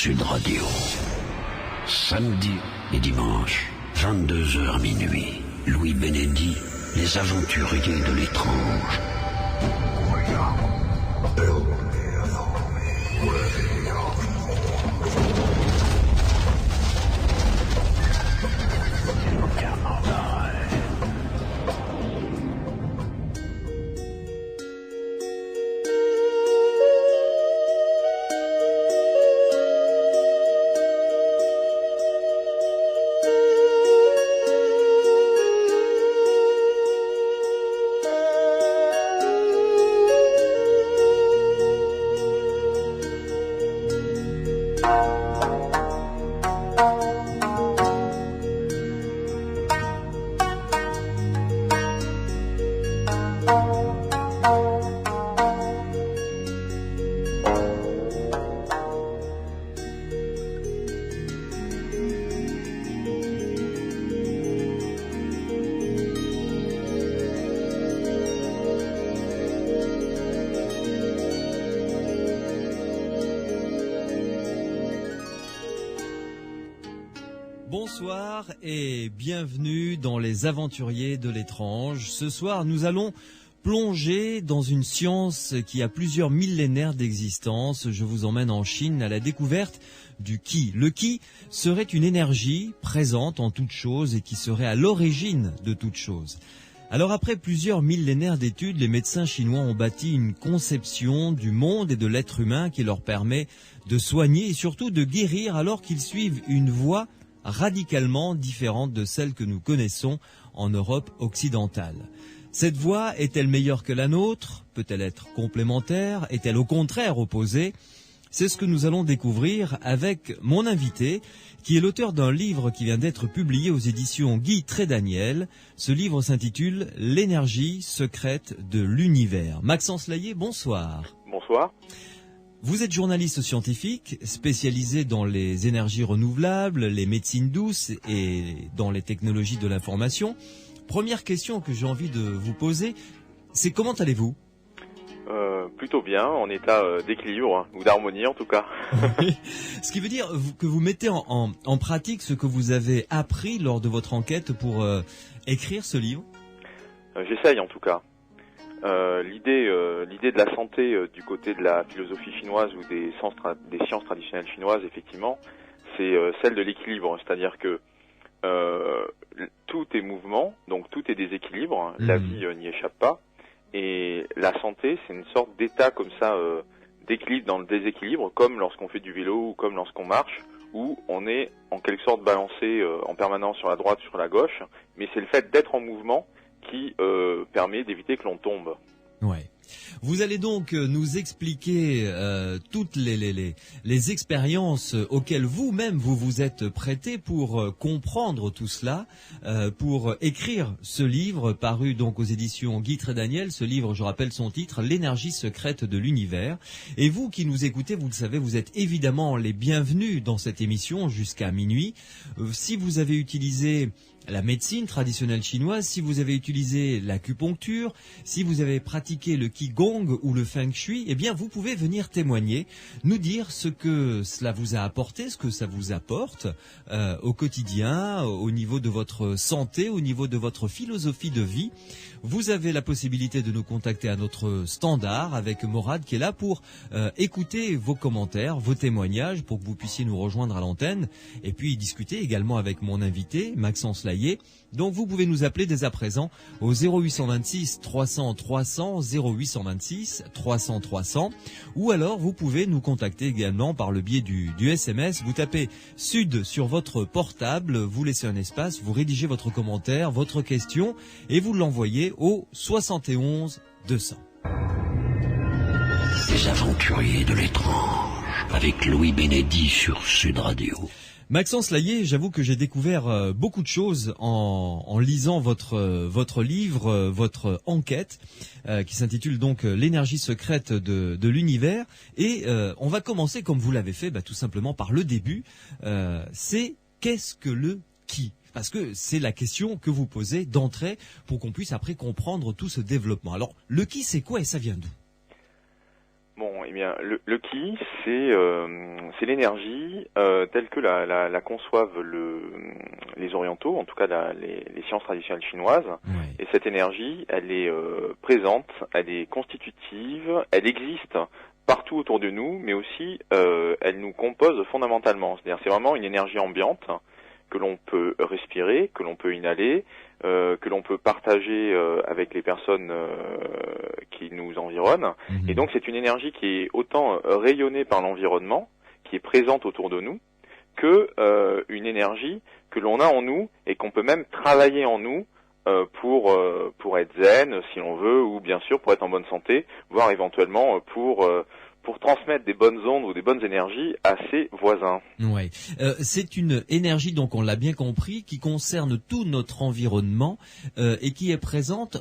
Sud Radio. Samedi et dimanche, 22h minuit. Louis Bénédy, les aventuriers de l'étrange. Bonsoir et bienvenue dans les aventuriers de l'étrange. Ce soir, nous allons plonger dans une science qui a plusieurs millénaires d'existence. Je vous emmène en Chine à la découverte du Qi. Le Qi serait une énergie présente en toute chose et qui serait à l'origine de toute chose. Alors après plusieurs millénaires d'études, les médecins chinois ont bâti une conception du monde et de l'être humain qui leur permet de soigner et surtout de guérir alors qu'ils suivent une voie radicalement différente de celle que nous connaissons en Europe occidentale. Cette voie est-elle meilleure que la nôtre? Peut-elle être complémentaire? Est-elle au contraire opposée? C'est ce que nous allons découvrir avec mon invité, qui est l'auteur d'un livre qui vient d'être publié aux éditions Guy Trédaniel. Ce livre s'intitule « L'énergie secrète de l'univers ». Maxence Laillé, bonsoir. Bonsoir. Vous êtes journaliste scientifique, spécialisé dans les énergies renouvelables, les médecines douces et dans les technologies de l'information. Première question que j'ai envie de vous poser, c'est comment allez-vous ? Plutôt bien, en état d'équilibre, ou d'harmonie en tout cas. Ce qui veut dire que vous mettez en pratique ce que vous avez appris lors de votre enquête pour écrire ce livre ? J'essaye en tout cas. L'idée de la santé du côté de la philosophie chinoise ou des sciences traditionnelles chinoises, effectivement, c'est celle de l'équilibre. C'est-à-dire que tout est mouvement, donc tout est déséquilibre. La vie n'y échappe pas. Et la santé, c'est une sorte d'état comme ça d'équilibre dans le déséquilibre, comme lorsqu'on fait du vélo ou comme lorsqu'on marche, où on est en quelque sorte balancé en permanence sur la droite, sur la gauche. Mais c'est le fait d'être en mouvement qui permet d'éviter que l'on tombe. Ouais. Vous allez donc nous expliquer toutes les expériences auxquelles vous-même vous vous êtes prêté pour comprendre tout cela, pour écrire ce livre paru donc aux éditions Guy Trédaniel. Ce livre, je rappelle son titre, L'énergie secrète de l'univers. Et vous qui nous écoutez, vous le savez, vous êtes évidemment les bienvenus dans cette émission jusqu'à minuit. Si vous avez utilisé la médecine traditionnelle chinoise, si vous avez utilisé l'acupuncture, si vous avez pratiqué le Qigong ou le Feng Shui, eh bien vous pouvez venir témoigner, nous dire ce que cela vous a apporté, ce que ça vous apporte au quotidien, au niveau de votre santé, au niveau de votre philosophie de vie. Vous avez la possibilité de nous contacter à notre standard avec Morad qui est là pour écouter vos commentaires, vos témoignages, pour que vous puissiez nous rejoindre à l'antenne et puis discuter également avec mon invité, Maxence Laillé. Donc vous pouvez nous appeler dès à présent au 0826 300 300, 0826 300 300, ou alors vous pouvez nous contacter également par le biais du SMS. Vous tapez Sud sur votre portable, vous laissez un espace, vous rédigez votre commentaire, votre question et vous l'envoyez au 71 200. Les aventuriers de l'étrange avec Louis Bénédy sur Sud Radio. Maxence Laillé, j'avoue que j'ai découvert beaucoup de choses en lisant votre livre, votre enquête, qui s'intitule donc L'énergie secrète de l'univers. Et on va commencer, comme vous l'avez fait, tout simplement par le début. C'est qu'est-ce que le Qi ? Parce que c'est la question que vous posez d'entrée pour qu'on puisse après comprendre tout ce développement. Alors, le Qi, c'est quoi et ça vient d'où ? Bon, eh bien, le ki, c'est l'énergie telle que la conçoivent les orientaux, en tout cas les sciences traditionnelles chinoises. Ouais. Et cette énergie, elle est présente, elle est constitutive, elle existe partout autour de nous, mais aussi elle nous compose fondamentalement. C'est-à-dire, c'est vraiment une énergie ambiante que l'on peut respirer, que l'on peut inhaler, que l'on peut partager avec les personnes qui nous environnent. Mhm. Et donc c'est une énergie qui est autant rayonnée par l'environnement, qui est présente autour de nous, que une énergie que l'on a en nous et qu'on peut même travailler en nous pour être zen si l'on veut, ou bien sûr pour être en bonne santé, voire éventuellement pour transmettre des bonnes ondes ou des bonnes énergies à ses voisins. Ouais. C'est une énergie, donc on l'a bien compris, qui concerne tout notre environnement et qui est présente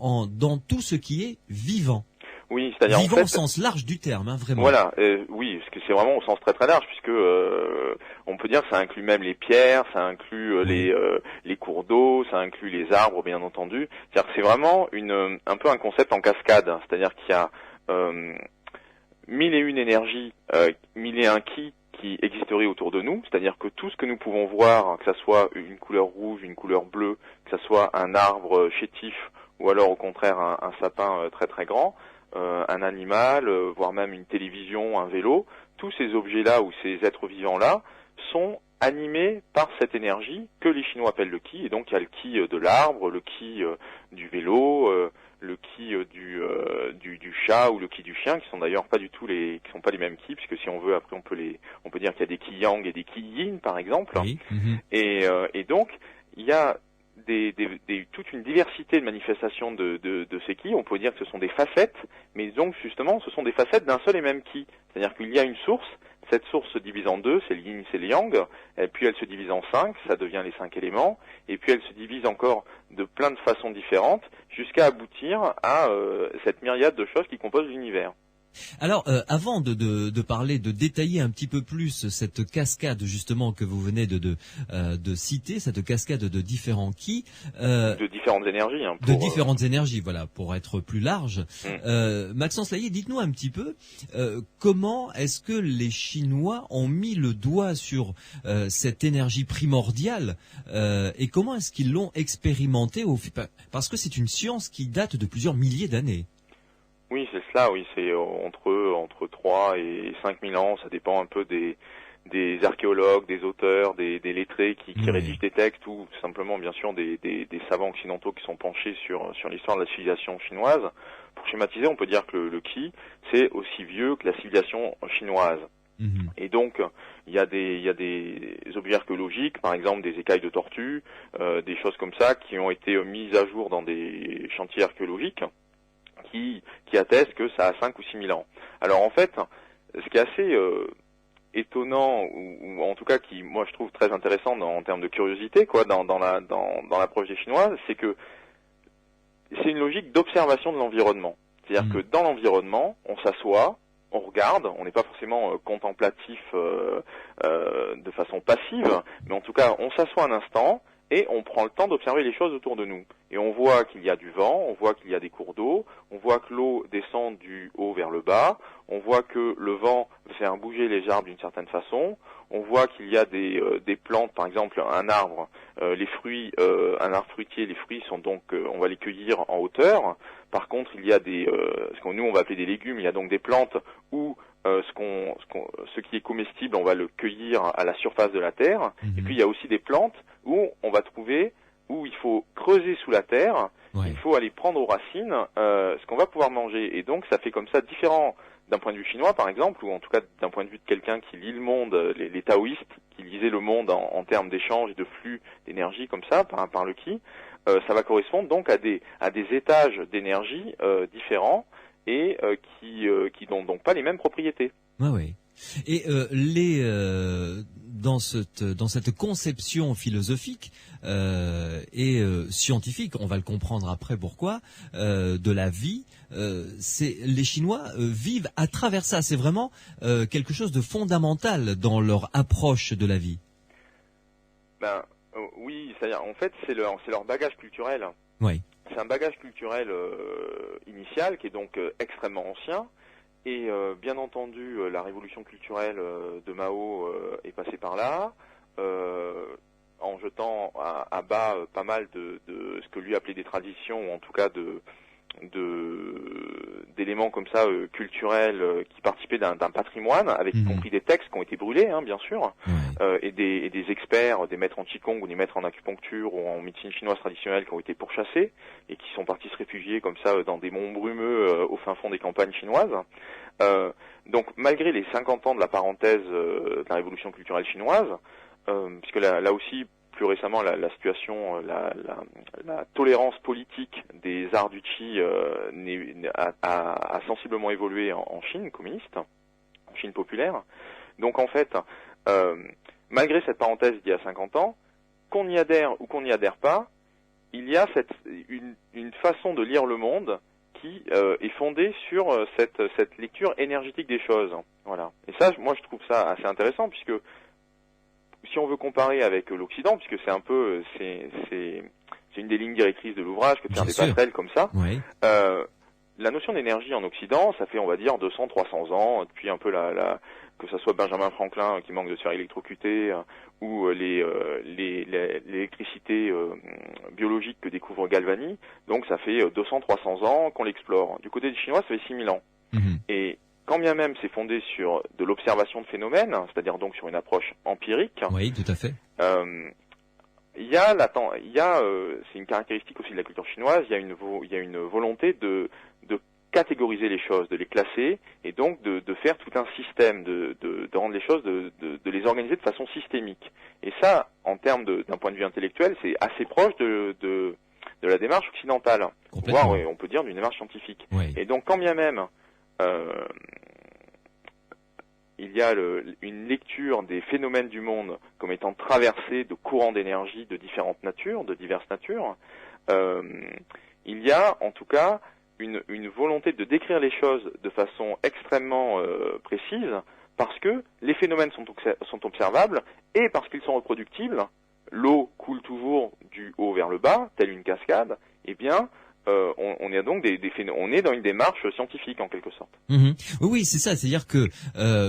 dans tout ce qui est vivant. Oui, c'est-à-dire Vivant en fait, au sens large du terme, hein, vraiment. voilà, oui, parce que c'est vraiment au sens très très large, puisque on peut dire que ça inclut même les pierres, ça inclut les cours d'eau, ça inclut les arbres, bien entendu. C'est-à-dire que c'est vraiment un peu un concept en cascade, hein. C'est-à-dire qu'il y a mille et une énergies, mille et un qui existeraient autour de nous, c'est-à-dire que tout ce que nous pouvons voir, que ça soit une couleur rouge, une couleur bleue, que ça soit un arbre chétif, ou alors au contraire un sapin très très grand, un animal, voire même une télévision, un vélo, tous ces objets-là ou ces êtres vivants-là sont animés par cette énergie que les Chinois appellent le ki. Et donc il y a le ki de l'arbre, le ki du vélo, le ki du chat ou le ki du chien, qui sont d'ailleurs pas du tout qui sont pas les mêmes ki, puisque si on veut après on peut dire qu'il y a des ki yang et des ki yin par exemple. Oui. Mhm. Et donc il y a toute une diversité de manifestations de ces ki. On peut dire que ce sont des facettes, mais donc justement ce sont des facettes d'un seul et même ki. C'est-à-dire qu'il y a une source, cette source se divise en deux, c'est le yin, c'est le yang, et puis elle se divise en 5, ça devient les 5 éléments, et puis elle se divise encore de plein de façons différentes, jusqu'à aboutir à cette myriade de choses qui composent l'univers. Alors, avant de parler, de détailler un petit peu plus cette cascade justement que vous venez de citer, cette cascade de différents ki, De différentes énergies. Hein, de différentes énergies, voilà, pour être plus large. Mm. Maxence Laillé, dites-nous un petit peu comment est-ce que les Chinois ont mis le doigt sur cette énergie primordiale et comment est-ce qu'ils l'ont expérimentée parce que c'est une science qui date de plusieurs milliers d'années. Oui, c'est cela, oui, c'est entre 3 et 5 000 ans, ça dépend un peu des archéologues, des auteurs, des lettrés qui rédigent des textes, ou simplement bien sûr des savants occidentaux qui sont penchés sur l'histoire de la civilisation chinoise. Pour schématiser, on peut dire que le ki, c'est aussi vieux que la civilisation chinoise. Mmh. Et donc, il y a des objets archéologiques, par exemple des écailles de tortue, des choses comme ça, qui ont été mises à jour dans des chantiers archéologiques, qui atteste que ça a 5 ou 6 000 ans. Alors en fait, ce qui est assez étonnant, ou en tout cas qui, moi, je trouve très intéressant en termes de curiosité, quoi, dans l'approche des Chinois, c'est que c'est une logique d'observation de l'environnement. C'est-à-dire que dans l'environnement, on s'assoit, on regarde, on n'est pas forcément contemplatif de façon passive, mais en tout cas, on s'assoit un instant, et on prend le temps d'observer les choses autour de nous. Et on voit qu'il y a du vent, on voit qu'il y a des cours d'eau, on voit que l'eau descend du haut vers le bas, on voit que le vent fait bouger les arbres d'une certaine façon, on voit qu'il y a des plantes, par exemple un arbre, les fruits, un arbre fruitier, les fruits sont donc, on va les cueillir en hauteur. Par contre, il y a ce qu'on nous on va appeler des légumes, il y a donc des plantes où ce qui est comestible, on va le cueillir à la surface de la terre. Et puis il y a aussi des plantes où on va trouver, où il faut creuser sous la terre, il faut aller prendre aux racines ce qu'on va pouvoir manger. Et donc ça fait comme ça différent d'un point de vue chinois par exemple, ou en tout cas d'un point de vue de quelqu'un qui lit le monde, les taoïstes, qui lisaient le monde en termes d'échange et de flux d'énergie comme ça, par le ki, ça va correspondre donc à des étages d'énergie différents, et qui n'ont donc pas les mêmes propriétés. Ah oui. Et dans cette conception philosophique et scientifique, on va le comprendre après pourquoi, de la vie, les Chinois vivent à travers ça. C'est vraiment quelque chose de fondamental dans leur approche de la vie. Oui, c'est-à-dire en fait c'est leur bagage culturel. Oui. C'est un bagage culturel initial qui est donc extrêmement ancien Et bien entendu, la révolution culturelle de Mao est passée par là, en jetant à bas pas mal de ce que lui appelait des traditions, ou en tout cas d'éléments comme ça culturels qui participaient d'un patrimoine, avec y compris des textes qui ont été brûlés, hein, bien sûr, et des experts, des maîtres en qigong ou des maîtres en acupuncture ou en médecine chinoise traditionnelle qui ont été pourchassés et qui sont partis se réfugier comme ça dans des monts brumeux au fin fond des campagnes chinoises. Donc malgré les 50 ans de la parenthèse de la révolution culturelle chinoise, puisque là aussi plus récemment la situation, la tolérance politique des arts du Qi a sensiblement évolué en Chine communiste, en Chine populaire. Donc en fait, malgré cette parenthèse d'il y a 50 ans, qu'on y adhère ou qu'on n'y adhère pas, il y a une façon de lire le monde qui est fondée sur cette lecture énergétique des choses. Voilà. Et ça, moi, je trouve ça assez intéressant, puisque si on veut comparer avec l'Occident, puisque c'est un peu, c'est une des lignes directrices de l'ouvrage, que de faire des passerelles comme ça. Oui. La notion d'énergie en Occident, ça fait, on va dire, 200, 300 ans, depuis un peu que ça soit Benjamin Franklin qui manque de se faire électrocuter, ou l'électricité biologique que découvre Galvani. Donc ça fait 200, 300 ans qu'on l'explore. Du côté des Chinois, ça fait 6000 ans. Et quand bien même c'est fondé sur de l'observation de phénomènes, c'est-à-dire donc sur une approche empirique. Oui, tout à fait. C'est une caractéristique aussi de la culture chinoise. Il y a une volonté de catégoriser les choses, de les classer, et donc de faire tout un système, de rendre les choses, de les organiser de façon systémique. Et ça, en termes d'un point de vue intellectuel, c'est assez proche de la démarche occidentale, voire on peut dire d'une démarche scientifique. Oui. Et donc, quand bien même il y a une lecture des phénomènes du monde comme étant traversés de courants d'énergie de différentes natures, de diverses natures, il y a en tout cas une volonté de décrire les choses de façon extrêmement précise, parce que les phénomènes sont observables et parce qu'ils sont reproductibles. L'eau coule toujours du haut vers le bas, telle une cascade. Eh bien, on est donc on est dans une démarche scientifique en quelque sorte. Oui, c'est ça. C'est-à-dire que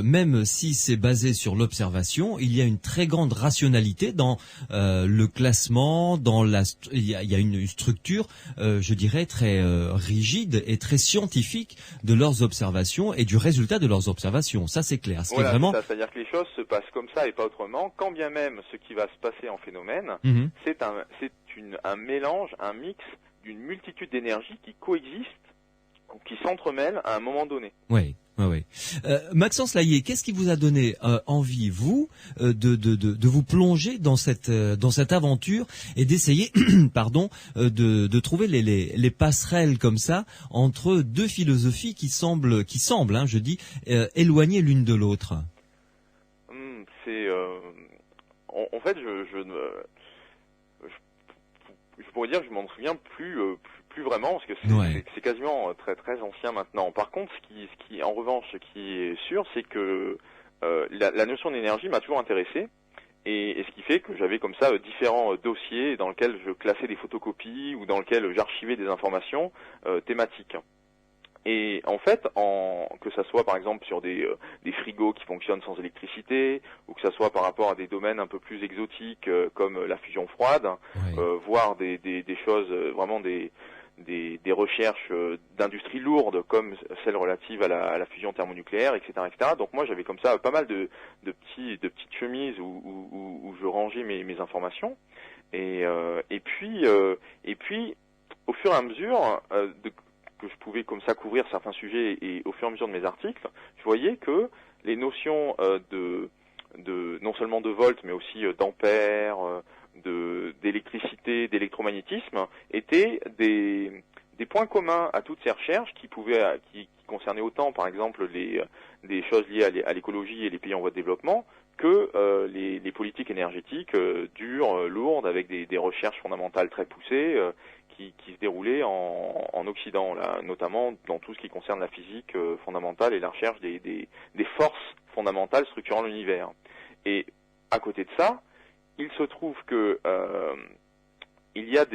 même si c'est basé sur l'observation, il y a une très grande rationalité dans le classement, il y a une structure, je dirais, très rigide et très scientifique de leurs observations et du résultat de leurs observations. Ça, c'est clair. Voilà, c'est-à-dire que les choses se passent comme ça et pas autrement. Quand bien même ce qui va se passer en phénomène, c'est un mélange, un mix d'une multitude d'énergies qui coexistent ou qui s'entremêlent à un moment donné. Oui. Maxence Laillé, qu'est-ce qui vous a donné envie, vous, de vous plonger dans cette aventure et d'essayer, de trouver les passerelles comme ça entre deux philosophies qui semblent, je dis, éloignées l'une de l'autre? En fait, je pourrais dire que je m'en souviens plus vraiment, parce que c'est quasiment très très ancien maintenant. Par contre, ce qui en revanche, ce qui est sûr, c'est que la notion d'énergie m'a toujours intéressé, et ce qui fait que j'avais comme ça différents dossiers dans lesquels je classais des photocopies ou dans lesquels j'archivais des informations thématiques. Et en fait, que ça soit par exemple sur des frigos qui fonctionnent sans électricité, ou que ça soit par rapport à des domaines un peu plus exotiques comme la fusion froide, voire des choses vraiment des recherches d'industrie lourde comme celles relatives à la fusion thermonucléaire, etc., etc. Donc moi j'avais comme ça pas mal de petites chemises où je rangeais mes informations, et puis au fur et à mesure que je pouvais comme ça couvrir certains sujets, et au fur et à mesure de mes articles, je voyais que les notions non seulement de volts, mais aussi d'ampères, d'électricité, d'électromagnétisme, étaient des points communs à toutes ces recherches qui concernaient autant, par exemple, des choses liées à l'écologie et les pays en voie de développement, que les politiques énergétiques dures, lourdes, avec des recherches fondamentales très poussées, qui se déroulait en Occident, là, notamment dans tout ce qui concerne la physique fondamentale et la recherche des forces fondamentales structurant l'univers. Et à côté de ça, il se trouve que il y a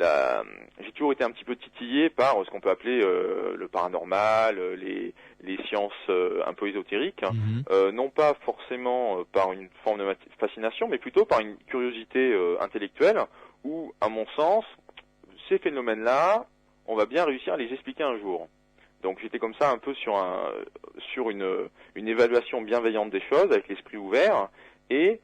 j'ai toujours été un petit peu titillé par ce qu'on peut appeler le paranormal, les sciences un peu ésotériques, non pas forcément par une forme de fascination, mais plutôt par une curiosité intellectuelle, où, à mon sens, ces phénomènes-là, on va bien réussir à les expliquer un jour. Donc j'étais comme ça un peu sur une évaluation bienveillante des choses, avec l'esprit ouvert, et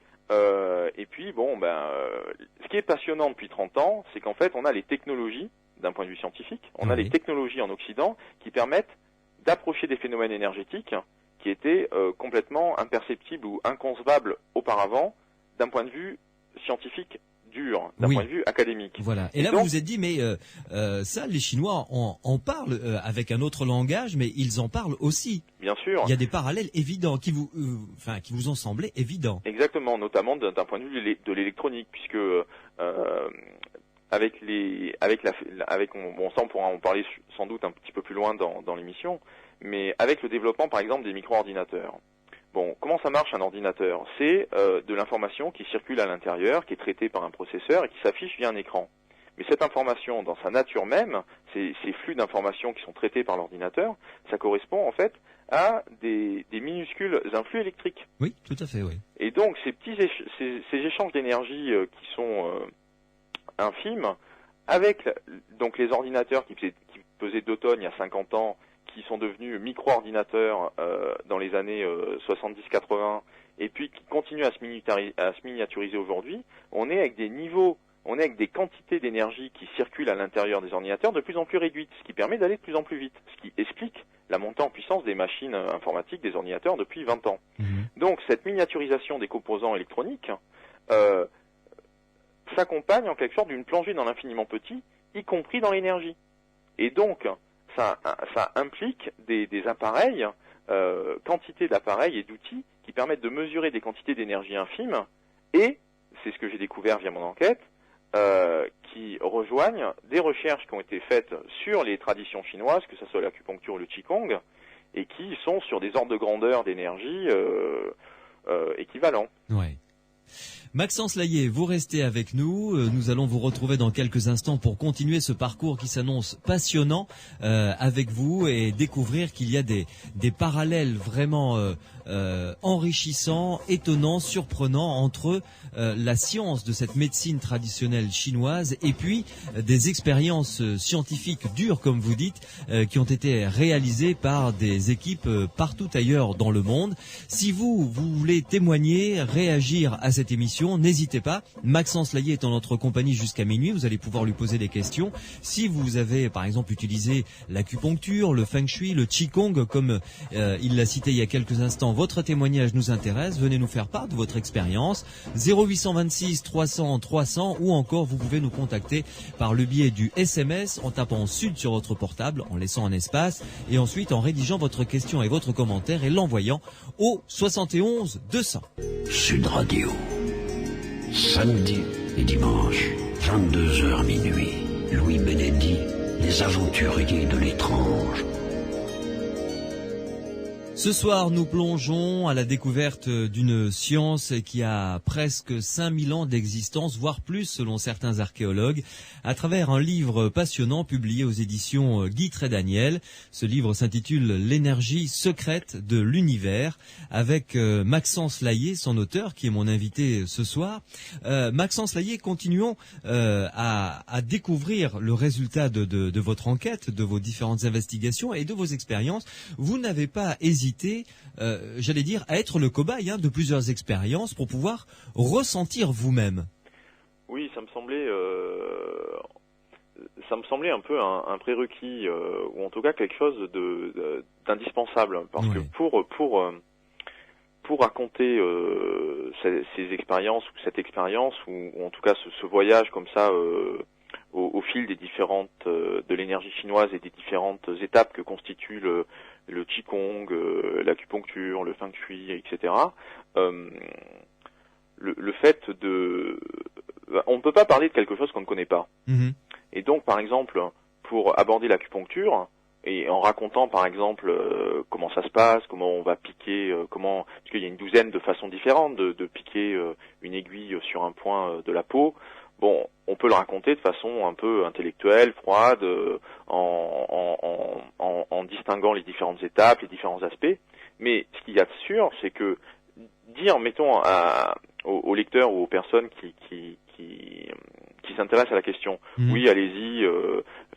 puis ce qui est passionnant depuis 30 ans, c'est qu'en fait on a les technologies, d'un point de vue scientifique, on a les technologies en Occident qui permettent d'approcher des phénomènes énergétiques qui étaient complètement imperceptibles ou inconcevables auparavant, d'un point de vue scientifique dur, d'un point de vue académique. Voilà. Et là, donc, vous vous êtes dit, mais ça, les Chinois en parlent avec un autre langage, mais ils en parlent aussi. Bien sûr. Il y a des parallèles évidents qui vous ont semblé évidents. Exactement, notamment d'un point de vue de l'électronique, puisque ça on pourra en parler sans doute un petit peu plus loin dans l'émission, mais avec le développement, par exemple, des micro-ordinateurs. Bon, comment ça marche un ordinateur? C'est de l'information qui circule à l'intérieur, qui est traitée par un processeur et qui s'affiche via un écran. Mais cette information, dans sa nature même, ces flux d'informations qui sont traités par l'ordinateur, ça correspond en fait à des minuscules influx électriques. Oui, tout à fait, oui. Et donc ces échanges d'énergie qui sont infimes, avec donc les ordinateurs qui pesaient 2 tonnes il y a 50 ans, qui sont devenus micro-ordinateurs dans les années 70-80, et puis qui continuent à se miniaturiser aujourd'hui, on est avec des quantités d'énergie qui circulent à l'intérieur des ordinateurs de plus en plus réduites, ce qui permet d'aller de plus en plus vite, ce qui explique la montée en puissance des machines informatiques, des ordinateurs depuis 20 ans. Donc cette miniaturisation des composants électroniques s'accompagne en quelque sorte d'une plongée dans l'infiniment petit, y compris dans l'énergie. Et donc, ça implique des appareils, quantité d'appareils et d'outils qui permettent de mesurer des quantités d'énergie infimes, et, c'est ce que j'ai découvert via mon enquête, qui rejoignent des recherches qui ont été faites sur les traditions chinoises, que ce soit l'acupuncture ou le qigong, et qui sont sur des ordres de grandeur d'énergie équivalents. Ouais. Maxence Layet, vous restez avec nous. Nous allons vous retrouver dans quelques instants pour continuer ce parcours qui s'annonce passionnant avec vous et découvrir qu'il y a des parallèles vraiment enrichissants, étonnants, surprenants entre la science de cette médecine traditionnelle chinoise et puis des expériences scientifiques dures, comme vous dites, qui ont été réalisées par des équipes partout ailleurs dans le monde. Si vous voulez témoigner, réagir à cette émission, n'hésitez pas. Maxence Layet est en notre compagnie jusqu'à minuit. Vous allez pouvoir lui poser des questions. Si vous avez, par exemple, utilisé l'acupuncture, le feng shui, le qigong, comme il l'a cité il y a quelques instants, votre témoignage nous intéresse. Venez nous faire part de votre expérience. 0826 300 300 ou encore vous pouvez nous contacter par le biais du SMS en tapant Sud sur votre portable, en laissant un espace et ensuite en rédigeant votre question et votre commentaire et l'envoyant au 71 200. Sud Radio. Samedi et dimanche, 22h minuit. Louis Benedy, les aventuriers de l'étrange. Ce soir, nous plongeons à la découverte d'une science qui a presque 5000 ans d'existence, voire plus selon certains archéologues, à travers un livre passionnant publié aux éditions Guy Trédaniel. Ce livre s'intitule « L'énergie secrète de l'univers » avec Maxence Layet, son auteur, qui est mon invité ce soir. Maxence Layet, continuons à découvrir le résultat de votre enquête, de vos différentes investigations et de vos expériences. Vous n'avez pas hésité, j'allais dire, à être le cobaye de plusieurs expériences pour pouvoir ressentir vous-même. Oui, ça me semblait un peu un prérequis, ou en tout cas quelque chose d'indispensable, parce que pour raconter ces expériences ou cette expérience ou en tout cas ce voyage comme ça au fil des différentes de l'énergie chinoise et des différentes étapes que constitue le qigong, l'acupuncture, le feng shui, etc. Le fait on ne peut pas parler de quelque chose qu'on ne connaît pas. Et donc, par exemple, pour aborder l'acupuncture, et en racontant, par exemple, comment ça se passe, comment on va piquer, parce qu'il y a une douzaine de façons différentes de piquer une aiguille sur un point de la peau. bon, on peut le raconter de façon un peu intellectuelle, froide, en distinguant les différentes étapes, les différents aspects. Mais ce qu'il y a de sûr, c'est que dire, mettons, aux lecteurs ou aux personnes qui s'intéressent à la question, oui, allez-y,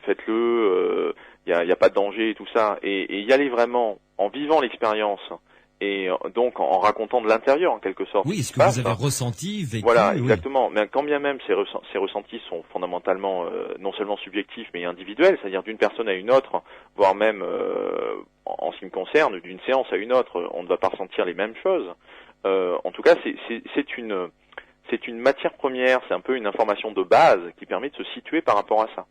faites-le, il y a pas de danger et tout ça, et y aller vraiment en vivant l'expérience. Et donc en racontant de l'intérieur en quelque sorte. Oui, ce que vous avez ressenti, vécu. Voilà, exactement. Oui. Mais quand bien même ces ressentis sont fondamentalement non seulement subjectifs mais individuels, c'est-à-dire d'une personne à une autre, voire même en ce qui me concerne, d'une séance à une autre, on ne va pas ressentir les mêmes choses. En tout cas, c'est une matière première, c'est un peu une information de base qui permet de se situer par rapport à ça.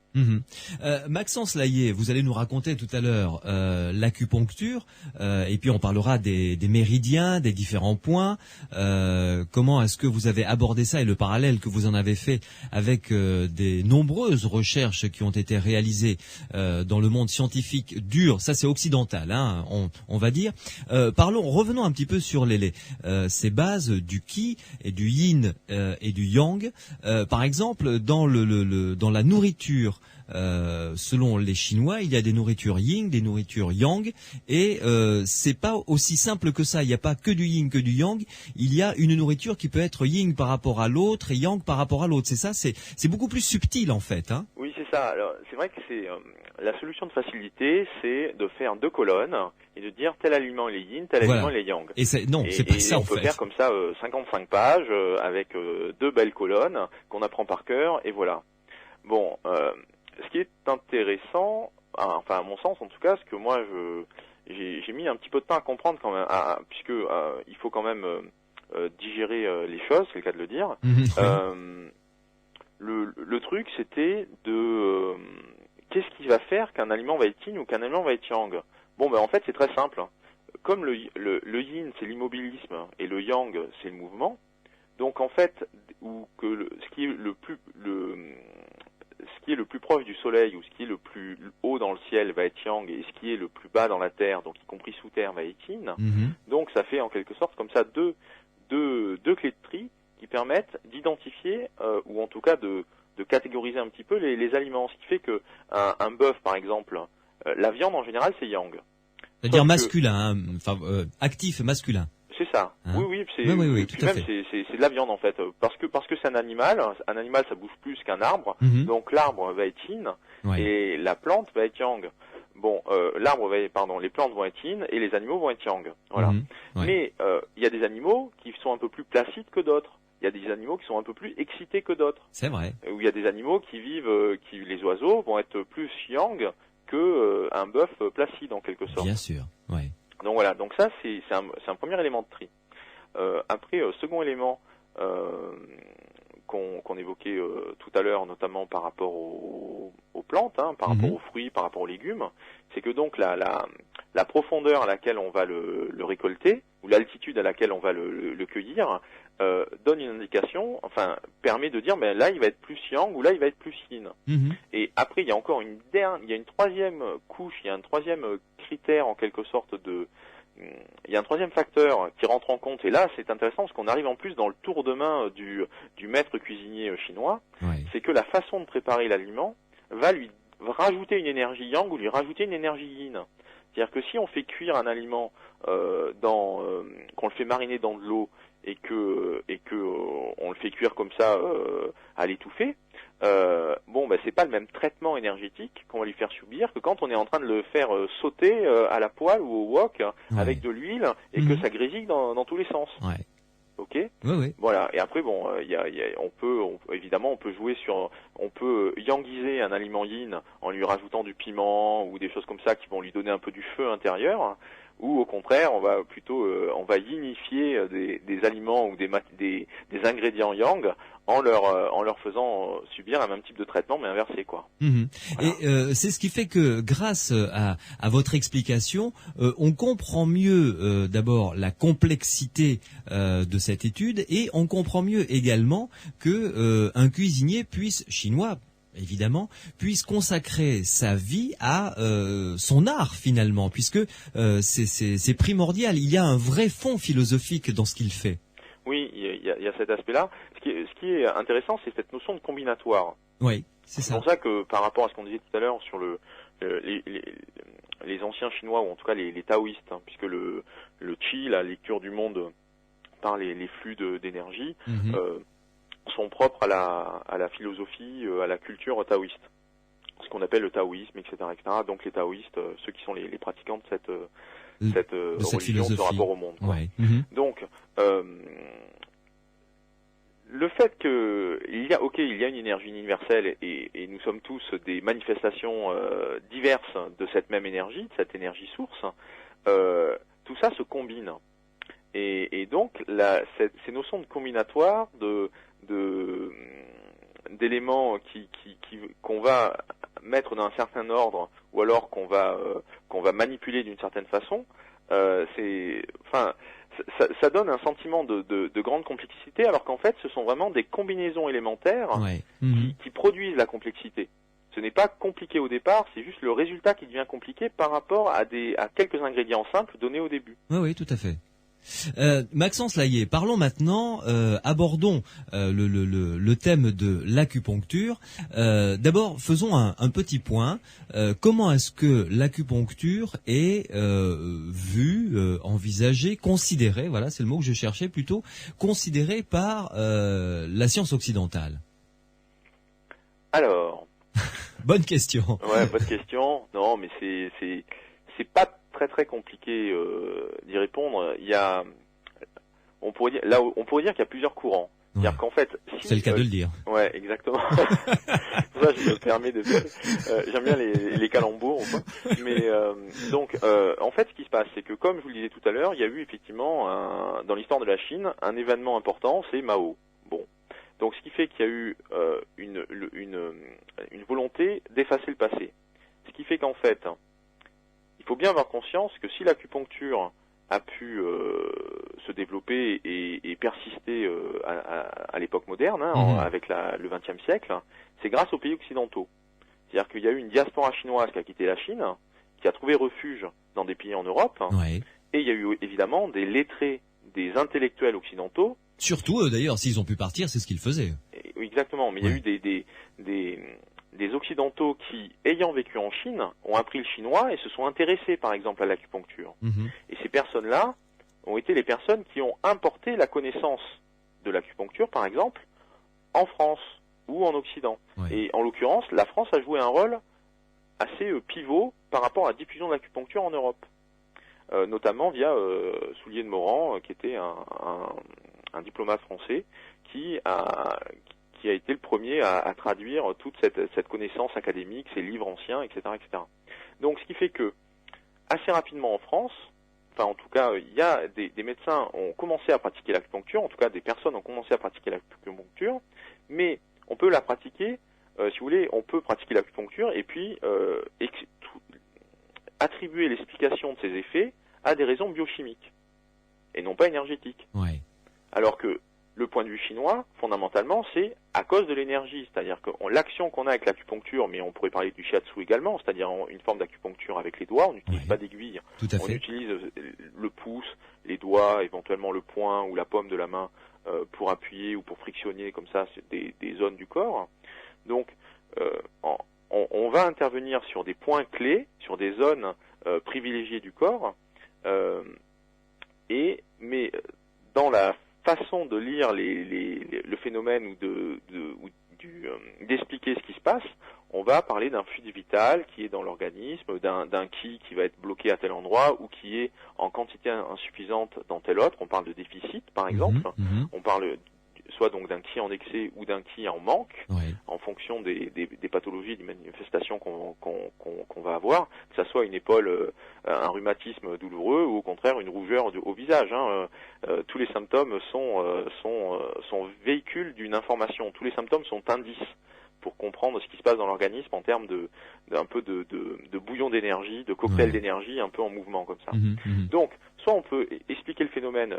Maxence Laillé, vous allez nous raconter tout à l'heure l'acupuncture, et puis on parlera des méridiens, des différents points. Comment est-ce que vous avez abordé ça et le parallèle que vous en avez fait avec des nombreuses recherches qui ont été réalisées dans le monde scientifique dur. Ça c'est occidental, hein, on va dire. Revenons un petit peu sur ces bases du Qi et du Yin et du Yang. Par exemple, dans la nourriture, selon les Chinois, il y a des nourritures Yin, des nourritures Yang, et c'est pas aussi simple que ça. Il n'y a pas que du Yin, que du Yang. Il y a une nourriture qui peut être Yin par rapport à l'autre et Yang par rapport à l'autre. C'est ça, c'est beaucoup plus subtil en fait, hein. Oui, c'est ça. Alors, c'est vrai que c'est la solution de facilité, c'est de faire 2 colonnes et de dire tel aliment il est Yin, tel aliment il est Yang. Et c'est pas ça en fait. On peut faire comme ça 55 pages avec 2 belles colonnes qu'on apprend par cœur et voilà. Bon, ce qui est intéressant, enfin à mon sens en tout cas, ce que moi j'ai mis un petit peu de temps à comprendre quand même, puisque il faut quand même digérer les choses, c'est le cas de le dire. Le truc c'était de qu'est-ce qui va faire qu'un aliment va être Yin ou qu'un aliment va être Yang. Bon ben en fait c'est très simple. Comme le Yin c'est l'immobilisme et le Yang c'est le mouvement, donc en fait ce qui est le plus proche du soleil ou ce qui est le plus haut dans le ciel va être Yang et ce qui est le plus bas dans la terre, donc y compris sous terre, va être Yin. Donc ça fait en quelque sorte comme ça deux clés de tri qui permettent d'identifier ou en tout cas de catégoriser un petit peu les aliments. Ce qui fait que un bœuf par exemple, la viande en général c'est Yang. C'est-à-dire masculin, actif masculin. C'est ça. Hein? Oui, oui, tout à fait. C'est de la viande en fait, parce que c'est un animal ça bouge plus qu'un arbre, donc l'arbre va être Yin et la plante va être Yang. Bon, les plantes vont être Yin et les animaux vont être Yang. Voilà. Mais il y a des animaux qui sont un peu plus placides que d'autres. Il y a des animaux qui sont un peu plus excités que d'autres. C'est vrai. Où il y a des animaux qui les oiseaux vont être plus Yang que un bœuf placide en quelque sorte. Bien sûr. Ouais. Donc voilà, donc ça c'est un premier élément de tri. Après, second élément qu'on évoquait tout à l'heure, notamment par rapport aux plantes, par rapport aux fruits, par rapport aux légumes, c'est que donc la profondeur à laquelle on va le récolter, ou l'altitude à laquelle on va le cueillir, donne une indication, enfin permet de dire là il va être plus Yang ou là il va être plus Yin. Et après il y a encore une troisième couche, il y a un troisième critère en quelque sorte il y a un troisième facteur qui rentre en compte, et là c'est intéressant parce qu'on arrive en plus dans le tour de main du maître cuisinier chinois, c'est que la façon de préparer l'aliment va lui rajouter une énergie Yang ou lui rajouter une énergie Yin. C'est-à-dire que si on fait cuire un aliment qu'on le fait mariner dans de l'eau et que on le fait cuire comme ça à l'étouffer, c'est pas le même traitement énergétique qu'on va lui faire subir que quand on est en train de le faire sauter à la poêle ou au wok avec de l'huile et que ça grésille dans tous les sens. Ok. Oui. Voilà. Et après on peut yangiser un aliment Yin en lui rajoutant du piment ou des choses comme ça qui vont lui donner un peu du feu intérieur. Ou au contraire, on va yinifier des aliments ou des ingrédients Yang en leur faisant subir un même type de traitement mais inversé quoi. Voilà. Et c'est ce qui fait que grâce à votre explication, on comprend mieux d'abord la complexité de cette étude et on comprend mieux également que un cuisinier chinois évidemment, puisse consacrer sa vie à son art finalement, puisque c'est primordial. Il y a un vrai fond philosophique dans ce qu'il fait. Oui, il y a cet aspect-là. Ce qui est intéressant, c'est cette notion de combinatoire. Oui, c'est C'est ça. pour ça que par rapport à ce qu'on disait tout à l'heure sur les anciens Chinois, ou en tout cas les taoïstes, hein, puisque le qi, la lecture du monde par les flux d'énergie, Mhm. sont propres à la philosophie, à la culture taoïste. Ce qu'on appelle le taoïsme, etc., etc. Donc les taoïstes, ceux qui sont les pratiquants de cette De cette religion, philosophie. ce rapport au monde. Quoi. Ouais. Mhm. Donc, le fait il y a une énergie universelle et nous sommes tous des manifestations diverses de cette même énergie, de cette énergie source, tout ça se combine. Et donc, ces notions de combinatoire, d'éléments qu'on va mettre dans un certain ordre, ou alors qu'on va manipuler d'une certaine façon, ça donne un sentiment de grande complexité, alors qu'en fait, ce sont vraiment des combinaisons élémentaires Ouais. Mhm. qui produisent la complexité. Ce n'est pas compliqué au départ, c'est juste le résultat qui devient compliqué par rapport à quelques ingrédients simples donnés au début. Oui, oui, tout à fait. Maxence Laillé, parlons maintenant, abordons le thème de l'acupuncture. D'abord, faisons un petit point. Comment est-ce que l'acupuncture est vue, envisagée, considérée, voilà, c'est le mot que je cherchais plutôt, considérée par la science occidentale? Alors, Bonne question. ouais, bonne question. Non, mais c'est pas très compliqué d'y répondre. On pourrait dire qu'il y a plusieurs courants. Ouais. C'est-à-dire qu'en fait, C'est le cas de le dire. Ouais, exactement. Pour ça, je me permets de. J'aime bien les calembours. Quoi. Mais donc, en fait, ce qui se passe, c'est que comme je vous le disais tout à l'heure, il y a eu effectivement dans l'histoire de la Chine un événement important, c'est Mao. Bon. Donc, ce qui fait qu'il y a eu une volonté d'effacer le passé. Ce qui fait qu'en fait, il faut bien avoir conscience que si l'acupuncture a pu se développer et persister à l'époque moderne, avec le XXe siècle, c'est grâce aux pays occidentaux. C'est-à-dire qu'il y a eu une diaspora chinoise qui a quitté la Chine, qui a trouvé refuge dans des pays en Europe, Ouais. et il y a eu évidemment des lettrés, des intellectuels occidentaux. Surtout eux d'ailleurs, s'ils ont pu partir, c'est ce qu'ils faisaient. Oui, exactement, mais il y a eu des occidentaux qui, ayant vécu en Chine, ont appris le chinois et se sont intéressés par exemple à l'acupuncture. Mhm. Et ces personnes-là ont été les personnes qui ont importé la connaissance de l'acupuncture, par exemple, en France ou en Occident. Ouais. Et en l'occurrence, la France a joué un rôle assez pivot par rapport à la diffusion de l'acupuncture en Europe. Notamment via Soulier de Morand, qui était un diplomate français qui a été le premier à traduire toute cette connaissance académique, ces livres anciens, etc., etc. Donc, ce qui fait que, assez rapidement en France, enfin, en tout cas, il y a des médecins ont commencé à pratiquer l'acupuncture, en tout cas, des personnes ont commencé à pratiquer l'acupuncture, mais on peut la pratiquer, si vous voulez, on peut pratiquer l'acupuncture et puis attribuer l'explication de ces effets à des raisons biochimiques et non pas énergétiques. Ouais. Alors que le point de vue chinois, fondamentalement, c'est à cause de l'énergie. C'est-à-dire que l'action qu'on a avec l'acupuncture, mais on pourrait parler du shiatsu également, c'est-à-dire une forme d'acupuncture avec les doigts, on n'utilise pas d'aiguille, Tout à on fait. utilise le pouce, les doigts, éventuellement le poing ou la paume de la main pour appuyer ou pour frictionner comme ça des zones du corps. Donc, on va intervenir sur des points clés, sur des zones privilégiées du corps, mais dans la façon de lire le phénomène ou d'expliquer ce qui se passe, on va parler d'un fluide vital qui est dans l'organisme, d'un qi qui va être bloqué à tel endroit ou qui est en quantité insuffisante dans tel autre. On parle de déficit, par exemple. On parle soit donc d'un qi en excès ou d'un qi en manque, en fonction des pathologies, des manifestations qu'on va avoir, que ça soit une épaule, un rhumatisme douloureux ou au contraire une rougeur au visage. Tous les symptômes sont véhicules d'une information. Tous les symptômes sont indices pour comprendre ce qui se passe dans l'organisme en termes d'un peu de bouillon d'énergie, de cocktail d'énergie un peu en mouvement comme ça. Donc, soit on peut expliquer le phénomène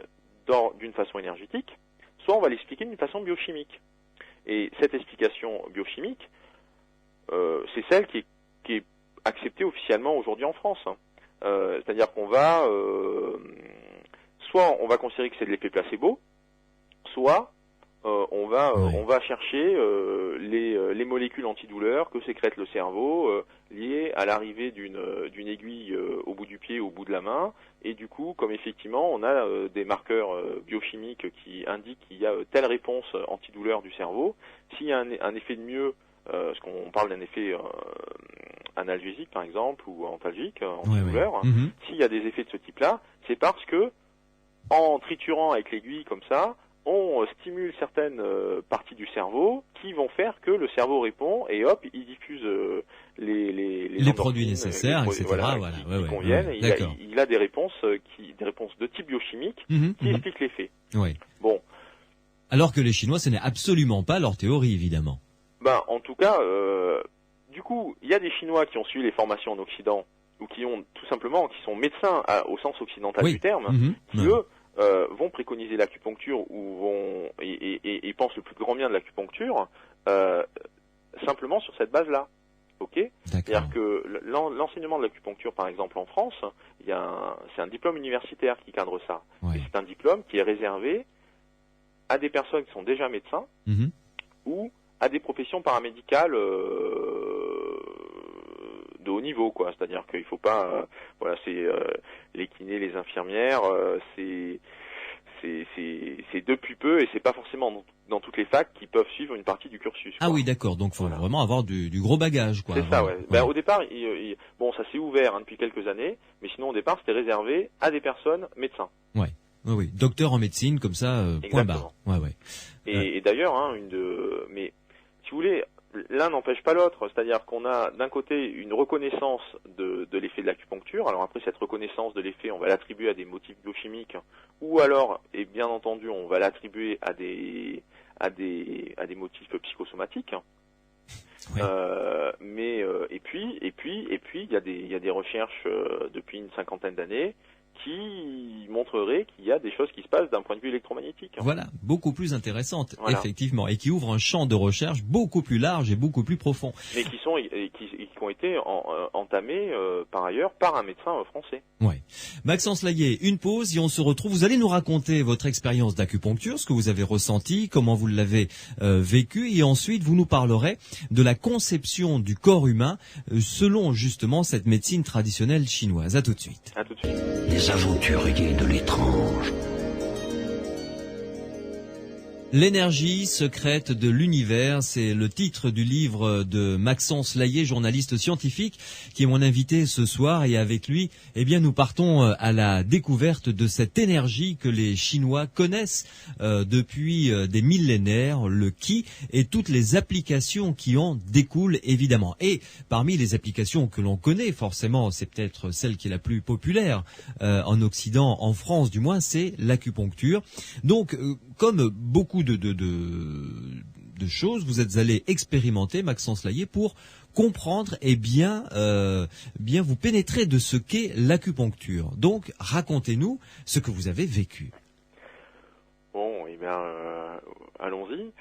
d'une façon énergétique, soit on va l'expliquer d'une façon biochimique. Et cette explication biochimique, c'est celle qui est acceptée officiellement aujourd'hui en France. C'est-à-dire qu'on va, soit on va considérer que c'est de l'effet placebo, soit on va chercher les molécules antidouleurs que sécrète le cerveau liées à l'arrivée d'une aiguille au bout du pied, au bout de la main, et du coup, comme effectivement on a des marqueurs biochimiques qui indiquent qu'il y a telle réponse antidouleur du cerveau, s'il y a un effet de mieux, parce qu'on parle d'un effet analgésique par exemple ou antalgique, antidouleur, s'il y a des effets de ce type-là, c'est parce que en triturant avec l'aiguille comme ça, on stimule certaines parties du cerveau qui vont faire que le cerveau répond et hop, il diffuse les produits nécessaires, etc. Qui conviennent. Il a des réponses de type biochimique qui expliquent l'effet. Oui. Bon. Alors que les Chinois, ce n'est absolument pas leur théorie, évidemment. Ben, en tout cas, du coup, il y a des Chinois qui ont suivi les formations en Occident ou qui sont médecins au sens occidental du terme, qui eux vont préconiser l'acupuncture et pensent le plus grand bien de l'acupuncture simplement sur cette base-là. Ok. C'est-à-dire que l'enseignement de l'acupuncture, par exemple en France, c'est un diplôme universitaire qui cadre ça. Et c'est un diplôme qui est réservé à des personnes qui sont déjà médecins ou à des professions paramédicales de haut niveau, quoi. C'est-à-dire qu'il faut pas, c'est les kinés, les infirmières, c'est depuis peu et c'est pas forcément dans toutes les facs qui peuvent suivre une partie du cursus. Ah oui, d'accord. Donc, faut vraiment avoir du gros bagage, quoi. C'est ça, ouais. Ben, au départ, bon, ça s'est ouvert depuis quelques années, mais sinon au départ, c'était réservé à des personnes médecins. Oui. Docteur en médecine, comme ça, point barre. Et d'ailleurs, mais si vous voulez, l'un n'empêche pas l'autre, c'est-à-dire qu'on a d'un côté une reconnaissance de l'effet de l'acupuncture, alors après cette reconnaissance de l'effet, on va l'attribuer à des motifs biochimiques, ou alors, et bien entendu, on va l'attribuer à des motifs psychosomatiques. Et puis il y a des recherches depuis une 50aine d'années qui montrerait qu'il y a des choses qui se passent d'un point de vue électromagnétique. Voilà, beaucoup plus intéressantes, effectivement, et qui ouvrent un champ de recherche beaucoup plus large et beaucoup plus profond. Mais qui ont été entamés par ailleurs par un médecin français. Maxence Layet, une pause et on se retrouve. Vous allez nous raconter votre expérience d'acupuncture, ce que vous avez ressenti, comment vous l'avez vécu, et ensuite vous nous parlerez de la conception du corps humain selon justement cette médecine traditionnelle chinoise. À tout de suite. À tout de suite. Les aventuriers de l'étrange. L'énergie secrète de l'univers, c'est le titre du livre de Maxence Layet, journaliste scientifique, qui est mon invité ce soir. Et avec lui, nous partons à la découverte de cette énergie que les Chinois connaissent depuis des millénaires, le Qi, et toutes les applications qui en découlent, évidemment. Et parmi les applications que l'on connaît, forcément, c'est peut-être celle qui est la plus populaire en Occident, en France du moins, c'est l'acupuncture. Donc, comme beaucoup de choses, vous êtes allé expérimenter, Maxence Layet, pour comprendre et bien vous pénétrer de ce qu'est l'acupuncture. Donc, racontez-nous ce que vous avez vécu. Bon, allons-y.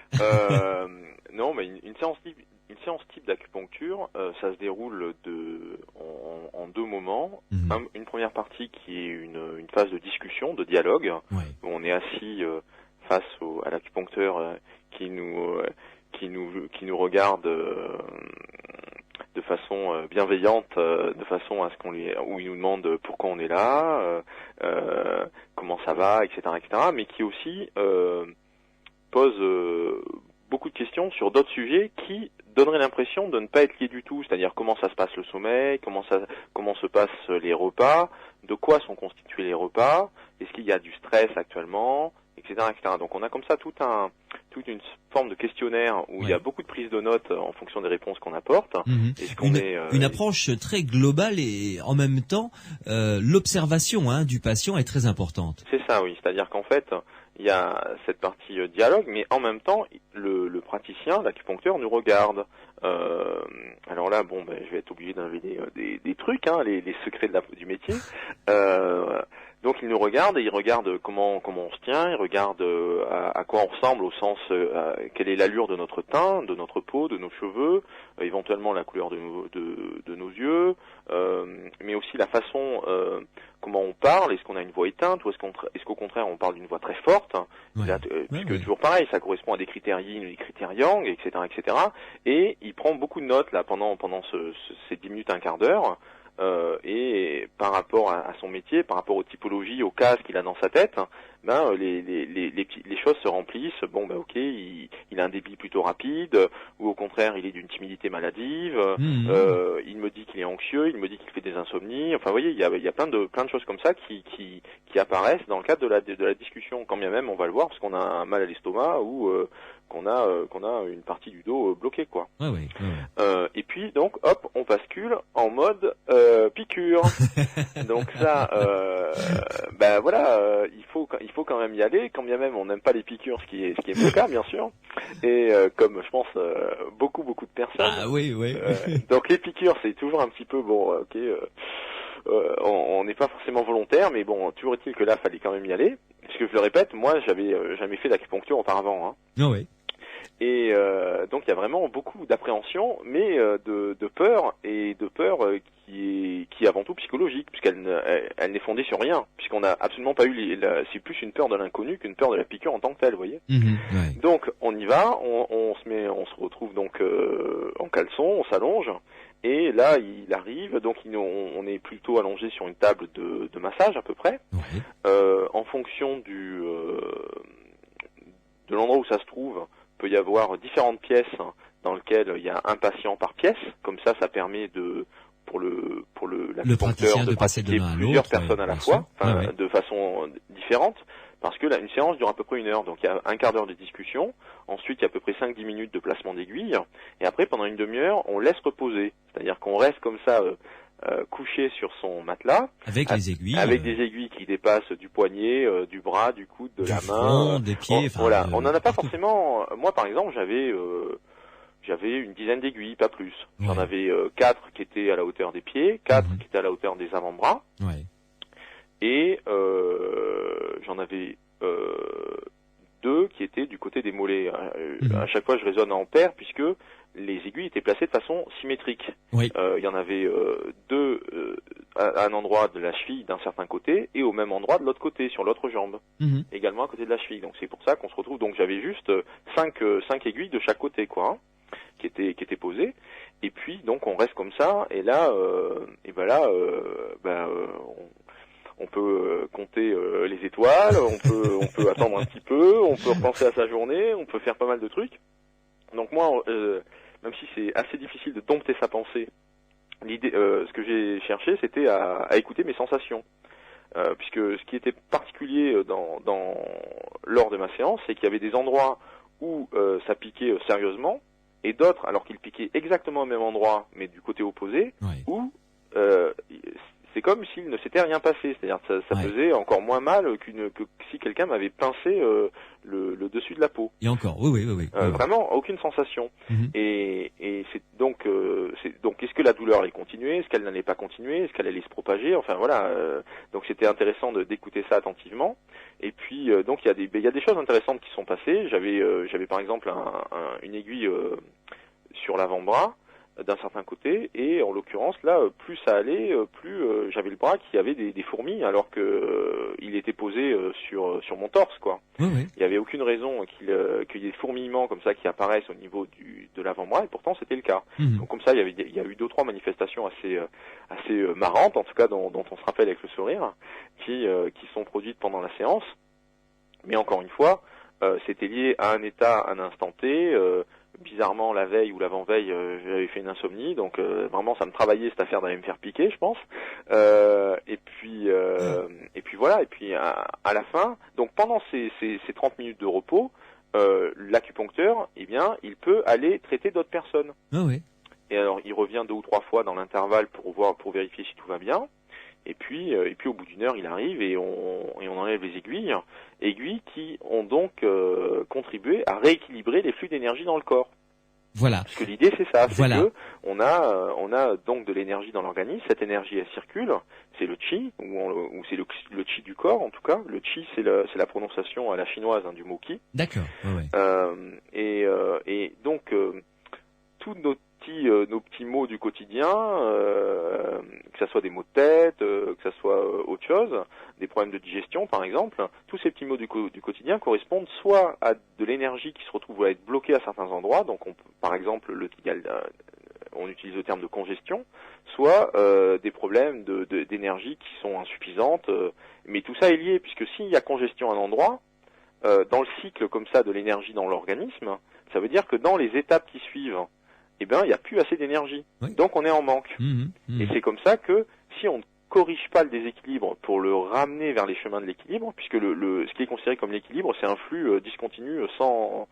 Non, mais une séance type d'acupuncture, ça se déroule en deux moments. Une première partie qui est une phase de discussion, de dialogue, où on est assis face à l'acupuncteur qui nous regarde de façon bienveillante, de façon à ce où il nous demande pourquoi on est là, comment ça va, etc., mais qui aussi pose beaucoup de questions sur d'autres sujets qui donneraient l'impression de ne pas être liés du tout, c'est-à-dire comment ça se passe le sommeil, comment se passent les repas, de quoi sont constitués les repas, est-ce qu'il y a du stress actuellement, etc., etc. Donc on a comme ça toute une forme de questionnaire où il y a beaucoup de prises de notes en fonction des réponses qu'on apporte. Une approche très globale et en même temps l'observation du patient est très importante. C'est ça, oui. C'est-à-dire qu'en fait il y a cette partie dialogue, mais en même temps le praticien, l'acupuncteur, nous regarde. Alors là, je vais être obligé d'inviter des trucs, les secrets du métier. Donc il nous regarde et il regarde comment on se tient, il regarde à quoi on ressemble au sens quelle est l'allure de notre teint, de notre peau, de nos cheveux, éventuellement la couleur de nos yeux, mais aussi la façon comment on parle. Est-ce qu'on a une voix éteinte ou est-ce qu'au contraire on parle d'une voix très forte, puisque toujours pareil, ça correspond à des critères yin ou des critères yang, etc., etc. Et il prend beaucoup de notes là pendant ces 10 minutes, un quart d'heure. Et par rapport à son métier, par rapport aux typologies, aux cases qu'il a dans sa tête, les choses se remplissent. Bon, ok, il a un débit plutôt rapide, ou au contraire, il est d'une timidité maladive. Il me dit qu'il est anxieux, il me dit qu'il fait des insomnies. Enfin, vous voyez, il y a plein de choses comme ça qui apparaissent dans le cadre de la discussion. Quand bien même, on va le voir, parce qu'on a un mal à l'estomac ou qu'on a une partie du dos bloquée, quoi. Et puis donc hop, on bascule en mode piqûre. Donc ça, il faut quand même y aller, quand bien même on n'aime pas les piqûres, ce qui est mon cas bien sûr. Et comme je pense beaucoup de personnes. Ah oui. Donc les piqûres, c'est toujours un petit peu on n'est pas forcément volontaire, mais bon, toujours est-il que là, fallait quand même y aller. Parce que je le répète, moi, j'avais jamais fait d'acupuncture auparavant. Et donc il y a vraiment beaucoup d'appréhension, mais de peur, et de peur qui est avant tout psychologique, puisqu'elle n'est fondée sur rien, puisqu'on n'a absolument pas eu c'est plus une peur de l'inconnu qu'une peur de la piqûre en tant que telle, vous voyez. Donc on y va, on se retrouve donc en caleçon, on s'allonge, et là il arrive, donc on est plutôt allongé sur une table de massage à peu près, en fonction de l'endroit où ça se trouve. Peut y avoir différentes pièces dans lesquelles il y a un patient par pièce. Comme ça permet pour l'acupuncteur de pratiquer plusieurs personnes à la fois, de façon différente. Parce que là, une séance dure à peu près 1 heure. Donc il y a un quart d'heure de discussion. Ensuite, il y a à peu près 5-10 minutes de placement d'aiguille. Et après, pendant une demi-heure, on laisse reposer. C'est-à-dire qu'on reste comme ça, couché sur son matelas, avec les aiguilles, des aiguilles qui dépassent du poignet, du bras, du coude, de la main, front, des pieds. On n'en a pas forcément. Moi, par exemple, j'avais une dizaine d'aiguilles, pas plus. J'en avais 4 qui étaient à la hauteur des pieds, 4 qui étaient à la hauteur des avant-bras, et j'en avais 2 qui étaient du côté des mollets. À chaque fois, je raisonne en paire, puisque les aiguilles étaient placées de façon symétrique. Il y en avait 2 à un endroit de la cheville d'un certain côté, et au même endroit de l'autre côté, sur l'autre jambe, également à côté de la cheville. Donc c'est pour ça qu'on se retrouve. Donc j'avais juste 5 aiguilles de chaque côté, quoi, qui étaient posées. Et puis donc on reste comme ça, et là, on peut compter les étoiles, on peut attendre un petit peu, on peut repenser à sa journée, on peut faire pas mal de trucs. Donc moi, même si c'est assez difficile de dompter sa pensée, l'idée, ce que j'ai cherché, c'était à écouter mes sensations. Puisque ce qui était particulier lors de ma séance, c'est qu'il y avait des endroits où ça piquait sérieusement, et d'autres, alors qu'il piquait exactement au même endroit, mais du côté opposé, où c'est comme s'il ne s'était rien passé. C'est-à-dire que ça faisait encore moins mal que si quelqu'un m'avait pincé le dessus de la peau. Et encore, vraiment, aucune sensation. Et c'est donc, est-ce que la douleur allait continuer? Est-ce qu'elle n'allait pas continuer? Est-ce qu'elle allait se propager? Enfin voilà. Donc c'était intéressant d'écouter ça attentivement. Et puis donc il y a des choses intéressantes qui sont passées. J'avais par exemple une aiguille sur l'avant-bras d'un certain côté, et en l'occurrence là, plus ça allait, plus j'avais le bras qui avait des fourmis, alors que il était posé sur mon torse, quoi. Il n'y avait aucune raison qu'il y ait des fourmillements comme ça qui apparaissent au niveau de l'avant-bras, et pourtant c'était le cas. Donc comme ça, il y a eu 2-3 manifestations assez marrantes, en tout cas dont on se rappelle avec le sourire, qui sont produites pendant la séance. Mais encore une fois, c'était lié à un état, à un instant T. Bizarrement, la veille ou l'avant-veille, j'avais fait une insomnie, donc vraiment ça me travaillait cette affaire d'aller me faire piquer, je pense. Et puis voilà. Et puis à la fin, donc pendant ces 30 minutes de repos, l'acupuncteur, eh bien, il peut aller traiter d'autres personnes. Et alors, il revient 2 ou 3 fois dans l'intervalle pour vérifier si tout va bien. Et puis au bout d'1 heure, il arrive et on enlève les aiguilles qui ont donc contribué à rééquilibrer les flux d'énergie dans le corps. Voilà. Parce que l'idée c'est ça, c'est Voilà. que on a donc de l'énergie dans l'organisme. Cette énergie elle circule, c'est le chi ou c'est le chi du corps en tout cas. Le chi c'est la prononciation à la chinoise du mot ki. D'accord. Ouais. Et donc tous nos petits mots du quotidien, que ça soit des maux de tête, que ça soit autre chose, des problèmes de digestion par exemple, tous ces petits mots du quotidien correspondent soit à de l'énergie qui se retrouve à être bloquée à certains endroits, donc par exemple on utilise le terme de congestion, soit des problèmes d'énergie qui sont insuffisantes, mais tout ça est lié, puisque s'il y a congestion à un endroit, dans le cycle comme ça de l'énergie dans l'organisme, ça veut dire que dans les étapes qui suivent, eh ben, il n'y a plus assez d'énergie. Oui. Donc on est en manque. Et c'est comme ça que si on ne corrige pas le déséquilibre pour le ramener vers les chemins de l'équilibre, puisque ce qui est considéré comme l'équilibre, c'est un flux discontinu sans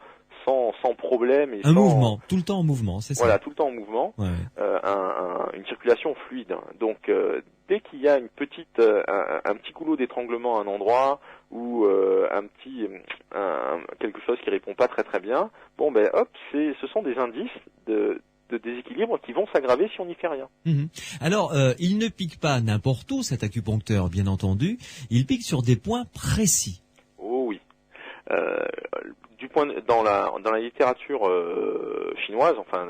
problème et un mouvement, tout le temps en mouvement, c'est ça. Voilà, tout le temps en mouvement, ouais. Une circulation fluide. Donc dès qu'il y a un petit goulot d'étranglement à un endroit ou quelque chose qui répond pas très très bien, bon ben hop, ce sont des indices de déséquilibre qui vont s'aggraver si on n'y fait rien. Alors, il ne pique pas n'importe où, cet acupuncteur, bien entendu. Il pique sur des points précis. Oh oui. Dans la littérature chinoise, enfin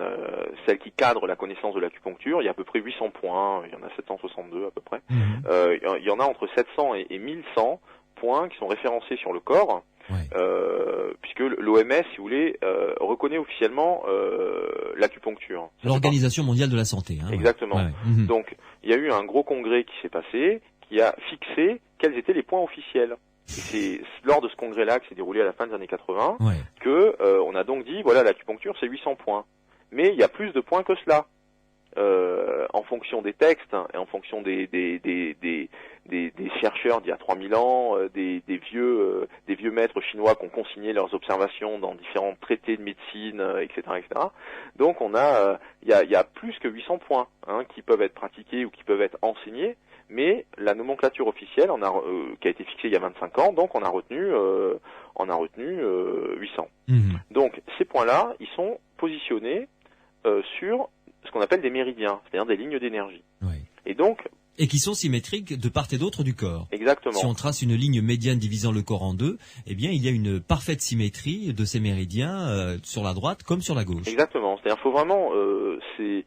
celle qui cadre la connaissance de l'acupuncture, il y a à peu près 800 points, il y en a 762 à peu près. Il y en a entre 700 et 1100 points qui sont référencés sur le corps. Ouais. Puisque l'OMS, si vous voulez, reconnaît officiellement l'acupuncture. L'Organisation mondiale de la santé. Hein, exactement. Ouais. Donc, il y a eu un gros congrès qui s'est passé, qui a fixé quels étaient les points officiels. Et c'est lors de ce congrès-là, qui s'est déroulé à la fin des années 80, ouais. que on a donc dit, voilà, l'acupuncture, c'est 800 points. Mais il y a plus de points que cela. En fonction des textes et en fonction des chercheurs d'il y a 3000 ans, des vieux maîtres chinois qui ont consigné leurs observations dans différents traités de médecine, etc., etc. Donc il y a plus que 800 points qui peuvent être pratiqués ou qui peuvent être enseignés, mais la nomenclature officielle qui a été fixée il y a 25 ans, donc on a retenu 800. Donc ces points-là, ils sont positionnés sur ce qu'on appelle des méridiens, c'est-à-dire des lignes d'énergie. Ouais. Et qui sont symétriques de part et d'autre du corps. Exactement. Si on trace une ligne médiane divisant le corps en deux, eh bien, il y a une parfaite symétrie de ces méridiens sur la droite comme sur la gauche. Exactement. C'est-à-dire, faut vraiment, c'est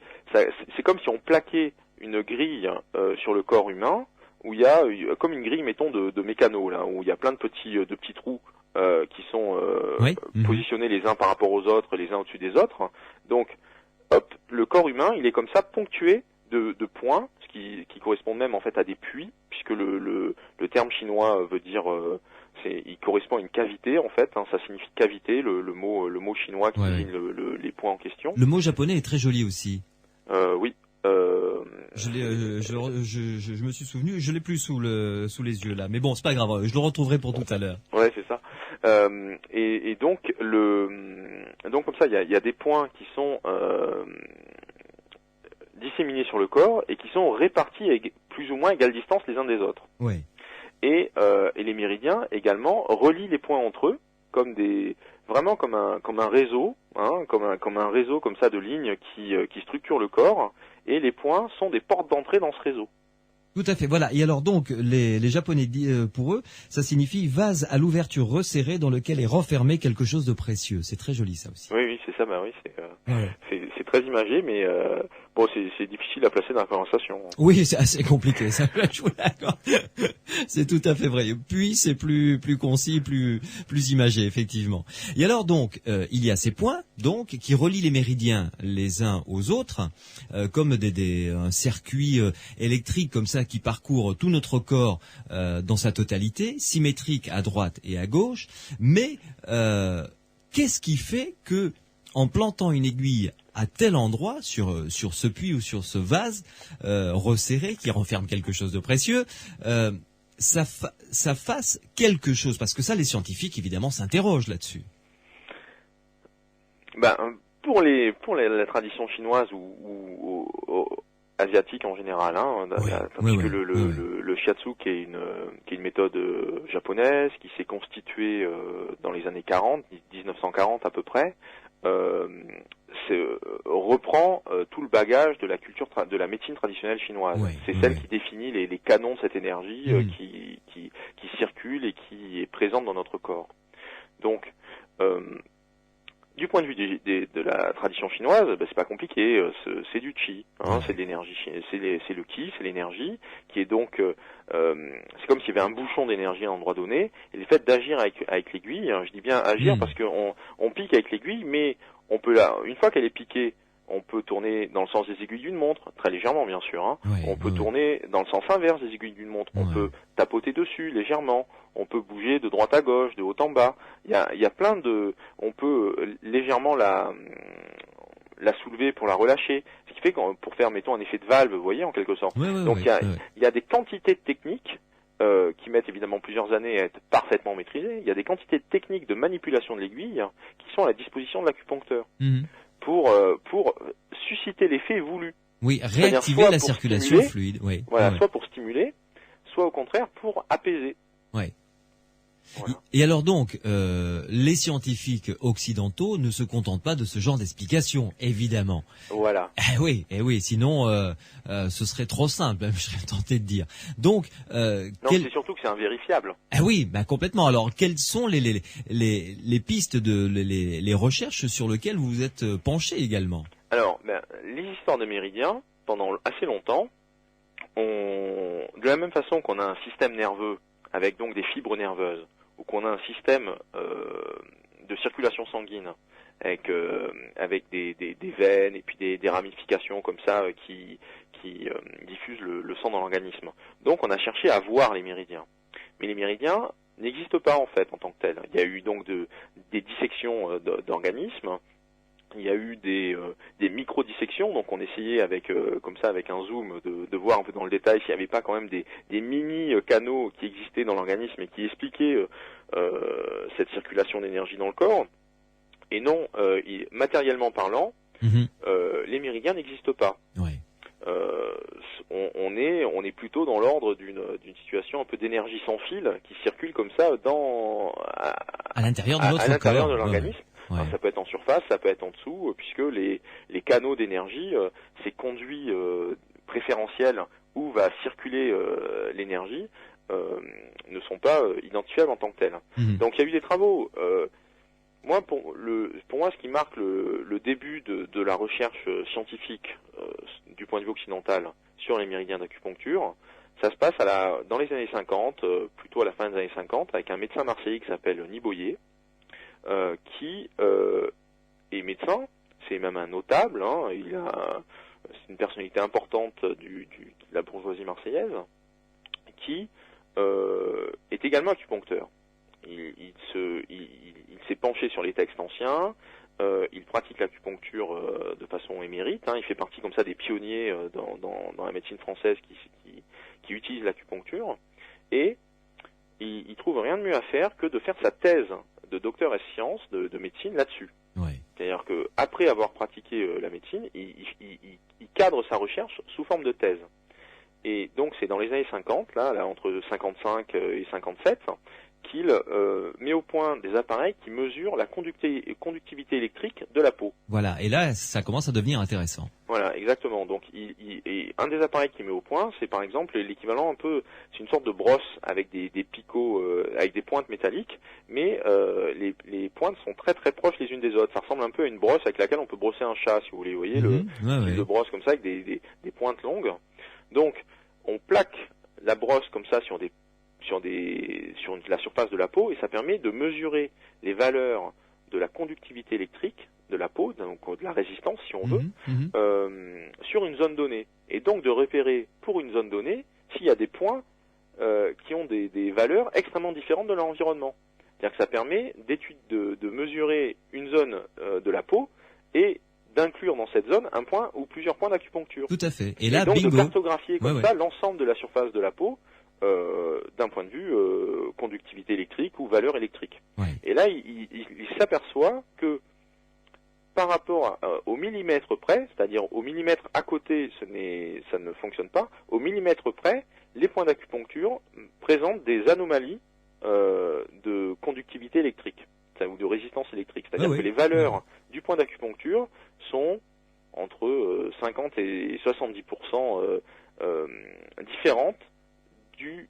comme si on plaquait une grille sur le corps humain, où il y a comme une grille, mettons, de mécano, là, où il y a plein de petits trous qui sont positionnés les uns par rapport aux autres, les uns au-dessus des autres. Donc, hop, le corps humain, il est comme ça ponctué de points, ce qui correspond même en fait à des puits, puisque le terme chinois veut dire, il correspond à une cavité en fait, ça signifie cavité, le mot chinois qui désigne les points en question. Le mot japonais est très joli aussi. Oui. Je me suis souvenu, je l'ai plus sous les yeux là, mais bon, c'est pas grave, je le retrouverai pour tout à l'heure. Ouais, c'est ça. Et donc comme ça, il y a des points qui sont disséminés sur le corps et qui sont répartis à plus ou moins égale distance les uns des autres. Ouais. Et les méridiens également relient les points entre eux comme un réseau, comme un réseau comme ça de lignes qui structure le corps, et les points sont des portes d'entrée dans ce réseau. Tout à fait, voilà. Et alors donc, les Japonais, pour eux, ça signifie vase à l'ouverture resserrée dans lequel est renfermé quelque chose de précieux. C'est très joli ça aussi. Oui, c'est ça, c'est très imagé, mais bon, c'est difficile à placer dans la conversation. Oui, c'est assez compliqué, ça, je suis d'accord. C'est tout à fait vrai. Puis c'est plus concis, plus imagé, effectivement. Et alors donc, il y a ces points, donc, qui relient les méridiens les uns aux autres, comme un circuit électrique comme ça qui parcourt tout notre corps dans sa totalité, symétrique à droite et à gauche. Mais qu'est-ce qui fait que, en plantant une aiguille à tel endroit, sur ce puits ou sur ce vase resserré qui renferme quelque chose de précieux, ça fasse quelque chose? Parce que ça, les scientifiques, évidemment, s'interrogent là-dessus. Pour la tradition chinoise ou asiatique en général, le shiatsu qui est une méthode japonaise qui s'est constituée dans les années 1940 à peu près, reprend tout le bagage de la culture de la médecine traditionnelle chinoise. Ouais, c'est ouais, celle ouais. qui définit les canons de cette énergie qui circule et qui est présente dans notre corps. Donc, du point de vue de la tradition chinoise, c'est pas compliqué, c'est du qi, hein, c'est de l'énergie, c'est le qi, c'est l'énergie, qui est donc, c'est comme s'il y avait un bouchon d'énergie à un endroit donné, et le fait d'agir avec l'aiguille, hein, je dis bien agir parce qu'on pique avec l'aiguille, mais on peut une fois qu'elle est piquée, on peut tourner dans le sens des aiguilles d'une montre, très légèrement bien sûr, hein. Ouais, On peut tourner dans le sens inverse des aiguilles d'une montre, on peut tapoter dessus légèrement, on peut bouger de droite à gauche, de haut en bas, il y a plein de... On peut légèrement la soulever pour la relâcher, ce qui fait que pour faire, mettons, un effet de valve, vous voyez, en quelque sorte. Donc il y a des quantités de techniques qui mettent évidemment plusieurs années à être parfaitement maîtrisées, il y a des quantités de techniques de manipulation de l'aiguille qui sont à la disposition de l'acupuncteur. Pour susciter l'effet voulu. Oui, réactiver la circulation fluide. Oui. Voilà, soit pour stimuler, soit au contraire pour apaiser. Ouais. Voilà. Et alors donc, les scientifiques occidentaux ne se contentent pas de ce genre d'explications, évidemment. Voilà. Eh oui, sinon ce serait trop simple, je serais tenté de dire. Donc, c'est surtout que c'est invérifiable. Ah oui, complètement. Alors, quelles sont les pistes les recherches sur lesquelles vous vous êtes penché également? Alors, les histoires de méridiens, pendant assez longtemps, de la même façon qu'on a un système nerveux avec donc des fibres nerveuses, ou qu'on a un système de circulation sanguine avec des veines et puis des ramifications comme ça qui diffusent le sang dans l'organisme. Donc on a cherché à voir les méridiens. Mais les méridiens n'existent pas en fait en tant que tels. Il y a eu donc des dissections d'organismes. Il y a eu des micro-dissections, donc on essayait avec un zoom de voir un peu dans le détail s'il n'y avait pas quand même des mini-canaux qui existaient dans l'organisme et qui expliquaient cette circulation d'énergie dans le corps. Et non, matériellement parlant, les méridiens n'existent pas. Ouais. On est plutôt dans l'ordre d'une situation un peu d'énergie sans fil qui circule comme ça à l'intérieur de notre corps, à l'intérieur de l'organisme. Ouais. Alors, ça peut être en surface, ça peut être en dessous, puisque les canaux d'énergie, ces conduits préférentiels où va circuler l'énergie, ne sont pas identifiables en tant que tels. Donc il y a eu des travaux. Pour moi, ce qui marque le début de la recherche scientifique du point de vue occidental sur les méridiens d'acupuncture, ça se passe dans les années 50, plutôt à la fin des années 50, avec un médecin marseillais qui s'appelle Niboyer, qui est médecin, c'est même un notable, hein, c'est une personnalité importante de la bourgeoisie marseillaise, qui est également acupuncteur. Il s'est penché sur les textes anciens, il pratique l'acupuncture de façon émérite, hein, il fait partie comme ça des pionniers dans la médecine française qui utilise l'acupuncture, et il trouve rien de mieux à faire que de faire sa thèse de docteur ès sciences de médecine là-dessus. Ouais. C'est-à-dire que après avoir pratiqué la médecine, il cadre sa recherche sous forme de thèse. Et donc c'est dans les années 50, là entre 55 et 57, qu'il met au point des appareils qui mesurent la conductivité électrique de la peau. Voilà, et là ça commence à devenir intéressant. Voilà, exactement. Donc et un des appareils qu'il met au point, c'est par exemple l'équivalent c'est une sorte de brosse avec des picots, avec des pointes métalliques, mais les pointes sont très très proches les unes des autres. Ça ressemble un peu à une brosse avec laquelle on peut brosser un chat, si vous voulez. Vous voyez le type de brosse comme ça avec des pointes longues. Donc on plaque la brosse comme ça sur la surface de la peau, et ça permet de mesurer les valeurs de la conductivité électrique de la peau, donc de la résistance si on veut, sur une zone donnée, et donc de repérer pour une zone donnée s'il y a des points qui ont des valeurs extrêmement différentes de l'environnement. C'est-à-dire que ça permet de mesurer une zone de la peau et d'inclure dans cette zone un point ou plusieurs points d'acupuncture. Tout à fait. Et là, donc bingo. de cartographier comme ça l'ensemble de la surface de la peau d'un point de vue conductivité électrique ou valeur électrique. Ouais. Et là, il s'aperçoit que par rapport au millimètre près, c'est-à-dire au millimètre à côté, ça ne fonctionne pas, au millimètre près, les points d'acupuncture présentent des anomalies de conductivité électrique ou de résistance électrique. C'est-à-dire que les valeurs du point d'acupuncture sont 50 et 70% différentes du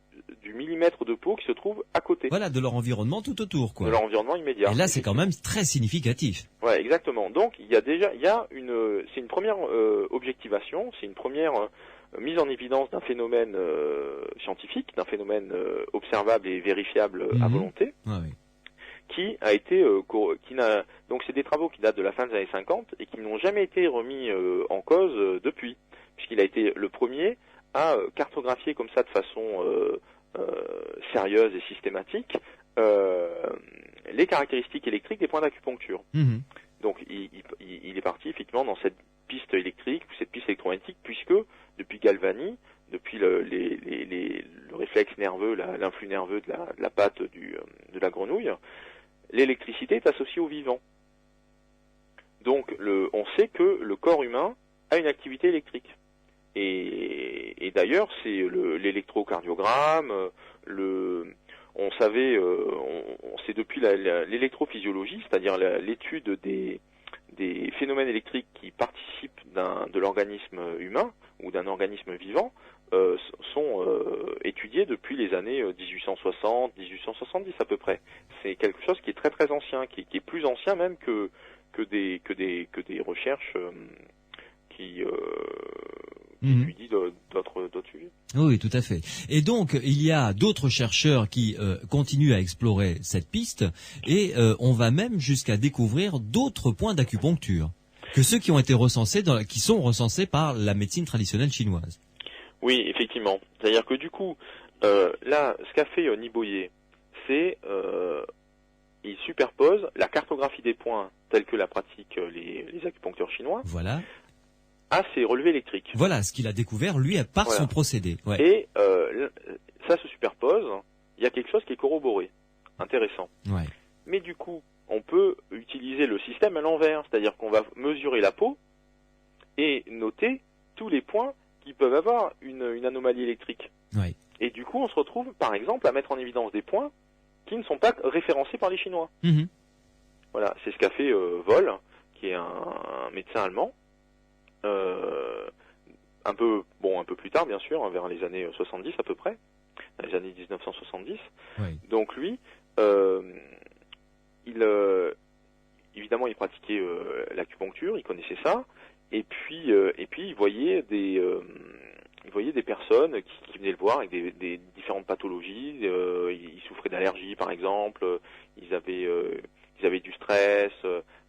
millimètre de peau qui se trouve à côté. Voilà, de leur environnement tout autour, quoi. De leur environnement immédiat. Et là, c'est quand même très significatif. Ouais, exactement. Donc, c'est une première objectivation, c'est une première mise en évidence d'un phénomène scientifique, d'un phénomène observable et vérifiable à volonté, Oui. qui a été, donc c'est des travaux qui datent de la fin des années 50 et qui n'ont jamais été remis en cause depuis, puisqu'il a été le premier à cartographier comme ça de façon sérieuse et systématique les caractéristiques électriques des points d'acupuncture. Donc il est parti effectivement dans cette piste électrique, cette piste électromagnétique, puisque depuis Galvani, depuis le réflexe nerveux, l'influx nerveux de la patte de la grenouille, l'électricité est associée au vivant. Donc on sait que le corps humain a une activité électrique. Et d'ailleurs, c'est l'électrocardiogramme, on sait depuis l'électrophysiologie, c'est-à-dire l'étude des phénomènes électriques qui participent de l'organisme humain ou d'un organisme vivant, sont étudiés depuis les années 1860, 1870 à peu près. C'est quelque chose qui est très très ancien, qui est plus ancien même que des recherches qui étudient d'autres sujets. Oui, tout à fait. Et donc, il y a d'autres chercheurs qui continuent à explorer cette piste, et on va même jusqu'à découvrir d'autres points d'acupuncture que ceux qui ont été recensés, qui sont recensés par la médecine traditionnelle chinoise. Oui, effectivement. C'est-à-dire que du coup, là, ce qu'a fait Niboyer, c'est il superpose la cartographie des points telle que la pratiquent les acupuncteurs chinois. Voilà. À ces relevés électriques. Voilà ce qu'il a découvert, lui, par son procédé. Ouais. Et ça se superpose, il y a quelque chose qui est corroboré. Intéressant. Ouais. Mais du coup, on peut utiliser le système à l'envers, c'est-à-dire qu'on va mesurer la peau et noter tous les points qui peuvent avoir une anomalie électrique. Ouais. Et du coup, on se retrouve, par exemple, à mettre en évidence des points qui ne sont pas référencés par les Chinois. Voilà, c'est ce qu'a fait Voll, qui est un médecin allemand. Un peu plus tard bien sûr, vers les années 70 à peu près, les années 1970. Oui. Donc lui, évidemment il pratiquait l'acupuncture, il connaissait ça, et puis il voyait des personnes qui venaient le voir avec des différentes pathologies. Ils souffraient d'allergies par exemple, ils avaient du stress.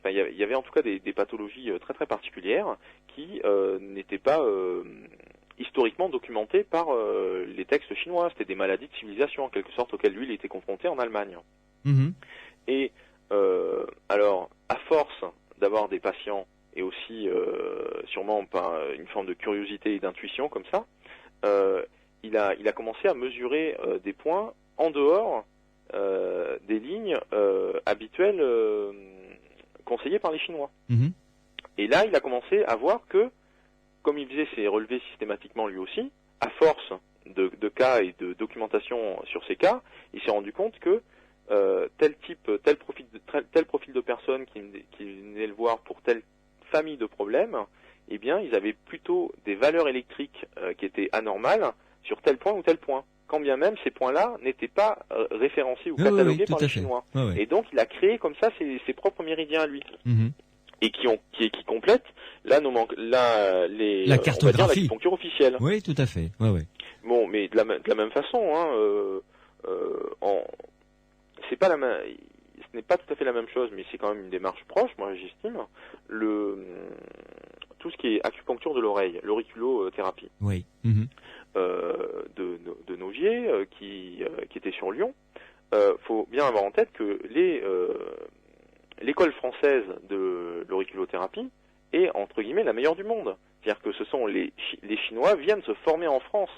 Enfin, il y avait en tout cas des pathologies très très particulières qui n'étaient pas historiquement documentées par les textes chinois. C'était des maladies de civilisation en quelque sorte auxquelles lui il était confronté en Allemagne. Et alors, à force d'avoir des patients et aussi sûrement par une forme de curiosité et d'intuition comme ça, il a commencé à mesurer des points en dehors des lignes habituelles conseillées par les Chinois. Et là, il a commencé à voir que, comme il faisait ses relevés systématiquement lui aussi, à force de cas et de documentation sur ces cas, il s'est rendu compte que tel profil de personnes qui venaient le voir pour telle famille de problèmes, eh bien, ils avaient plutôt des valeurs électriques qui étaient anormales sur tel point ou tel point. Quand bien même ces points-là n'étaient pas référencés ou catalogués par les Chinois. Et donc il a créé comme ça ses propres méridiens à lui. Et qui complètent la cartographie, l'acupuncture officielle. Oui, tout à fait. Bon, mais de la même façon, ce n'est pas tout à fait la même chose, mais c'est quand même une démarche proche, moi j'estime. Tout ce qui est acupuncture de l'oreille, l'auriculothérapie. Oui. De Nogier, qui était sur Lyon. Faut bien avoir en tête que l'école française de l'auriculothérapie est entre guillemets la meilleure du monde. C'est-à-dire que ce sont les Chinois viennent se former en France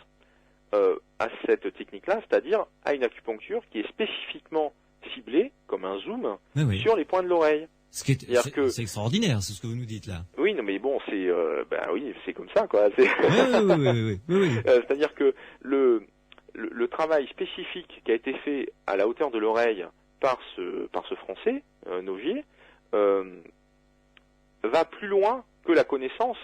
à cette technique-là, c'est-à-dire à une acupuncture qui est spécifiquement ciblée comme un zoom sur les points de l'oreille. C'est extraordinaire, c'est ce que vous nous dites là. Oui, non, mais bon, c'est comme ça, quoi. Oui. C'est-à-dire que le travail spécifique qui a été fait à la hauteur de l'oreille par ce Français, Nogier, va plus loin que la connaissance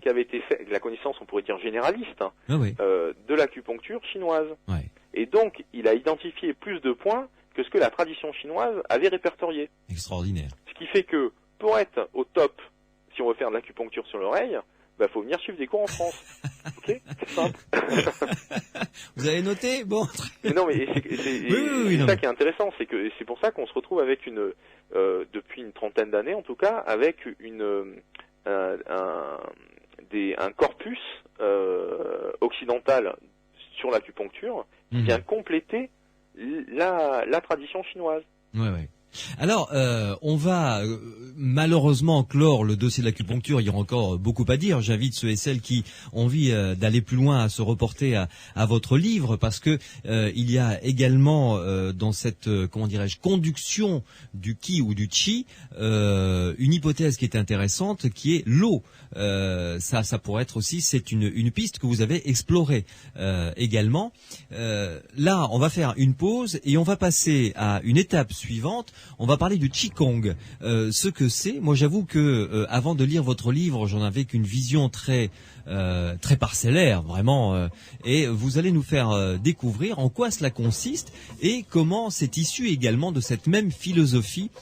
qui avait été fait, la connaissance, on pourrait dire généraliste, de l'acupuncture chinoise. Ouais. Et donc, il a identifié plus de points que ce que la tradition chinoise avait répertorié. Extraordinaire. Ce qui fait que, pour être au top, si on veut faire de l'acupuncture sur l'oreille, faut venir suivre des cours en France. Ok, c'est simple. Vous avez noté? Bon. Mais non, mais c'est ça qui est intéressant, c'est que c'est pour ça qu'on se retrouve avec depuis une trentaine d'années en tout cas, avec un corpus occidental sur l'acupuncture qui vient compléter la tradition chinoise. Ouais. Alors, on va malheureusement clore le dossier de l'acupuncture. Il y aura encore beaucoup à dire. J'invite ceux et celles qui ont envie d'aller plus loin à se reporter à votre livre, parce que il y a également dans cette conduction du ki ou du chi une hypothèse qui est intéressante, qui est l'eau. Ça pourrait être aussi, c'est une piste que vous avez explorée également. Là, on va faire une pause et on va passer à une étape suivante. On va parler du Qigong. Ce que c'est, moi j'avoue que avant de lire votre livre, j'en avais qu'une vision très parcellaire, vraiment. Et vous allez nous faire découvrir en quoi cela consiste et comment c'est issu également de cette même philosophie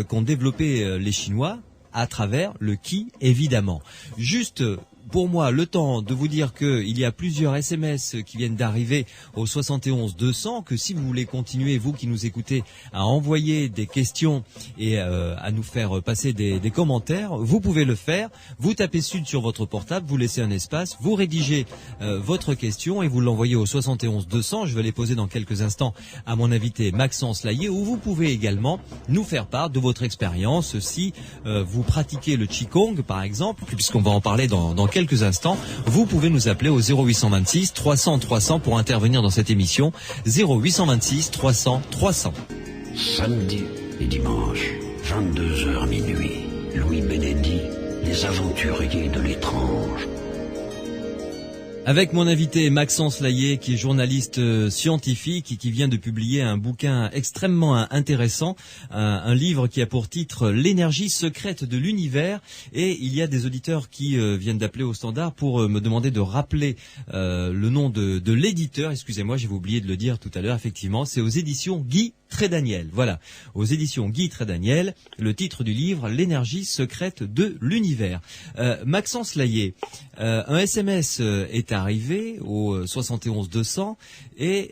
qu'ont développé les Chinois à travers le Qi, évidemment. Juste pour moi, le temps de vous dire qu'il y a plusieurs SMS qui viennent d'arriver au 71 200, que si vous voulez continuer, vous qui nous écoutez, à envoyer des questions et à nous faire passer des commentaires, vous pouvez le faire. Vous tapez Sud sur votre portable, vous laissez un espace, vous rédigez votre question et vous l'envoyez au 71 200. Je vais les poser dans quelques instants à mon invité Maxence Laillé, où vous pouvez également nous faire part de votre expérience si vous pratiquez le Qigong, par exemple, puisqu'on va en parler dans quelques instants. Vous pouvez nous appeler au 0826 300 300 pour intervenir dans cette émission. 0826 300 300. Samedi et dimanche, 22h minuit. Louis Benedi, les aventuriers de l'étrange. Avec mon invité Maxence Laillé, qui est journaliste scientifique et qui vient de publier un bouquin extrêmement intéressant, un livre qui a pour titre L'énergie secrète de l'univers. Et il y a des auditeurs qui viennent d'appeler au standard pour me demander de rappeler le nom de l'éditeur. Excusez-moi, j'avais oublié de le dire tout à l'heure. Effectivement, c'est aux éditions Guy Trédaniel. Voilà, aux éditions Guy Trédaniel, le titre du livre, L'énergie secrète de l'univers. Maxence Laillé, un SMS est arrivé au 71 200 et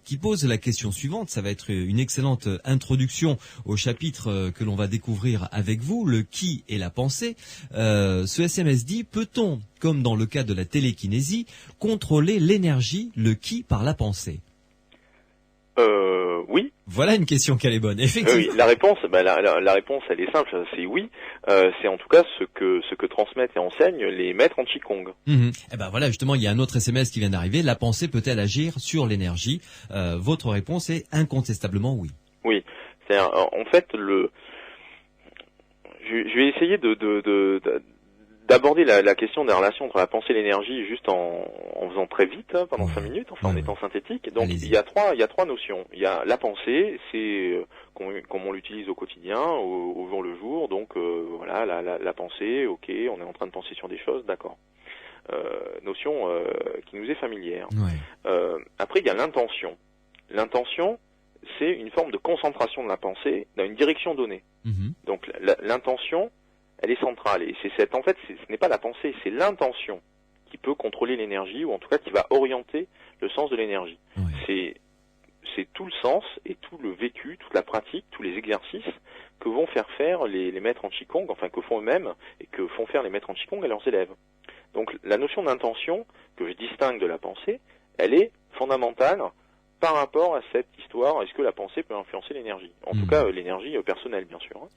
qui pose la question suivante. Ça va être une excellente introduction au chapitre que l'on va découvrir avec vous, le qui et la pensée. Ce SMS dit, peut-on, comme dans le cas de la télékinésie, contrôler l'énergie, le qui par la pensée? Oui. Voilà une question qu'elle est bonne, effectivement. Oui, la réponse, la réponse, elle est simple, c'est oui. C'est en tout cas ce que transmettent et enseignent les maîtres en Qigong. Et ben voilà, justement, il y a un autre SMS qui vient d'arriver. La pensée peut-elle agir sur l'énergie? Votre réponse est incontestablement oui. Oui, c'est-à-dire, en fait, je vais essayer d'aborder la question des relations entre la pensée et l'énergie juste en faisant très vite, pendant 5 minutes, en étant synthétique. Donc il y a trois notions. Il y a la pensée, c'est comme on l'utilise au quotidien, au jour le jour. Donc voilà, la pensée, ok, on est en train de penser sur des choses, d'accord. Notion qui nous est familière. Après il y a l'intention. L'intention, c'est une forme de concentration de la pensée dans une direction donnée. Donc l'intention, elle est centrale, et en fait, ce n'est pas la pensée, c'est l'intention qui peut contrôler l'énergie, ou en tout cas qui va orienter le sens de l'énergie. C'est tout le sens et tout le vécu, toute la pratique, tous les exercices que vont faire les maîtres en Qigong, enfin que font eux-mêmes et que font faire les maîtres en Qigong à leurs élèves. Donc la notion d'intention, que je distingue de la pensée, elle est fondamentale par rapport à cette histoire. Est-ce que la pensée peut influencer l'énergie? En tout cas, l'énergie personnelle, bien sûr.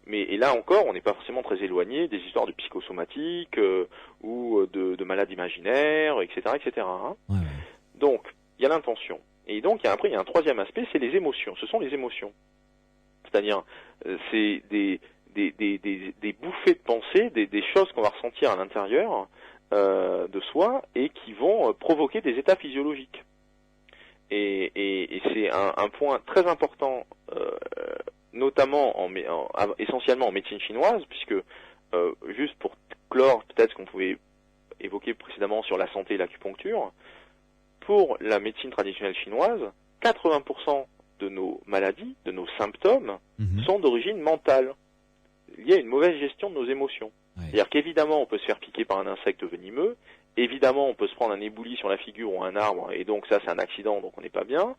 Mais et là encore, on n'est pas forcément très éloigné des histoires de psychosomatique ou de malades imaginaires, etc., etc. Donc, il y a l'intention. Et donc, après, il y a un troisième aspect, c'est les émotions. Ce sont les émotions. C'est-à-dire, c'est des bouffées de pensée, des choses qu'on va ressentir à l'intérieur de soi et qui vont provoquer des états physiologiques. Et c'est un point très important, notamment essentiellement en médecine chinoise, puisque juste pour clore peut-être ce qu'on pouvait évoquer précédemment sur la santé et l'acupuncture. Pour la médecine traditionnelle chinoise, 80% de nos maladies, de nos symptômes, sont d'origine mentale. Il y a une mauvaise gestion de nos émotions. Ouais. C'est-à-dire qu'évidemment, on peut se faire piquer par un insecte venimeux, évidemment, on peut se prendre un éboulis sur la figure ou un arbre, et donc ça, c'est un accident, donc on n'est pas bien.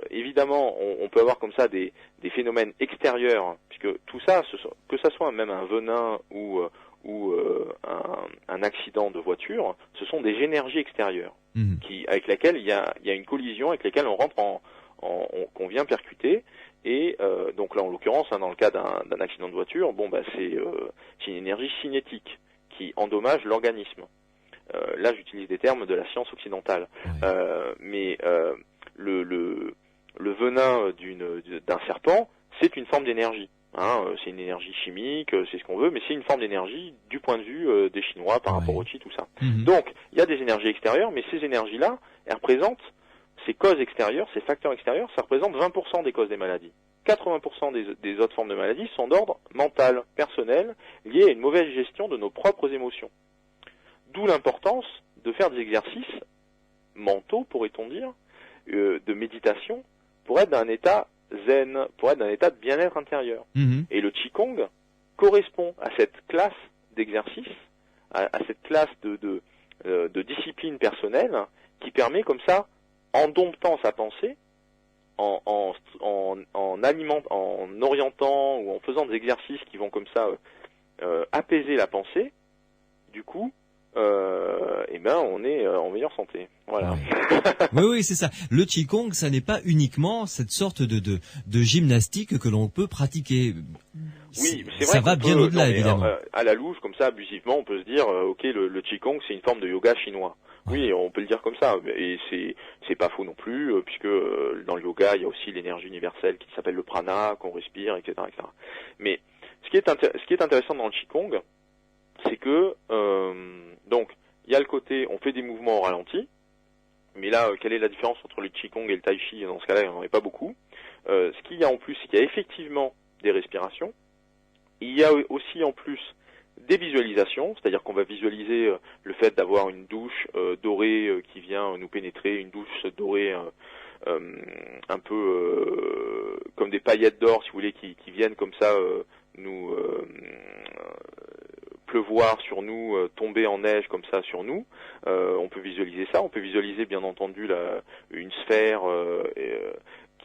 Évidemment, on peut avoir comme ça des phénomènes extérieurs, puisque tout ça, que ça soit même un venin ou un accident de voiture, ce sont des énergies extérieures avec lesquelles il y a une collision, avec lesquelles on rentre qu'on vient percuter. Et donc là, en l'occurrence, dans le cas d'un accident de voiture, c'est une énergie cinétique qui endommage l'organisme. Là, j'utilise des termes de la science occidentale, mais le venin d'un serpent, c'est une forme d'énergie. C'est une énergie chimique, c'est ce qu'on veut, mais c'est une forme d'énergie du point de vue des Chinois par rapport au Qi, tout ça. Donc, il y a des énergies extérieures, mais ces énergies-là, elles représentent ces causes extérieures, ces facteurs extérieurs, ça représente 20% des causes des maladies. 80% des autres formes de maladies sont d'ordre mental, personnel, liées à une mauvaise gestion de nos propres émotions. D'où l'importance de faire des exercices mentaux, pourrait-on dire, de méditation, pour être dans un état zen, pour être dans un état de bien-être intérieur. Et le Qigong correspond à cette classe d'exercices, à cette classe de discipline personnelle, qui permet comme ça, en domptant sa pensée, en orientant ou en faisant des exercices qui vont comme ça apaiser la pensée, du coup, on est en meilleure santé. Voilà. Oui, c'est ça. Le Qigong, ça n'est pas uniquement cette sorte de gymnastique que l'on peut pratiquer. Oui, c'est vrai. Ça va bien au-delà, évidemment. À la louche, comme ça, abusivement, on peut se dire, le Qigong, c'est une forme de yoga chinois. Oui, on peut le dire comme ça, et c'est pas faux non plus, puisque dans le yoga, il y a aussi l'énergie universelle qui s'appelle le prana, qu'on respire, etc., etc. Mais ce qui est intéressant dans le Qigong, c'est que donc il y a le côté, on fait des mouvements au ralenti, mais là, quelle est la différence entre le Qigong et le Tai Chi? Dans ce cas-là, il n'y en a pas beaucoup. Ce qu'il y a en plus, c'est qu'il y a effectivement des respirations. Il y a aussi en plus des visualisations, c'est-à-dire qu'on va visualiser le fait d'avoir une douche dorée qui vient nous pénétrer, une douche dorée un peu comme des paillettes d'or, si vous voulez, qui viennent comme ça nous pleuvoir sur nous, tomber en neige comme ça sur nous. On peut visualiser ça, on peut visualiser bien entendu une sphère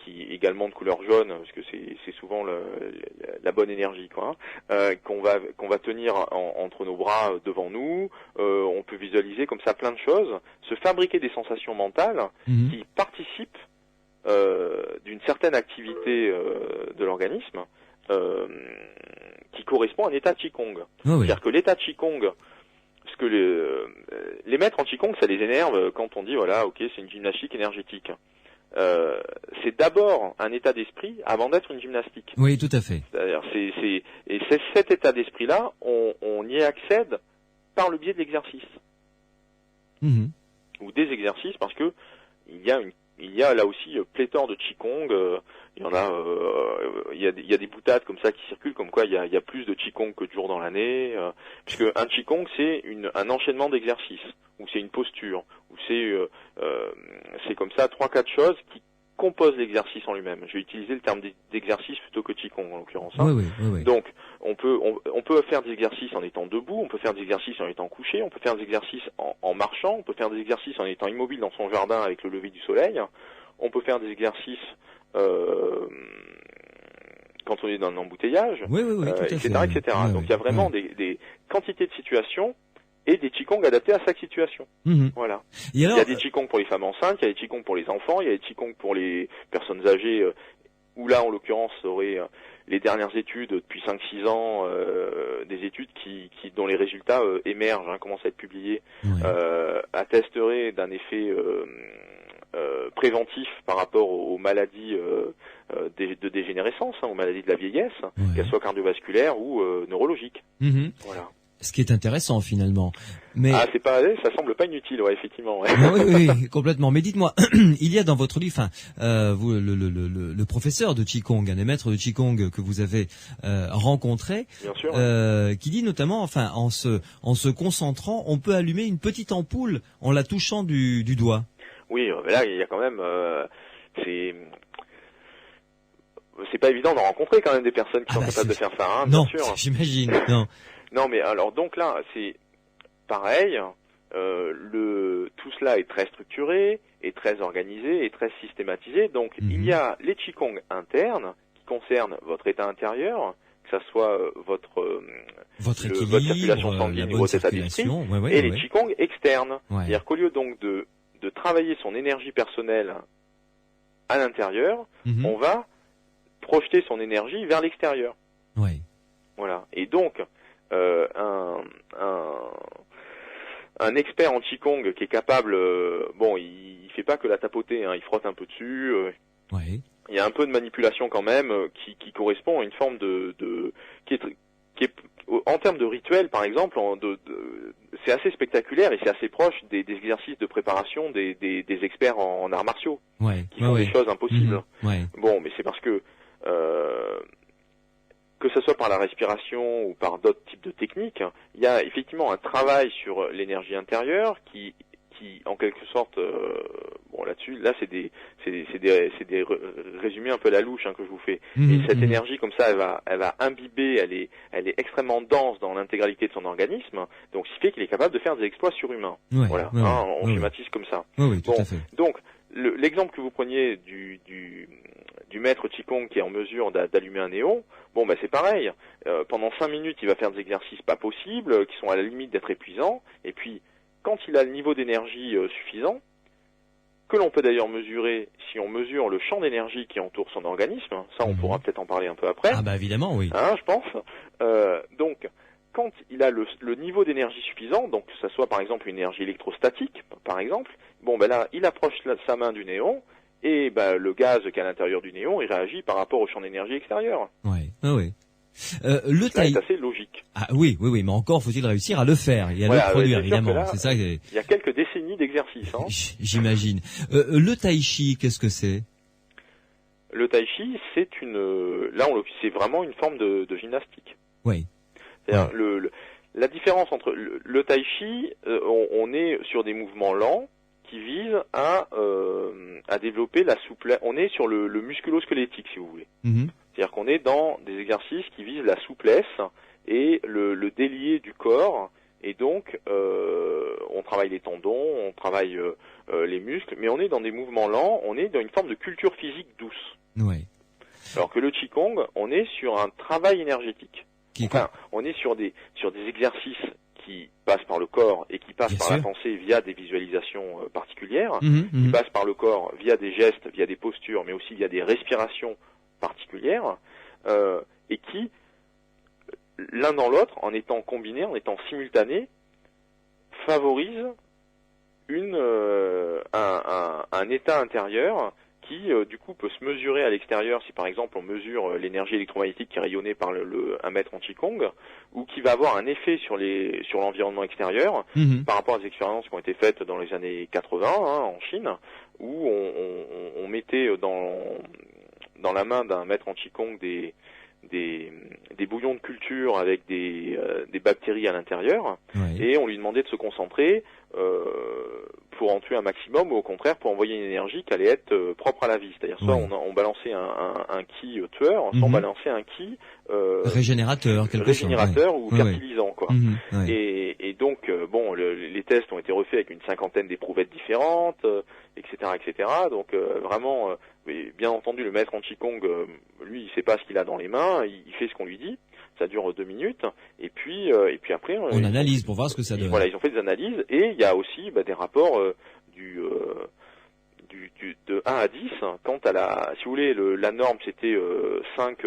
qui est également de couleur jaune, parce que c'est souvent la bonne énergie, quoi, qu'on va tenir entre nos bras devant nous. On peut visualiser comme ça plein de choses, se fabriquer des sensations mentales qui participent d'une certaine activité de l'organisme qui correspond à un état Qigong. C'est-à-dire que l'état Qigong, parce que les maîtres en Qigong, ça les énerve quand on dit voilà, ok, c'est une gymnastique énergétique. C'est d'abord un état d'esprit avant d'être une gymnastique. Oui, tout à fait. C'est-à-dire, c'est cet état d'esprit-là, on y accède par le biais de l'exercice. Ou des exercices, parce que il y a là aussi pléthore de Qigong. Il y a des boutades comme ça qui circulent, comme quoi il y a plus de Qigong que de jours dans l'année, puisque un Qigong c'est un enchaînement d'exercices, ou c'est une posture, ou c'est comme ça 3-4 choses qui composent l'exercice en lui-même. Je vais utiliser le terme d'exercice plutôt que Qigong en l'occurrence. Oui. Donc on peut faire des exercices en étant debout, on peut faire des exercices en étant couché, on peut faire des exercices en marchant, on peut faire des exercices en étant immobile dans son jardin avec le lever du soleil, on peut faire des exercices quand on est dans un embouteillage, etc., etc. Donc il y a vraiment des quantités de situations et des Qigong adaptés à chaque situation. Voilà. Il y a des Qigong pour les femmes enceintes, il y a des Qigong pour les enfants, il y a des Qigong pour les personnes âgées, où là, en l'occurrence, aurait les dernières études depuis 5-6 ans, des études dont les résultats émergent, commencent à être publiés, attesteraient d'un effet préventif par rapport aux maladies de dégénérescence, aux maladies de la vieillesse, qu'elles soient cardiovasculaires ou neurologiques. Voilà. Ce qui est intéressant finalement. Mais Ah, ça semble pas inutile, ouais, effectivement. Ouais. oui, complètement. Mais dites-moi, il y a dans votre livre, vous, le professeur de Qigong, un des maîtres de Qigong que vous avez rencontré, Bien sûr. qui dit notamment, en se concentrant, on peut allumer une petite ampoule en la touchant du doigt. Oui, mais là, il y a quand même, c'est pas évident d'en rencontrer quand même des personnes qui sont capables de faire ça, hein, non, bien sûr. J'imagine. Non. Non, mais alors donc là, c'est pareil. Tout cela est très structuré, est très organisé, est très systématisé. Donc il y a les Qigong internes qui concernent votre état intérieur, que ça soit votre circulation sanguine ou votre état d'esprit, et les Qigong externes. Ouais. C'est-à-dire qu'au lieu donc de travailler son énergie personnelle à l'intérieur, on va projeter son énergie vers l'extérieur. Ouais. Voilà. Et donc un expert en Qigong qui est capable, il fait pas que la tapoter, hein, il frotte un peu dessus. Ouais. Il y a un peu de manipulation quand même qui correspond à une forme qui est en termes de rituel, par exemple, c'est assez spectaculaire et c'est assez proche des exercices de préparation des experts en arts martiaux, qui font des choses impossibles. Bon, mais c'est parce que ce soit par la respiration ou par d'autres types de techniques, il y a effectivement un travail sur l'énergie intérieure qui en quelque sorte, là c'est des résumés un peu à la louche, hein, que je vous fais. Et cette énergie comme ça, elle va imbiber, elle est extrêmement dense dans l'intégralité de son organisme, donc ce qui fait qu'il est capable de faire des exploits surhumains. On schématise comme ça. Tout à fait. Donc l'exemple que vous preniez du maître Qigong qui est en mesure d'allumer un néon, c'est pareil. Pendant 5 minutes, il va faire des exercices pas possibles, qui sont à la limite d'être épuisants, et puis quand il a le niveau d'énergie suffisant, que l'on peut d'ailleurs mesurer si on mesure le champ d'énergie qui entoure son organisme, ça on pourra peut-être en parler un peu après. Ah bah évidemment, oui. Hein, je pense. Donc, quand il a le niveau d'énergie suffisant, donc que ça soit par exemple une énergie électrostatique, par exemple, là, il approche sa main du néon, et le gaz qui est à l'intérieur du néon, il réagit par rapport au champ d'énergie extérieur. Oui. C'est assez logique. Ah oui, mais encore faut-il réussir à le faire et à le produire, évidemment. Là, c'est ça. Il y a quelques décennies d'exercice. Hein. J'imagine. Le tai chi, qu'est-ce que c'est? Le tai chi, c'est c'est vraiment une forme de gymnastique. Oui. C'est-à-dire la différence entre le tai chi, on est sur des mouvements lents qui visent à développer la souplesse. On est sur le musculo-squelettique, si vous voulez. C'est-à-dire qu'on est dans des exercices qui visent la souplesse et le délié du corps. Et donc, on travaille les tendons, on travaille les muscles, mais on est dans des mouvements lents, on est dans une forme de culture physique douce. Alors que le Qigong, on est sur un travail énergétique. On est sur des exercices qui passent par le corps et qui passent par la pensée via des visualisations particulières, qui passent par le corps via des gestes, via des postures, mais aussi via des respirations particulières, et qui, l'un dans l'autre, en étant combinés, en étant simultanés, favorisent un état intérieur qui, du coup, peut se mesurer à l'extérieur si, par exemple, on mesure l'énergie électromagnétique qui est rayonnée par un maître en Qigong, ou qui va avoir un effet sur l'environnement extérieur, par rapport aux expériences qui ont été faites dans les années 80, en Chine, où on mettait dans la main d'un maître en Qigong des bouillons de culture avec des bactéries à l'intérieur, et on lui demandait de se concentrer pour en tuer un maximum, ou au contraire pour envoyer une énergie qui allait être propre à la vie. C'est-à-dire soit on balançait un ki tueur, soit on balançait un ki régénérateur, ou fertilisant, quoi. Et donc les tests ont été refaits avec une 50aine d'éprouvettes différentes, etc. Donc vraiment, bien entendu, le maître en Qigong, lui, il sait pas ce qu'il a dans les mains, il fait ce qu'on lui dit. Ça dure 2 minutes, et puis après on analyse pour voir ce que ça donne. Voilà, ils ont fait des analyses, et il y a aussi des rapports de 1 à 10, quant à si vous voulez, la norme c'était 5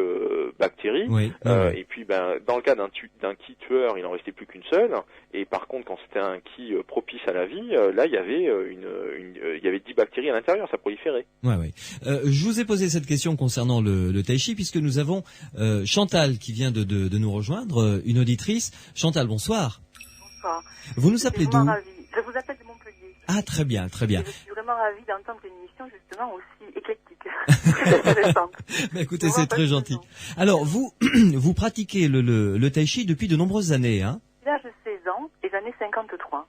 bactéries, Oui. et puis dans le cas d'un ki tueur, il en restait plus qu'une seule, et par contre quand c'était un ki propice à la vie, là il y avait il y avait 10 bactéries à l'intérieur, ça proliférait. Ouais. Je vous ai posé cette question concernant le tai chi puisque nous avons Chantal qui vient de nous rejoindre, une auditrice. Chantal, bonsoir. Bonsoir. Vous nous appelez d'où? Je vous appelle de Montpellier. Ah, très bien. Et je suis vraiment ravie d'entendre une émission justement aussi éclectique. Très intéressante. Mais écoutez, c'est très gentil. Alors, vous pratiquez le tai chi depuis de nombreuses années, hein? Là, j'ai 16 ans et j'en ai 53.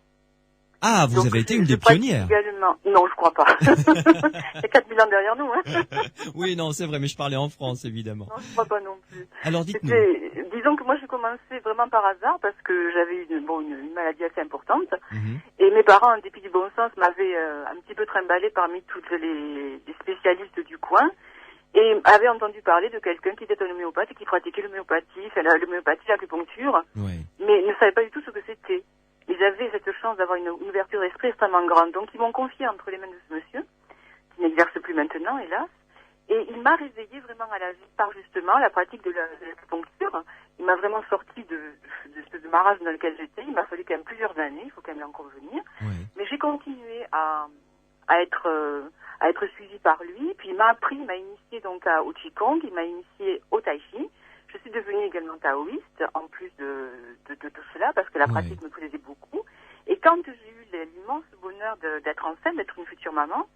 Ah, vous avez été une des pionnières. Également... Non, je crois pas. Il y a 4000 ans derrière nous. Hein. Oui, non, c'est vrai, mais je parlais en France, évidemment. Non, je crois pas non plus. Alors, dites-nous. Disons que moi, j'ai commencé vraiment par hasard parce que j'avais une maladie assez importante. Mhm. Et mes parents, en dépit du bon sens, m'avaient un petit peu trimballé parmi toutes les spécialistes du coin. Et avaient entendu parler de quelqu'un qui était un homéopathe et qui pratiquait l'homéopathie, l'acupuncture, Oui. mais ne savait pas du tout ce que c'était. Ils avaient cette chance d'avoir une ouverture d'esprit extrêmement grande. Donc ils m'ont confié entre les mains de ce monsieur, qui n'exerce plus maintenant, hélas. Et il m'a réveillé vraiment à la vie par justement la pratique de l'acupuncture. Il m'a vraiment sorti de ce marasme dans lequel j'étais. Il m'a fallu quand même plusieurs années, il faut quand même en convenir. Oui. Mais j'ai continué à être suivie par lui. Puis il m'a initié donc au Qigong, il m'a initié au Tai Chi. Je suis devenue également taoïste, en plus de tout cela, parce que la pratique me plaisait beaucoup. Et quand j'ai eu l'immense bonheur d'être enceinte, d'être une future maman,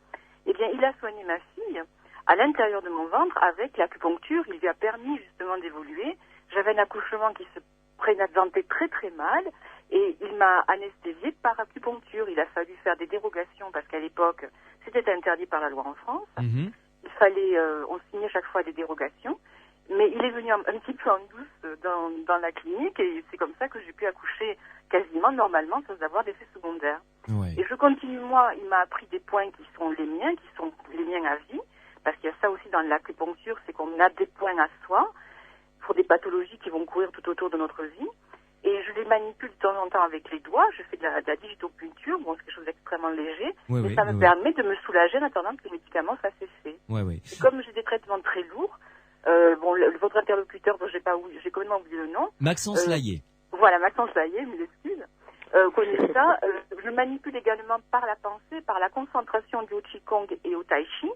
eh bien, il a soigné ma fille à l'intérieur de mon ventre avec l'acupuncture. Il lui a permis justement d'évoluer. J'avais un accouchement qui se présentait très très mal et il m'a anesthésiée par acupuncture. Il a fallu faire des dérogations parce qu'à l'époque, c'était interdit par la loi en France. Mhm. Il fallait, on signait chaque fois des dérogations. Mais il est venu un petit peu en douce dans la clinique et c'est comme ça que j'ai pu accoucher quasiment normalement sans avoir d'effets secondaires. Ouais. Et je continue, moi, il m'a appris des points qui sont les miens à vie, parce qu'il y a ça aussi dans l'acupuncture, c'est qu'on a des points à soi pour des pathologies qui vont courir tout autour de notre vie. Et je les manipule de temps en temps avec les doigts, je fais de la digitopuncture, bon, c'est quelque chose d'extrêmement léger, mais ça me permet de me soulager en attendant que les médicaments fassent effet. Et comme j'ai des traitements très lourds, votre interlocuteur dont j'ai complètement oublié le nom. Maxence Laillé. Voilà, Maxence Laillé, mes excuses. Connaît ça. Je manipule également par la pensée, par la concentration du Qigong et au Tai Chi.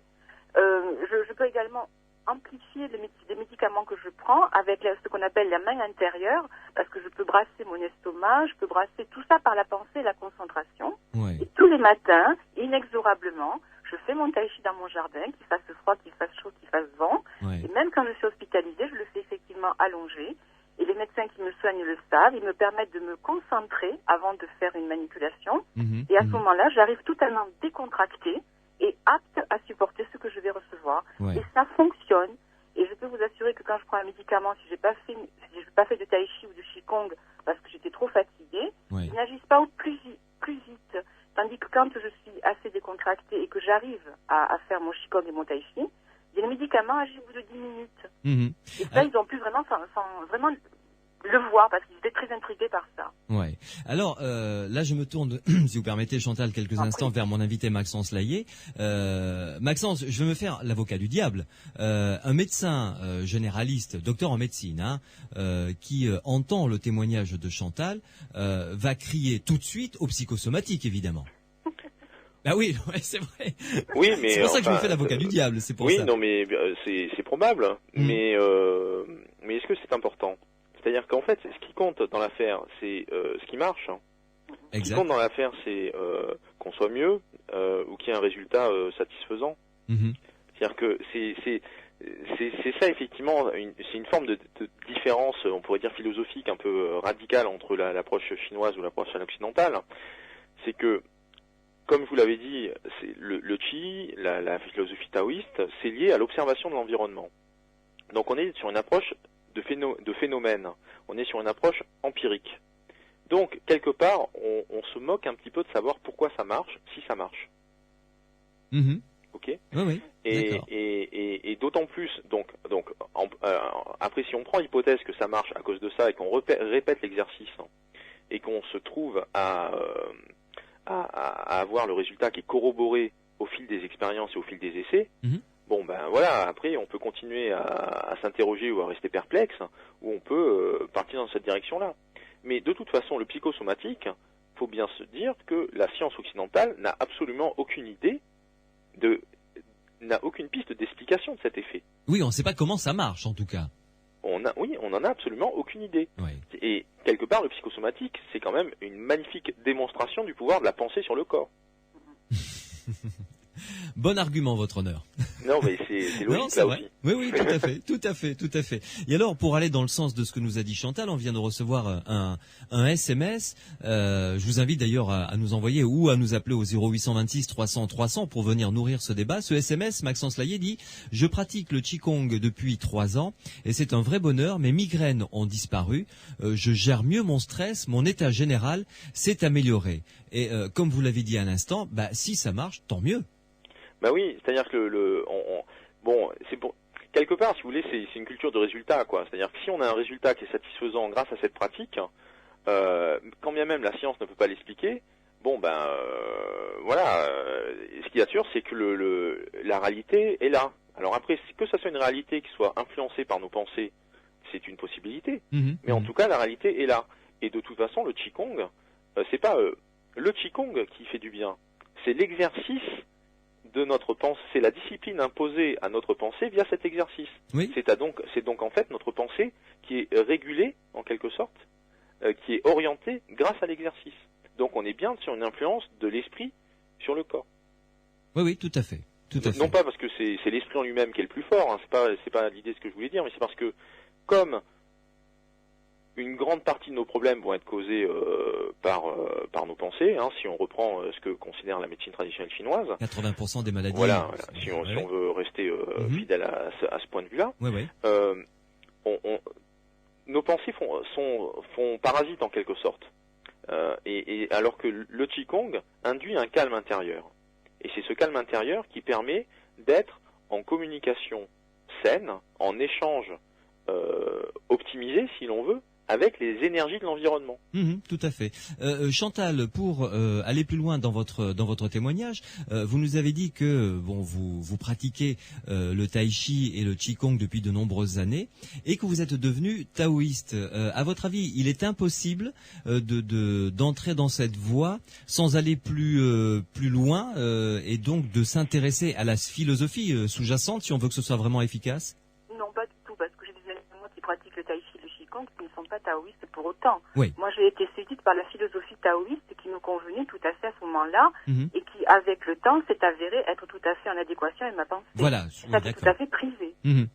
Je peux également amplifier les médicaments que je prends avec ce qu'on appelle la main intérieure, parce que je peux brasser mon estomac, je peux brasser tout ça par la pensée et la concentration. Et tous les matins, inexorablement, je fais mon tai chi dans mon jardin, qu'il fasse froid, qu'il fasse chaud, qu'il fasse vent. Et même quand je suis hospitalisée, je le fais effectivement allongé. Et les médecins qui me soignent le savent, ils me permettent de me concentrer avant de faire une manipulation. Et à ce moment-là, j'arrive totalement décontractée et apte à supporter ce que je vais recevoir. Et ça fonctionne. Et je peux vous assurer que quand je prends un médicament, si j'ai pas fait de tai chi ou de qigong parce que j'étais trop fatiguée, ils n'agissent pas plus vite. Tandis que quand je suis assez décontractée et que j'arrive à faire mon qigong et mon tai chi, les médicaments agissent au bout de 10 minutes. Et ça, ils ont pu vraiment, vraiment le voir parce qu'ils étaient très intrigués par ça. Alors, là, je me tourne, si vous permettez, Chantal, quelques instants vers mon invité Maxence Laillé. Maxence, je vais me faire l'avocat du diable. Un médecin généraliste, docteur en médecine, qui entend le témoignage de Chantal, va crier tout de suite au psychosomatique, évidemment. Bah oui, c'est vrai. Oui, mais c'est pour ça que je me fais l'avocat du diable, c'est pour ça. Oui, non, mais c'est probable. Mais est-ce que c'est important? C'est-à-dire qu'en fait, ce qui compte dans l'affaire, c'est ce qui marche. Ce qui compte dans l'affaire, c'est qu'on soit mieux ou qu'il y ait un résultat satisfaisant. C'est-à-dire que c'est ça effectivement, c'est une forme de différence, on pourrait dire philosophique, un peu radicale entre l'approche chinoise ou l'approche occidentale. C'est que, comme je vous l'avais dit, le Qi, la philosophie taoïste, c'est lié à l'observation de l'environnement. Donc on est sur une approche de phénomène, on est sur une approche empirique. Donc, quelque part, on se moque un petit peu de savoir pourquoi ça marche, si ça marche. Ok. Et d'autant plus, après, si on prend l'hypothèse que ça marche à cause de ça et qu'on répète l'exercice et qu'on se trouve à avoir le résultat qui est corroboré au fil des expériences et au fil des essais, Mhm. bon ben voilà, après on peut continuer à s'interroger ou à rester perplexe, ou on peut partir dans cette direction-là. Mais de toute façon, le psychosomatique, faut bien se dire que la science occidentale n'a absolument aucune idée n'a aucune piste d'explication de cet effet. Oui, on ne sait pas comment ça marche en tout cas. On en a absolument aucune idée. Oui. Et quelque part, le psychosomatique, c'est quand même une magnifique démonstration du pouvoir de la pensée sur le corps. Bon argument, votre honneur. Non, mais c'est Non, logique c'est là vrai. aussi. Oui, tout à fait, tout à fait, tout à fait. Et alors, pour aller dans le sens de ce que nous a dit Chantal, on vient de recevoir un SMS. Je vous invite d'ailleurs à nous envoyer ou à nous appeler au 0826 300 300 pour venir nourrir ce débat. Ce SMS, Maxence Laillé dit « Je pratique le Qigong depuis 3 ans et c'est un vrai bonheur. Mes migraines ont disparu. Je gère mieux mon stress. Mon état général s'est amélioré. » Et comme vous l'avez dit à l'instant, si ça marche, tant mieux. Bah oui, c'est-à-dire que bon, c'est pour quelque part, si vous voulez, c'est une culture de résultat, quoi. C'est-à-dire que si on a un résultat qui est satisfaisant grâce à cette pratique, quand bien même la science ne peut pas l'expliquer, bon voilà. Ce qu'il y a sûr, c'est que la réalité est là. Alors après, que ça soit une réalité qui soit influencée par nos pensées, c'est une possibilité. Mais en tout cas, la réalité est là. Et de toute façon, le Qigong, c'est pas le Qigong qui fait du bien, c'est l'exercice de notre pensée, c'est la discipline imposée à notre pensée via cet exercice. Oui. C'est donc en fait notre pensée qui est régulée en quelque sorte, qui est orientée grâce à l'exercice. Donc on est bien sur une influence de l'esprit sur le corps. Oui, tout à fait. Non pas parce que c'est l'esprit en lui-même qui est le plus fort, hein, c'est pas l'idée de ce que je voulais dire, mais c'est parce que comme une grande partie de nos problèmes vont être causés par nos pensées, hein, si on reprend ce que considère la médecine traditionnelle chinoise. 80% des maladies. Voilà. Si on veut rester fidèle à ce point de vue-là, nos pensées font parasite en quelque sorte. Et alors que le Qigong induit un calme intérieur. Et c'est ce calme intérieur qui permet d'être en communication saine, en échange optimisé, si l'on veut, avec les énergies de l'environnement. Tout à fait. Chantal, pour aller plus loin dans votre témoignage, vous nous avez dit que vous pratiquez le tai chi et le qigong depuis de nombreuses années et que vous êtes devenu taoïste. À votre avis, il est impossible d'entrer dans cette voie sans aller plus loin et donc de s'intéresser à la philosophie sous-jacente si on veut que ce soit vraiment efficace? Non, pas du tout, parce que j'ai des amis qui pratiquent le tai chi et le qigong qui ne sont pas taoïstes pour autant. Oui. Moi, j'ai été séduite par la philosophie taoïste qui me convenait tout à fait à ce moment-là et qui, avec le temps, s'est avérée être tout à fait en adéquation avec ma pensée. Voilà, ça s'est tout à fait prisé. Oui,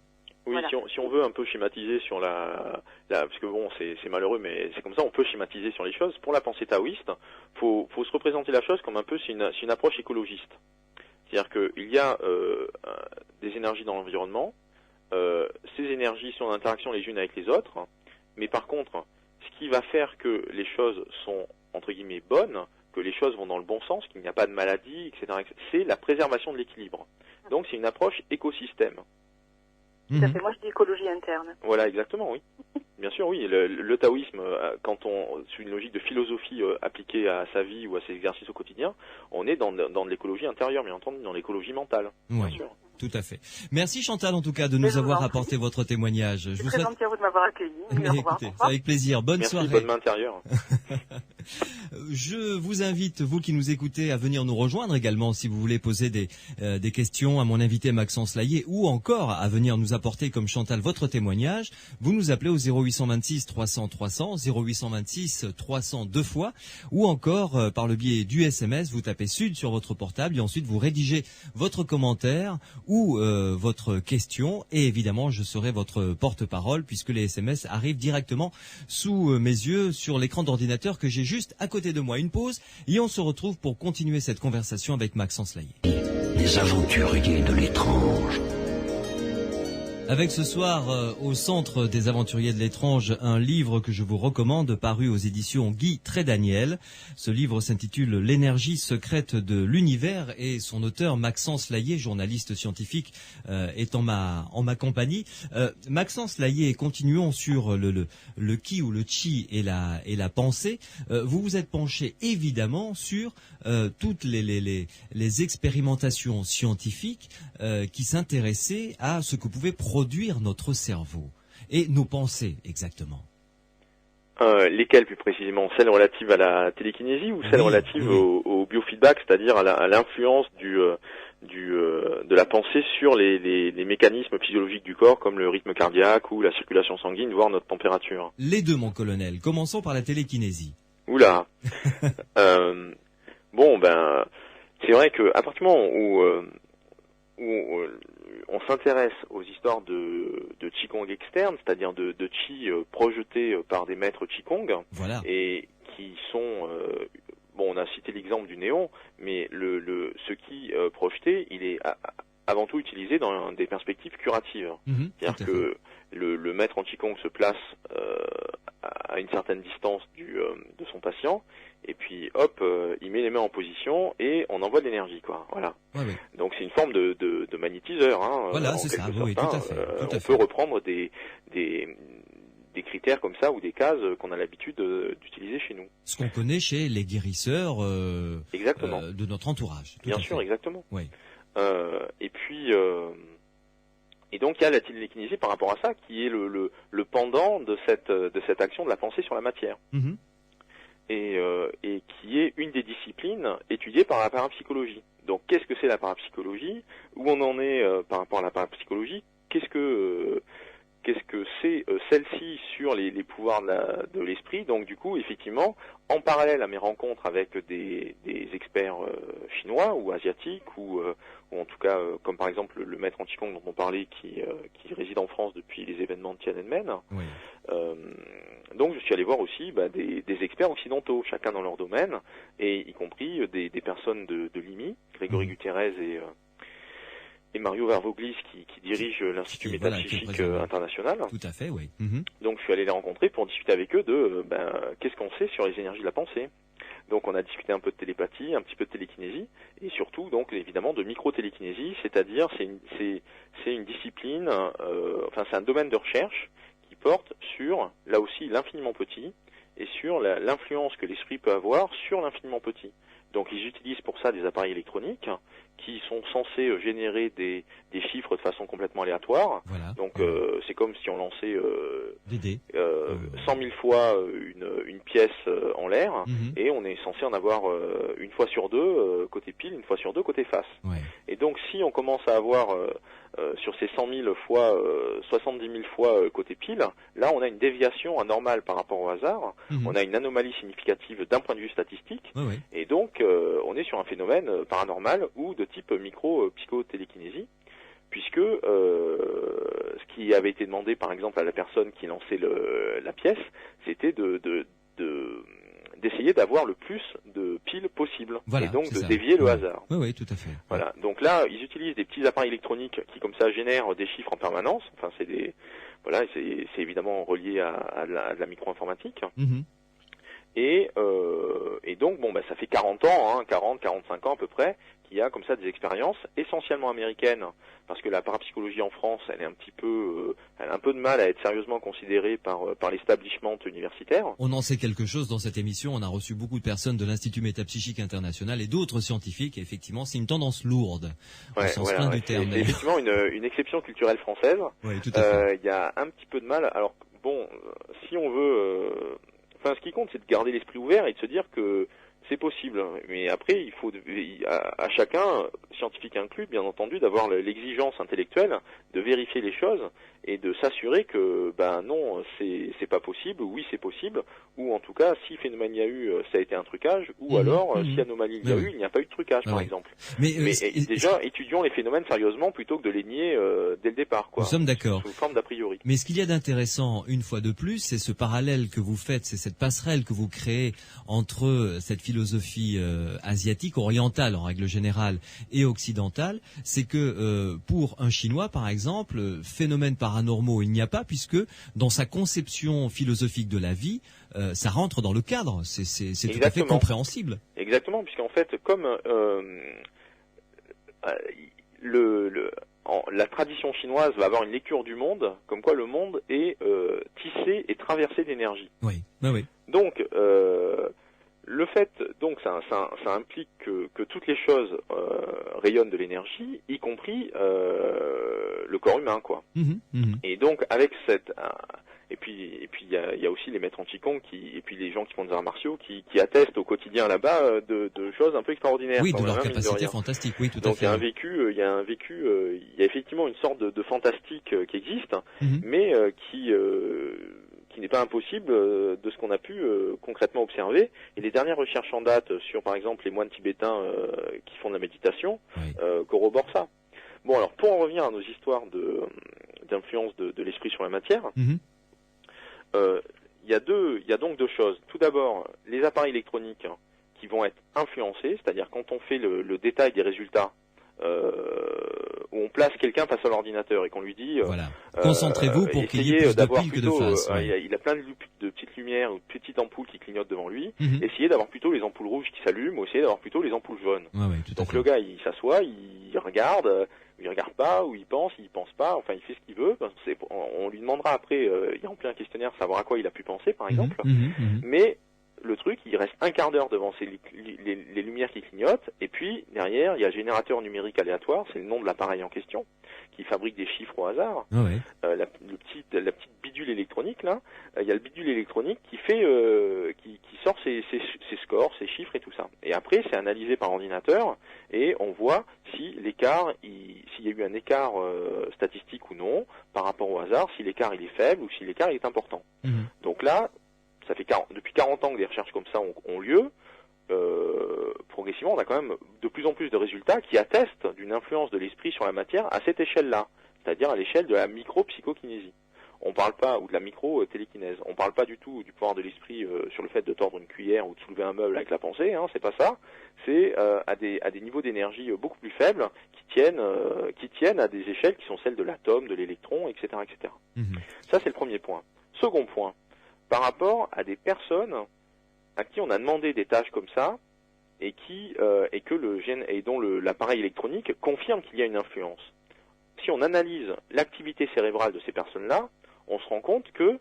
voilà. si on veut un peu schématiser sur parce que bon, c'est malheureux, mais c'est comme ça, on peut schématiser sur les choses. Pour la pensée taoïste, faut se représenter la chose comme un peu, c'est une approche écologiste. C'est-à-dire qu'il y a des énergies dans l'environnement, ces énergies sont en interaction les unes avec les autres, mais par contre, ce qui va faire que les choses sont, entre guillemets, bonnes, que les choses vont dans le bon sens, qu'il n'y a pas de maladie, etc., c'est la préservation de l'équilibre. Donc c'est une approche écosystème. Tout à fait. Moi, je dis écologie interne. Voilà, exactement, oui. Bien sûr, oui. Le taoïsme, quand on suit une logique de philosophie appliquée à sa vie ou à ses exercices au quotidien, on est dans de l'écologie intérieure, bien entendu, dans l'écologie mentale, bien sûr. Tout à fait. Merci Chantal en tout cas de nous avoir apporté votre témoignage. Je vous souhaite gentil à vous de m'avoir accueilli. Écoutez, c'est avec plaisir. Bonne soirée. Bonne main intérieure. Je vous invite, vous qui nous écoutez, à venir nous rejoindre également si vous voulez poser des questions à mon invité Maxence Laillé ou encore à venir nous apporter comme Chantal votre témoignage. Vous nous appelez au 0826 300 300, 0826 300 deux fois ou encore par le biais du SMS, vous tapez Sud sur votre portable et ensuite vous rédigez votre commentaire ou votre question et évidemment je serai votre porte-parole puisque les SMS arrivent directement sous mes yeux sur l'écran d'ordinateur que j'ai juste à côté de moi. Une pause et on se retrouve pour continuer cette conversation avec Maxence Laillé. Les aventuriers de l'étrange. Avec ce soir, au Centre des Aventuriers de l'étrange, un livre que je vous recommande, paru aux éditions Guy Trédaniel. Ce livre s'intitule L'énergie secrète de l'univers et son auteur, Maxence Laillé, journaliste scientifique, est en ma compagnie. Maxence Laillé, continuons sur le ki ou le chi et la pensée. Vous vous êtes penché évidemment sur toutes les expérimentations scientifiques qui s'intéressaient à ce que pouvait produire notre cerveau et nos pensées exactement. Lesquelles plus précisément? Celles relatives à la télékinésie ou celles relatives au biofeedback, c'est-à-dire à l'influence de la pensée sur les mécanismes physiologiques du corps, comme le rythme cardiaque ou la circulation sanguine, voire notre température? Les deux, mon colonel. Commençons par la télékinésie. Oula. Bon, ben, c'est vrai que à partir du moment où on s'intéresse aux histoires de Qigong externe, c'est-à-dire de Qi projetés par des maîtres Qigong, voilà. Et qui sont, bon, on a cité l'exemple du néon, mais ce Qi projeté, il est avant tout utilisé dans des perspectives curatives. C'est-à-dire que le maître en Qigong se place à une certaine distance de son patient, et puis hop, il met les mains en position et on envoie de l'énergie, quoi. Voilà. Ouais. Donc c'est une forme de magnétiseur. Hein, voilà, c'est ça. Oui, tout à fait. On peut reprendre des critères comme ça ou des cases qu'on a l'habitude d'utiliser chez nous. Ce qu'on connaît chez les guérisseurs exactement. De notre entourage. Bien sûr, exactement. Oui. Et puis et donc il y a la télékinésie par rapport à ça qui est le pendant de cette action de la pensée sur la matière. Et qui est une des disciplines étudiées par la parapsychologie. Donc qu'est-ce que c'est la parapsychologie? Où on en est par rapport à la parapsychologie? Qu'est-ce que c'est celle-ci sur les pouvoirs de l'esprit? Donc du coup, effectivement, en parallèle à mes rencontres avec des experts chinois ou asiatiques ou en tout cas comme par exemple le maître en Qigong dont on parlait qui réside en France depuis les événements de Tiananmen. Oui. Donc je suis allé voir aussi des experts occidentaux, chacun dans leur domaine, et y compris des personnes de l'IMI, Grégory Gutierrez et Mario Varvoglis qui dirige l'Institut Métapsychique International. Tout à fait, oui. Donc je suis allé les rencontrer pour discuter avec eux de qu'est-ce qu'on sait sur les énergies de la pensée. Donc on a discuté un peu de télépathie, un petit peu de télékinésie, et surtout donc évidemment de micro-télékinésie, c'est-à-dire c'est une discipline, c'est un domaine de recherche qui porte sur, là aussi, l'infiniment petit, et sur l'influence que l'esprit peut avoir sur l'infiniment petit. Donc ils utilisent pour ça des appareils électroniques qui sont censés générer des chiffres de façon complètement aléatoire. Voilà. Donc c'est comme si on lançait 100 000 fois une pièce en l'air, et on est censé en avoir une fois sur deux côté pile, une fois sur deux côté face. Ouais. Et donc si on commence à avoir sur ces 100 000 fois 70 000 fois côté pile, là on a une déviation anormale par rapport au hasard, on a une anomalie significative d'un point de vue statistique, et donc on est sur un phénomène paranormal ou de type micro-psychotélékinésie, puisque ce qui avait été demandé par exemple à la personne qui lançait la pièce, c'était d'essayer d'avoir le plus de piles possible, et donc de dévier le hasard. Oui, tout à fait. Voilà. Donc là, ils utilisent des petits appareils électroniques qui, comme ça, génèrent des chiffres en permanence. Enfin, c'est évidemment relié à de la micro-informatique. Et donc, ça fait 40 ans, 45 ans à peu près, qu'il y a comme ça des expériences essentiellement américaines, parce que la parapsychologie en France, elle a un peu de mal à être sérieusement considérée par l'establishment universitaire. On en sait quelque chose dans cette émission. On a reçu beaucoup de personnes de l'Institut Métapsychique International et d'autres scientifiques. Et effectivement, c'est une tendance lourde, au sens plein du terme. C'est effectivement une exception culturelle française. Oui, tout à fait. Il y a un petit peu de mal. Alors bon, si on veut, ce qui compte, c'est de garder l'esprit ouvert et de se dire que c'est possible, mais après il faut à chacun, scientifique inclus, bien entendu, d'avoir l'exigence intellectuelle de vérifier les choses et de s'assurer que non, c'est pas possible, oui c'est possible, ou en tout cas si phénomène il y a eu, ça a été un trucage, ou alors si anomalie il y a eu, il n'y a pas eu de trucage par exemple. Mais déjà étudions les phénomènes sérieusement plutôt que de les nier dès le départ, quoi. Nous sommes d'accord. Sous forme d'a priori. Mais ce qu'il y a d'intéressant, une fois de plus, c'est ce parallèle que vous faites, c'est cette passerelle que vous créez entre cette philosophie asiatique, orientale en règle générale, et occidentale. C'est que pour un Chinois, par exemple, phénomènes paranormaux, il n'y a pas, puisque dans sa conception philosophique de la vie, ça rentre dans le cadre. C'est tout à fait compréhensible. Exactement, puisqu'en fait, comme la tradition chinoise va avoir une lecture du monde, comme quoi le monde est tissé et traversé d'énergie. Oui, oui. Donc, le fait, donc, ça implique que toutes les choses rayonnent de l'énergie, y compris le corps humain, quoi. Et donc, avec cette et puis il y a aussi les maîtres en Qigong et puis les gens qui font des arts martiaux qui attestent au quotidien là-bas de choses un peu extraordinaires. Oui, de leur capacité fantastique, oui, tout à fait. Donc il y a effectivement une sorte de fantastique qui existe, mais qui n'est pas impossible de ce qu'on a pu concrètement observer. Et les dernières recherches en date sur, par exemple, les moines tibétains qui font de la méditation corroborent ça. Bon, alors pour en revenir à nos histoires d'influence de l'esprit sur la matière, il y a donc deux choses. Tout d'abord, les appareils électroniques qui vont être influencés, c'est-à-dire quand on fait le détail des résultats, où on place quelqu'un face à l'ordinateur et qu'on lui dit concentrez-vous pour qu'il y ait plus de pile que de face. Il a plein de petites lumières ou de petites ampoules qui clignotent devant lui. Essayez d'avoir plutôt les ampoules rouges qui s'allument, ou essayez d'avoir plutôt les ampoules jaunes. Donc le gars, il s'assoit, il regarde pas, ou il pense pas, enfin il fait ce qu'il veut. On lui demandera après, il remplit un questionnaire, savoir à quoi il a pu penser par exemple. Mais le truc, il reste un quart d'heure devant les lumières qui clignotent, et puis derrière, il y a générateur numérique aléatoire, c'est le nom de l'appareil en question, qui fabrique des chiffres au hasard. La petite bidule électronique là, il y a le bidule électronique qui fait, qui sort ses scores, ses chiffres et tout ça. Et après, c'est analysé par ordinateur, et on voit si l'écart, s'il y a eu un écart statistique ou non par rapport au hasard, si l'écart il est faible ou si l'écart il est important. Donc là, ça fait depuis 40 ans que des recherches comme ça ont lieu. Progressivement, on a quand même de plus en plus de résultats qui attestent d'une influence de l'esprit sur la matière à cette échelle-là, c'est-à-dire à l'échelle de la micro-psychokinésie. On parle pas, ou de la micro-télékinèse. On parle pas du tout du pouvoir de l'esprit sur le fait de tordre une cuillère ou de soulever un meuble avec la pensée, hein, c'est pas ça. C'est à des niveaux d'énergie beaucoup plus faibles qui tiennent à des échelles qui sont celles de l'atome, de l'électron, etc., etc. Ça, c'est le premier point. Second point. Par rapport à des personnes à qui on a demandé des tâches comme ça et dont l'appareil électronique confirme qu'il y a une influence. Si on analyse l'activité cérébrale de ces personnes-là, on se rend compte que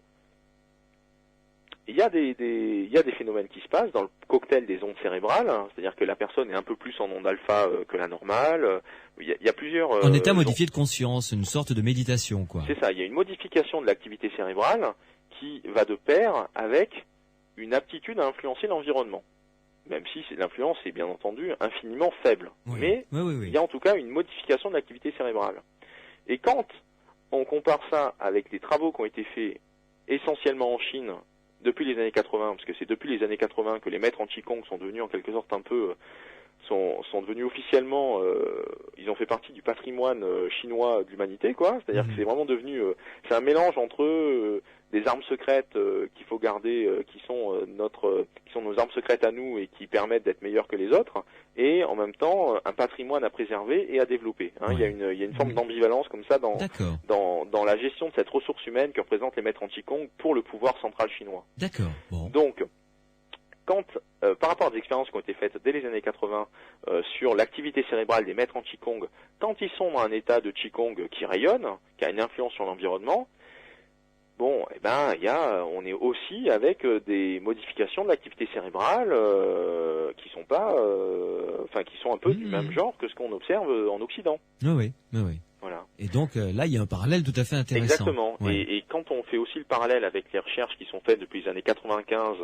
il y a des phénomènes qui se passent dans le cocktail des ondes cérébrales, hein, c'est-à-dire que la personne est un peu plus en onde alpha que la normale. Il y a plusieurs en état modifié de conscience, une sorte de méditation, quoi. C'est ça. Il y a une modification de l'activité cérébrale qui va de pair avec une aptitude à influencer l'environnement. Même si l'influence est bien entendu infiniment faible. Mais il y a en tout cas une modification de l'activité cérébrale. Et quand on compare ça avec les travaux qui ont été faits essentiellement en Chine depuis les années 80, parce que c'est depuis les années 80 que les maîtres en Qigong sont devenus en quelque sorte un peu sont devenus officiellement, ils ont fait partie du patrimoine chinois de l'humanité, quoi. C'est-à-dire que c'est vraiment devenu, c'est un mélange entre des armes secrètes qu'il faut garder, qui sont nos armes secrètes à nous et qui permettent d'être meilleurs que les autres, et en même temps un patrimoine à préserver et à développer. Hein. Il y a une forme d'ambivalence comme ça dans la gestion de cette ressource humaine que représentent les maîtres en Qigong pour le pouvoir central chinois. D'accord. Bon. Donc, par rapport à des expériences qui ont été faites dès les années 80 sur l'activité cérébrale des maîtres en Qigong, quand ils sont dans un état de Qigong qui rayonne, qui a une influence sur l'environnement, bon, on est aussi avec des modifications de l'activité cérébrale qui sont un peu du même genre que ce qu'on observe en Occident. Oui. Voilà. Et donc là, il y a un parallèle tout à fait intéressant. Exactement. Ouais. Et quand on fait aussi le parallèle avec les recherches qui sont faites depuis les années 95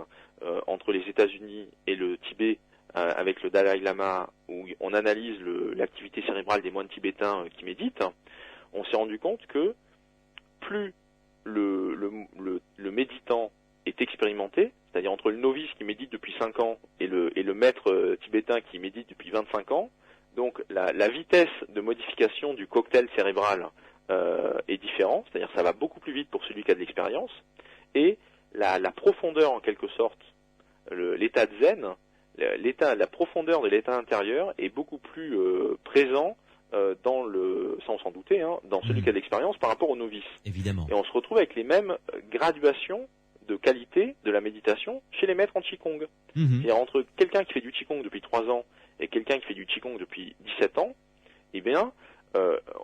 entre les États-Unis et le Tibet, avec le Dalai Lama, où on analyse l'activité cérébrale des moines tibétains qui méditent, on s'est rendu compte que plus le méditant est expérimenté, c'est-à-dire entre le novice qui médite depuis 5 ans et le maître tibétain qui médite depuis 25 ans, donc la vitesse de modification du cocktail cérébral est différente, c'est-à-dire ça va beaucoup plus vite pour celui qui a de l'expérience, et la profondeur en quelque sorte, l'état de zen, la profondeur de l'état intérieur est beaucoup plus présent sans s'en douter, dans celui qui a de l'expérience par rapport au novice. Évidemment. Et on se retrouve avec les mêmes graduations de qualité de la méditation chez les maîtres en Qigong. C'est-à-dire entre quelqu'un qui fait du Qigong depuis 3 ans et quelqu'un qui fait du Qigong depuis 17 ans, eh bien,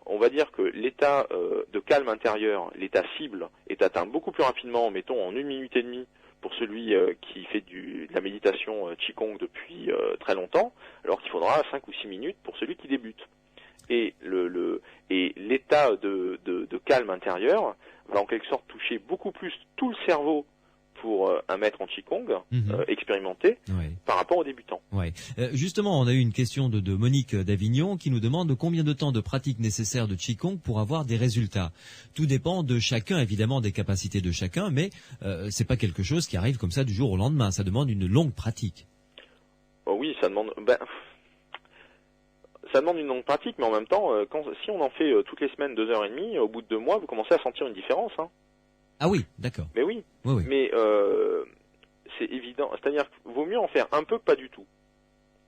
on va dire que l'état de calme intérieur, l'état cible, est atteint beaucoup plus rapidement, mettons en 1 minute et demie, pour celui qui fait de la méditation Qigong depuis très longtemps, alors qu'il faudra 5 ou 6 minutes pour celui qui débute. Et l'état de calme intérieur va en quelque sorte toucher beaucoup plus tout le cerveau pour un maître en Qigong expérimenté par rapport aux débutants. Ouais. Justement, on a eu une question de Monique d'Avignon qui nous demande combien de temps de pratique nécessaire de Qigong pour avoir des résultats. Tout dépend de chacun, évidemment, des capacités de chacun, mais c'est pas quelque chose qui arrive comme ça du jour au lendemain. Ça demande une longue pratique. Oh oui, ça demande une longue pratique, mais en même temps, si on en fait toutes les semaines 2h30, au bout de 2 mois, vous commencez à sentir une différence. Ah oui, d'accord. Mais oui. Mais c'est évident. C'est-à-dire qu'il vaut mieux en faire un peu que pas du tout.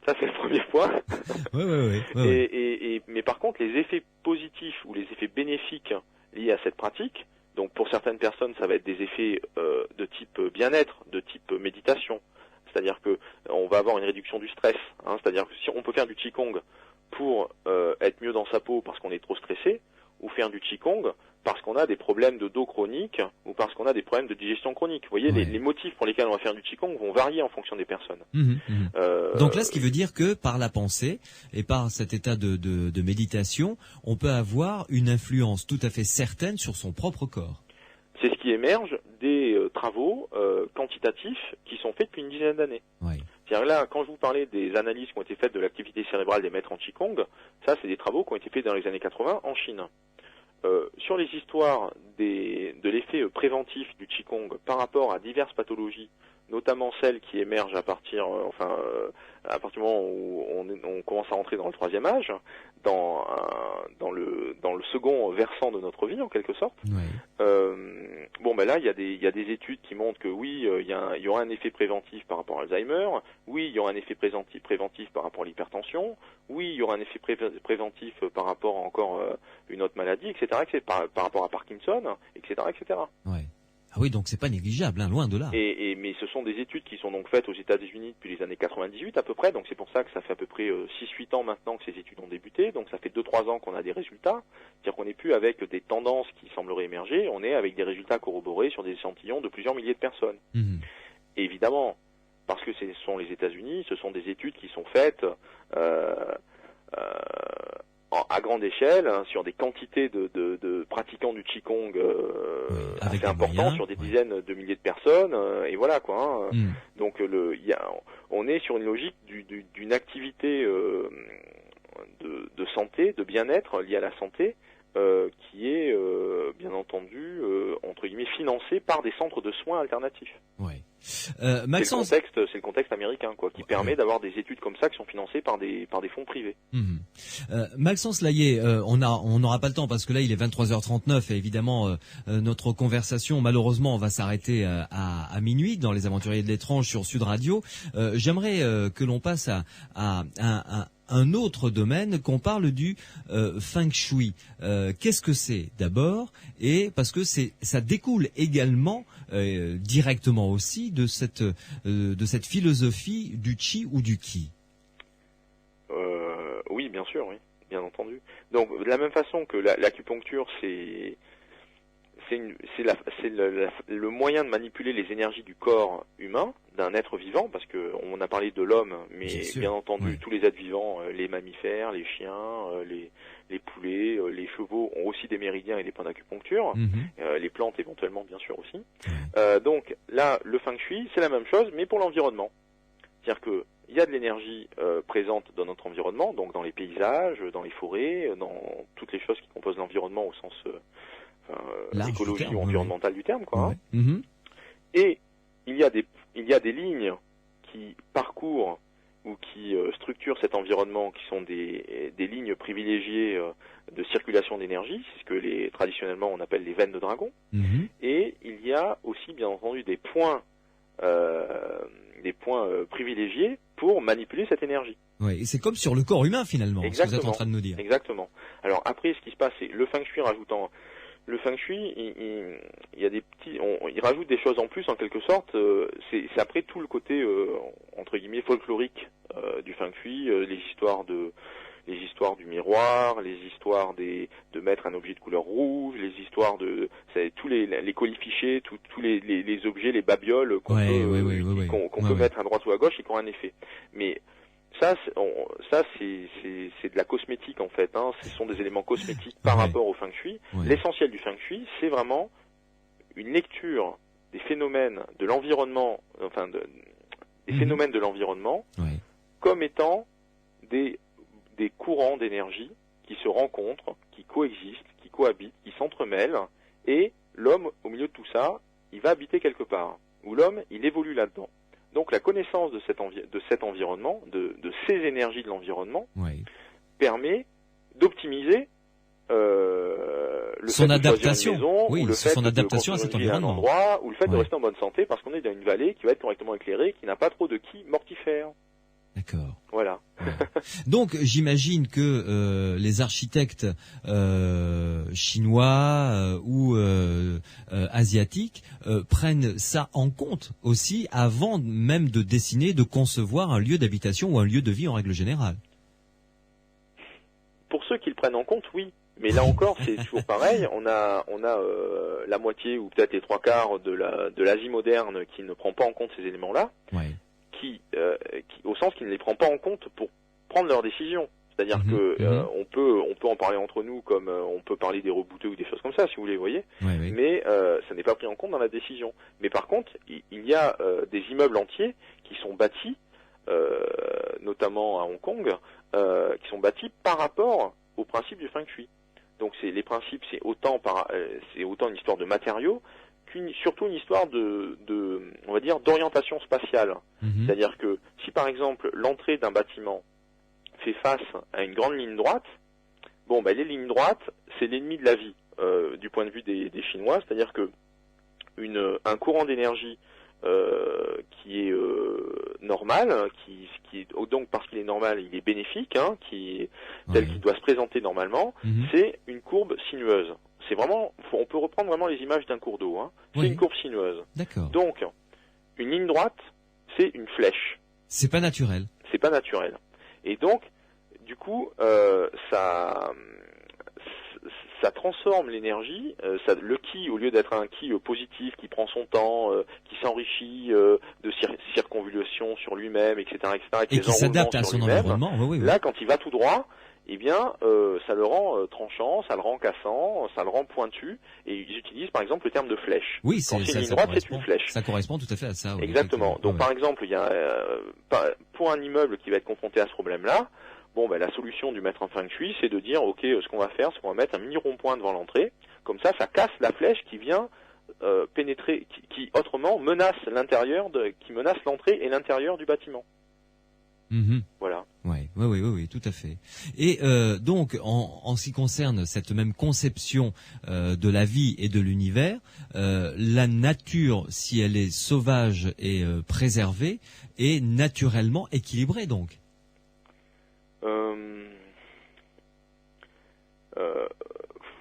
Ça, c'est le premier point. Mais par contre, les effets positifs ou les effets bénéfiques liés à cette pratique, donc pour certaines personnes, ça va être des effets de type bien-être, de type méditation. C'est-à-dire que on va avoir une réduction du stress. C'est-à-dire que si on peut faire du Qigong pour être mieux dans sa peau parce qu'on est trop stressé, ou faire du Qigong parce qu'on a des problèmes de dos chroniques ou parce qu'on a des problèmes de digestion chronique. Vous voyez, les motifs pour lesquels on va faire du Qigong vont varier en fonction des personnes. Donc là, ce qui veut dire que par la pensée et par cet état de méditation, on peut avoir une influence tout à fait certaine sur son propre corps. C'est ce qui émerge des travaux quantitatifs qui sont faits depuis une dizaine d'années. C'est-à-dire là, quand je vous parlais des analyses qui ont été faites de l'activité cérébrale des maîtres en Qigong, ça, c'est des travaux qui ont été faits dans les années 80 en Chine. Sur les histoires de l'effet préventif du Qigong par rapport à diverses pathologies, notamment celles qui émergent à partir du moment où on commence à rentrer dans le 3e âge, dans le second versant de notre vie en quelque sorte. Là il y a des études qui montrent que oui, il y aura un effet préventif par rapport à Alzheimer, oui, il y aura un effet préventif par rapport à l'hypertension, oui, il y aura un effet préventif par rapport à encore une autre maladie, etc., par rapport à Parkinson, etc., etc. Ah oui, donc c'est pas négligeable, loin de là. Mais ce sont des études qui sont donc faites aux États-Unis depuis les années 98 à peu près, donc c'est pour ça que ça fait à peu près 6-8 ans maintenant que ces études ont débuté, donc ça fait 2-3 ans qu'on a des résultats, c'est-à-dire qu'on n'est plus avec des tendances qui sembleraient émerger, on est avec des résultats corroborés sur des échantillons de plusieurs milliers de personnes. Et évidemment, parce que ce sont les États-Unis, ce sont des études qui sont faites à grande échelle, sur des quantités de pratiquants du Qigong assez importants, sur des dizaines de milliers de personnes, et voilà quoi. Donc on est sur une logique d'une activité de santé, de bien-être liée à la santé, qui est bien entendu entre guillemets financée par des centres de soins alternatifs. Maxence, c'est le contexte américain qui permet d'avoir des études comme ça qui sont financées par des fonds privés. Maxence Layet, on n'aura pas le temps parce que là il est 23h39 et évidemment notre conversation malheureusement va s'arrêter à minuit dans les Aventuriers de l'étrange sur Sud Radio. J'aimerais que l'on passe à un autre domaine, qu'on parle du Feng Shui. Qu'est-ce que c'est d'abord? Et parce que ça découle également directement aussi de cette philosophie du Qi ou du Qi. Oui, bien sûr, oui, bien entendu. Donc de la même façon que l'acupuncture, c'est le moyen de manipuler les énergies du corps humain, d'un être vivant, parce que on a parlé de l'homme, mais bien entendu tous les êtres vivants, les mammifères, les chiens, les poulets, les chevaux ont aussi des méridiens et des points d'acupuncture, les plantes éventuellement bien sûr aussi. Donc là, le Feng Shui, c'est la même chose, mais pour l'environnement. C'est-à-dire que il y a de l'énergie présente dans notre environnement, donc dans les paysages, dans les forêts, dans toutes les choses qui composent l'environnement au sens l'écologie terme, ou environnementale du terme, quoi. Ouais. Mhm. Et il y a des lignes qui parcourent ou qui structurent cet environnement, qui sont des lignes privilégiées de circulation d'énergie, c'est ce que traditionnellement on appelle les veines de dragon. Mhm. Et il y a aussi bien entendu des points privilégiés pour manipuler cette énergie. Ouais, et c'est comme sur le corps humain finalement, ce que vous êtes Exactement. en train de nous dire. Exactement. Alors après, ce qui se passe, c'est le feng shui rajoutant. Le feng shui, il y a des petits, il rajoute des choses en plus en quelque sorte. C'est après tout le côté entre guillemets folklorique du feng shui, les histoires du miroir, les histoires de mettre un objet de couleur rouge, les histoires tous les colifichets, tous les objets, les babioles qu'on peut mettre à droite ou à gauche et qui ont un effet. Mais ça, c'est de la cosmétique en fait. Hein. Ce sont des éléments cosmétiques par rapport au feng shui. Ouais. L'essentiel du feng shui, c'est vraiment une lecture des phénomènes de l'environnement, des phénomènes de l'environnement, comme étant des courants d'énergie qui se rencontrent, qui coexistent, qui cohabitent, qui s'entremêlent, et l'homme, au milieu de tout ça, il va habiter quelque part, où l'homme, il évolue là-dedans. Donc la connaissance de cet environnement, de ces énergies de l'environnement, permet d'optimiser son adaptation, ou le fait son adaptation à cet environnement, endroit, ou le fait de rester en bonne santé parce qu'on est dans une vallée qui va être correctement éclairée, qui n'a pas trop de qui mortifère. D'accord. Voilà. Ouais. Donc j'imagine que les architectes chinois ou asiatiques prennent ça en compte aussi avant même de dessiner, de concevoir un lieu d'habitation ou un lieu de vie en règle générale. Pour ceux qui le prennent en compte, oui. Mais là encore, c'est toujours pareil. On a la moitié ou peut-être les trois quarts de l'Asie moderne qui ne prend pas en compte ces éléments-là. Ouais. Qui, au sens qu'il ne les prend pas en compte pour prendre leurs décisions. C'est-à-dire que on peut en parler entre nous comme on peut parler des rebouteux ou des choses comme ça, si vous voulez, vous voyez. Mais ça n'est pas pris en compte dans la décision. Mais par contre, il y a des immeubles entiers qui sont bâtis, notamment à Hong Kong, qui sont bâtis par rapport au principe du feng shui. Donc les principes, c'est autant une histoire de matériaux surtout une histoire on va dire, d'orientation spatiale. C'est-à-dire que si par exemple l'entrée d'un bâtiment fait face à une grande ligne droite, les lignes droites, c'est l'ennemi de la vie du point de vue des Chinois. C'est-à-dire que un courant d'énergie qui est normal, donc parce qu'il est normal, il est bénéfique, hein, tel qu'il doit se présenter normalement, c'est une courbe sinueuse. C'est vraiment, on peut reprendre vraiment les images d'un cours d'eau. Hein. C'est une courbe sinueuse. D'accord. Donc, une ligne droite, c'est une flèche. C'est pas naturel. C'est pas naturel. Et donc, du coup, ça transforme l'énergie. Le ki, au lieu d'être un ki positif qui prend son temps, qui s'enrichit de circonvolution sur lui-même, etc., et qui s'adapte à son environnement. Là, quand il va tout droit, eh bien, ça le rend tranchant, ça le rend cassant, ça le rend pointu, et ils utilisent par exemple le terme de flèche. Oui, quand c'est une ligne droite, c'est une flèche. Ça correspond tout à fait à ça. Oui, exactement. Donc par exemple, il y a pour un immeuble qui va être confronté à ce problème-là, la solution du maître en feng shui, c'est de dire, ok, ce qu'on va faire, c'est qu'on va mettre un mini rond-point devant l'entrée, comme ça casse la flèche qui vient pénétrer, qui autrement menace qui menace l'entrée et l'intérieur du bâtiment. Voilà. Oui, tout à fait. Et donc, en ce qui concerne cette même conception de la vie et de l'univers, la nature, si elle est sauvage et préservée, est naturellement équilibrée, donc.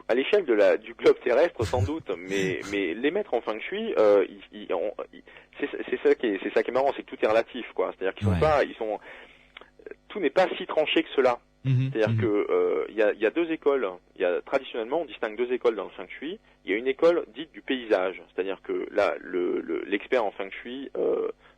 À l'échelle du globe terrestre, sans doute, mais les maîtres en feng shui, c'est ça qui est marrant, c'est que tout est relatif, quoi. C'est-à-dire qu'ils tout n'est pas si tranché que cela. C'est-à-dire que il y a deux écoles. Traditionnellement, on distingue deux écoles dans le feng shui. Il y a une école dite du paysage, c'est-à-dire que là, l'expert en feng shui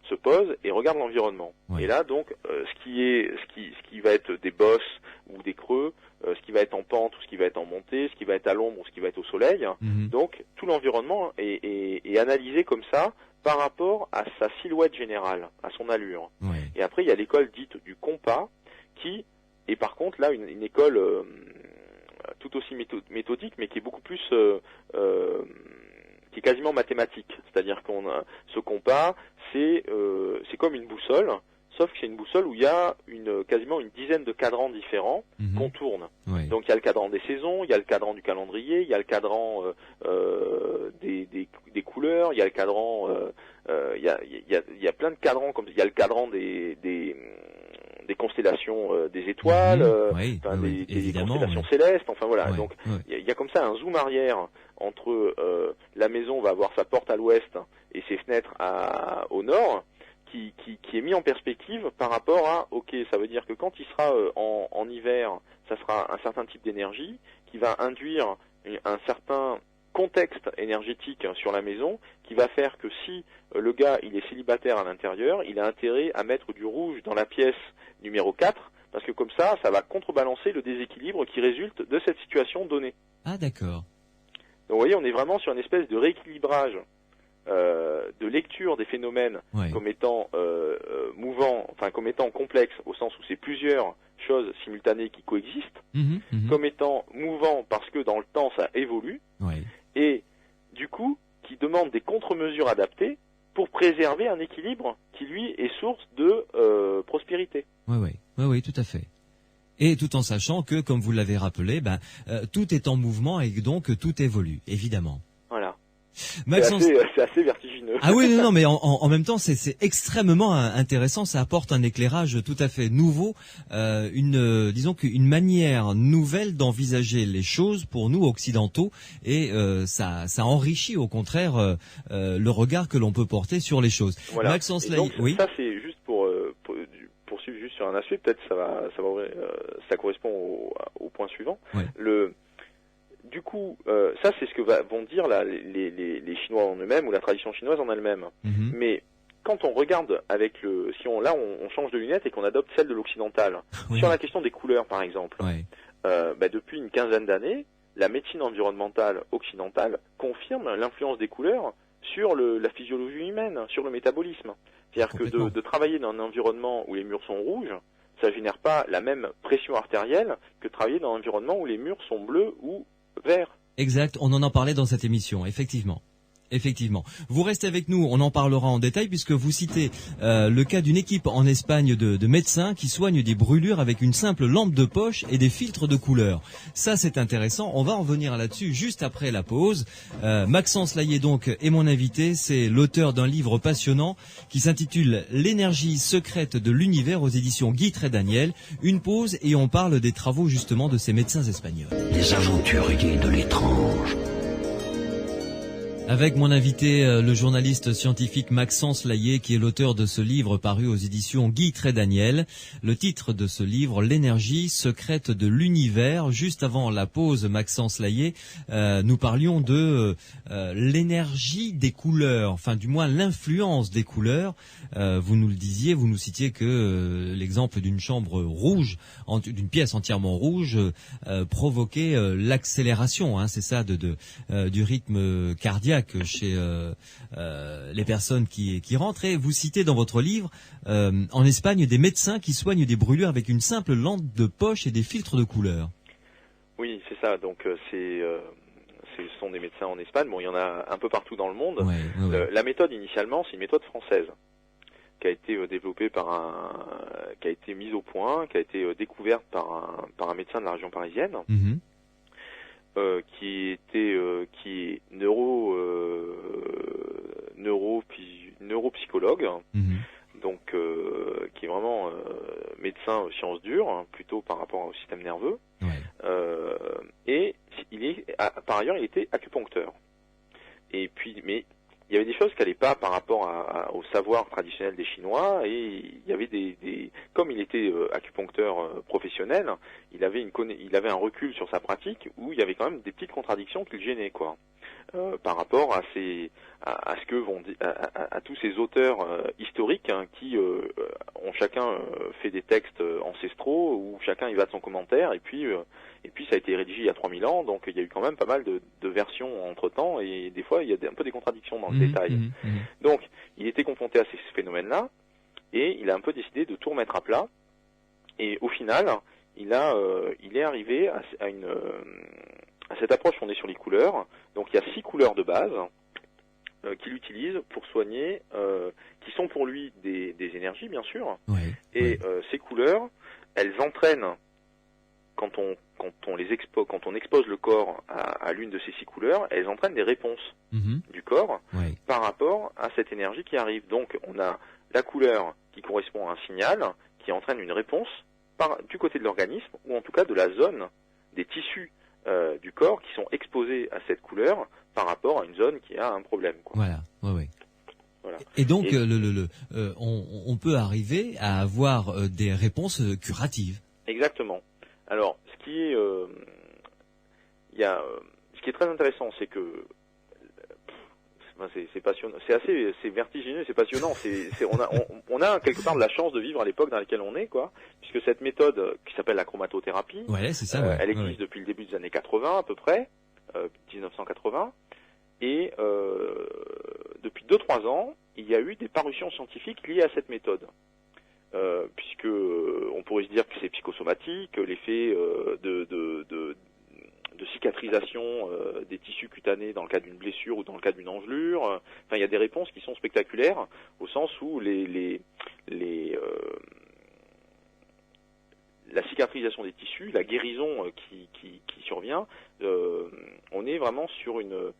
se pose et regarde l'environnement. Et là, donc, ce qui va être des bosses ou des creux, ce qui va être en pente ou ce qui va être en montée, ce qui va être à l'ombre ou ce qui va être au soleil. Donc, tout l'environnement est analysé comme ça par rapport à sa silhouette générale, à son allure. Et après, il y a l'école dite du compas qui est par contre là une école tout aussi méthodique, mais qui est beaucoup plus qui est quasiment mathématique. C'est-à-dire ce compas, c'est comme une boussole, sauf que c'est une boussole où il y a quasiment une dizaine de cadrans différents qu'on tourne. Oui. Donc il y a le cadran des saisons, il y a le cadran du calendrier, il y a le cadran des couleurs, il y a le cadran, il y a plein de cadrans, comme il y a le cadran des constellations des étoiles, oui, des constellations célestes, enfin voilà. Ouais, donc il y a comme ça un zoom arrière entre la maison va avoir sa porte à l'ouest et ses fenêtres au nord, qui est mis en perspective par rapport à, ok, ça veut dire que quand il sera en hiver, ça sera un certain type d'énergie qui va induire un certain contexte énergétique sur la maison qui va faire que si le gars il est célibataire à l'intérieur, il a intérêt à mettre du rouge dans la pièce numéro 4 parce que comme ça va contrebalancer le déséquilibre qui résulte de cette situation donnée. Ah d'accord. Donc vous voyez, on est vraiment sur une espèce de rééquilibrage de lecture des phénomènes comme étant mouvants, enfin comme étant complexes au sens où c'est plusieurs choses simultanées qui coexistent, comme étant mouvants parce que dans le temps ça évolue, et du coup qui demande des contre-mesures adaptées pour préserver un équilibre qui lui est source de prospérité. Oui, tout à fait. Et tout en sachant que, comme vous l'avez rappelé, tout est en mouvement et donc tout évolue, évidemment. Voilà. Maxence... C'est assez vertigineux. Ah oui, non, mais en même temps, c'est extrêmement intéressant. Ça apporte un éclairage tout à fait nouveau, disons qu'une manière nouvelle d'envisager les choses pour nous occidentaux, et ça enrichit au contraire le regard que l'on peut porter sur les choses. Voilà. Maxence donc, oui. Ça c'est juste pour poursuivre juste sur un aspect. Peut-être ça correspond au point suivant. Du coup, ça c'est ce que vont dire les Chinois en eux-mêmes ou la tradition chinoise en elle-même. Mais quand on regarde si on change de lunettes et qu'on adopte celle de l'occidental, sur la question des couleurs par exemple, depuis une quinzaine d'années, la médecine environnementale occidentale confirme l'influence des couleurs sur la physiologie humaine, sur le métabolisme. C'est-à-dire que de travailler dans un environnement où les murs sont rouges, ça génère pas la même pression artérielle que de travailler dans un environnement où les murs sont bleus ou verts. Exact, on en parlait dans cette émission, effectivement. Effectivement. Vous restez avec nous, on en parlera en détail puisque vous citez le cas d'une équipe en Espagne de médecins qui soignent des brûlures avec une simple lampe de poche et des filtres de couleur. Ça c'est intéressant, on va en revenir là-dessus juste après la pause. Maxence Layé donc est mon invité, c'est l'auteur d'un livre passionnant qui s'intitule L'énergie secrète de l'univers aux éditions Guy Trédaniel. Une pause et on parle des travaux justement de ces médecins espagnols. Les aventuriers de l'étrange. Avec mon invité, le journaliste scientifique Maxence Layé, qui est l'auteur de ce livre paru aux éditions Guy Trédaniel. Le titre de ce livre, L'énergie secrète de l'univers. Juste avant la pause, Maxence Layé, nous parlions de l'énergie des couleurs, enfin du moins l'influence des couleurs. Vous nous le disiez, vous nous citiez que l'exemple d'une chambre rouge, d'une pièce entièrement rouge, provoquait l'accélération, c'est ça, du rythme cardiaque chez les personnes qui rentrent. Et vous citez dans votre livre en Espagne des médecins qui soignent des brûlures avec une simple lampe de poche et des filtres de couleur. Oui, c'est ça. Donc ce sont des médecins en Espagne. Bon, il y en a un peu partout dans le monde. La méthode initialement, c'est une méthode française qui a été développée qui a été mise au point, qui a été découverte par un médecin de la région parisienne. Qui est neuropsychologue, donc qui est vraiment médecin sciences dures, plutôt par rapport au système nerveux, et par ailleurs il était acupuncteur. Et puis, mais il y avait des choses qui n'allaient pas par rapport au savoir traditionnel des Chinois, et il y avait comme il était acupuncteur professionnel, il avait un recul sur sa pratique où il y avait quand même des petites contradictions qui le gênaient, quoi, par rapport à ce que à tous ces auteurs historiques qui ont chacun fait des textes ancestraux où chacun y va de son commentaire, et puis ça a été rédigé il y a 3000 ans, donc il y a eu quand même pas mal de versions entre-temps, et des fois il y a un peu des contradictions dans le détail. Donc il était confronté à ces phénomènes-là, et il a un peu décidé de tout remettre à plat, et au final, il est arrivé à cette approche. On est sur les couleurs. Donc il y a 6 couleurs de base qu'il utilise pour soigner, qui sont pour lui des énergies, bien sûr. Ouais, et ces couleurs, elles entraînent, quand on expose le corps à l'une de ces 6 couleurs, elles entraînent des réponses du corps par rapport à cette énergie qui arrive. Donc on a la couleur qui correspond à un signal qui entraîne une réponse du côté de l'organisme, ou en tout cas de la zone des tissus du corps qui sont exposés à cette couleur par rapport à une zone qui a un problème, quoi. Voilà, Voilà. Et donc, on peut arriver à avoir des réponses curatives. Exactement. Alors, ce qui est très intéressant, c'est que c'est passionnant, c'est vertigineux, c'est passionnant. On a quelque part de la chance de vivre à l'époque dans laquelle on est, quoi, puisque cette méthode qui s'appelle la chromatothérapie, c'est ça, elle existe depuis le début des années 80 à peu près, 1980, et depuis 2-3 ans, il y a eu des parutions scientifiques liées à cette méthode. Puisque on pourrait se dire que c'est psychosomatique, l'effet de cicatrisation des tissus cutanés dans le cas d'une blessure ou dans le cas d'une engelure. Enfin, il y a des réponses qui sont spectaculaires au sens où la cicatrisation des tissus, la guérison qui survient, on est vraiment sur une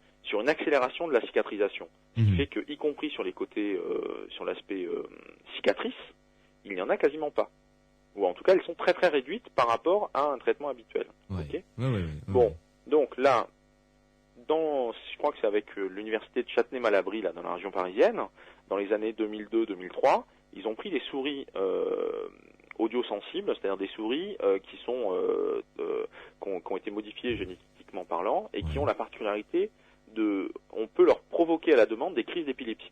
accélération de la cicatrisation. Ce qui fait que, y compris sur les côtés, sur l'aspect cicatrice, il n'y en a quasiment pas. Ou en tout cas, elles sont très très réduites par rapport à un traitement habituel. Okay. Bon, donc là, je crois que c'est avec l'université de Châtenay-Malabry, là, dans la région parisienne, dans les années 2002-2003, ils ont pris des souris audiosensibles, c'est-à-dire des souris qui ont été modifiées génétiquement parlant et qui ont la particularité on peut leur provoquer à la demande des crises d'épilepsie.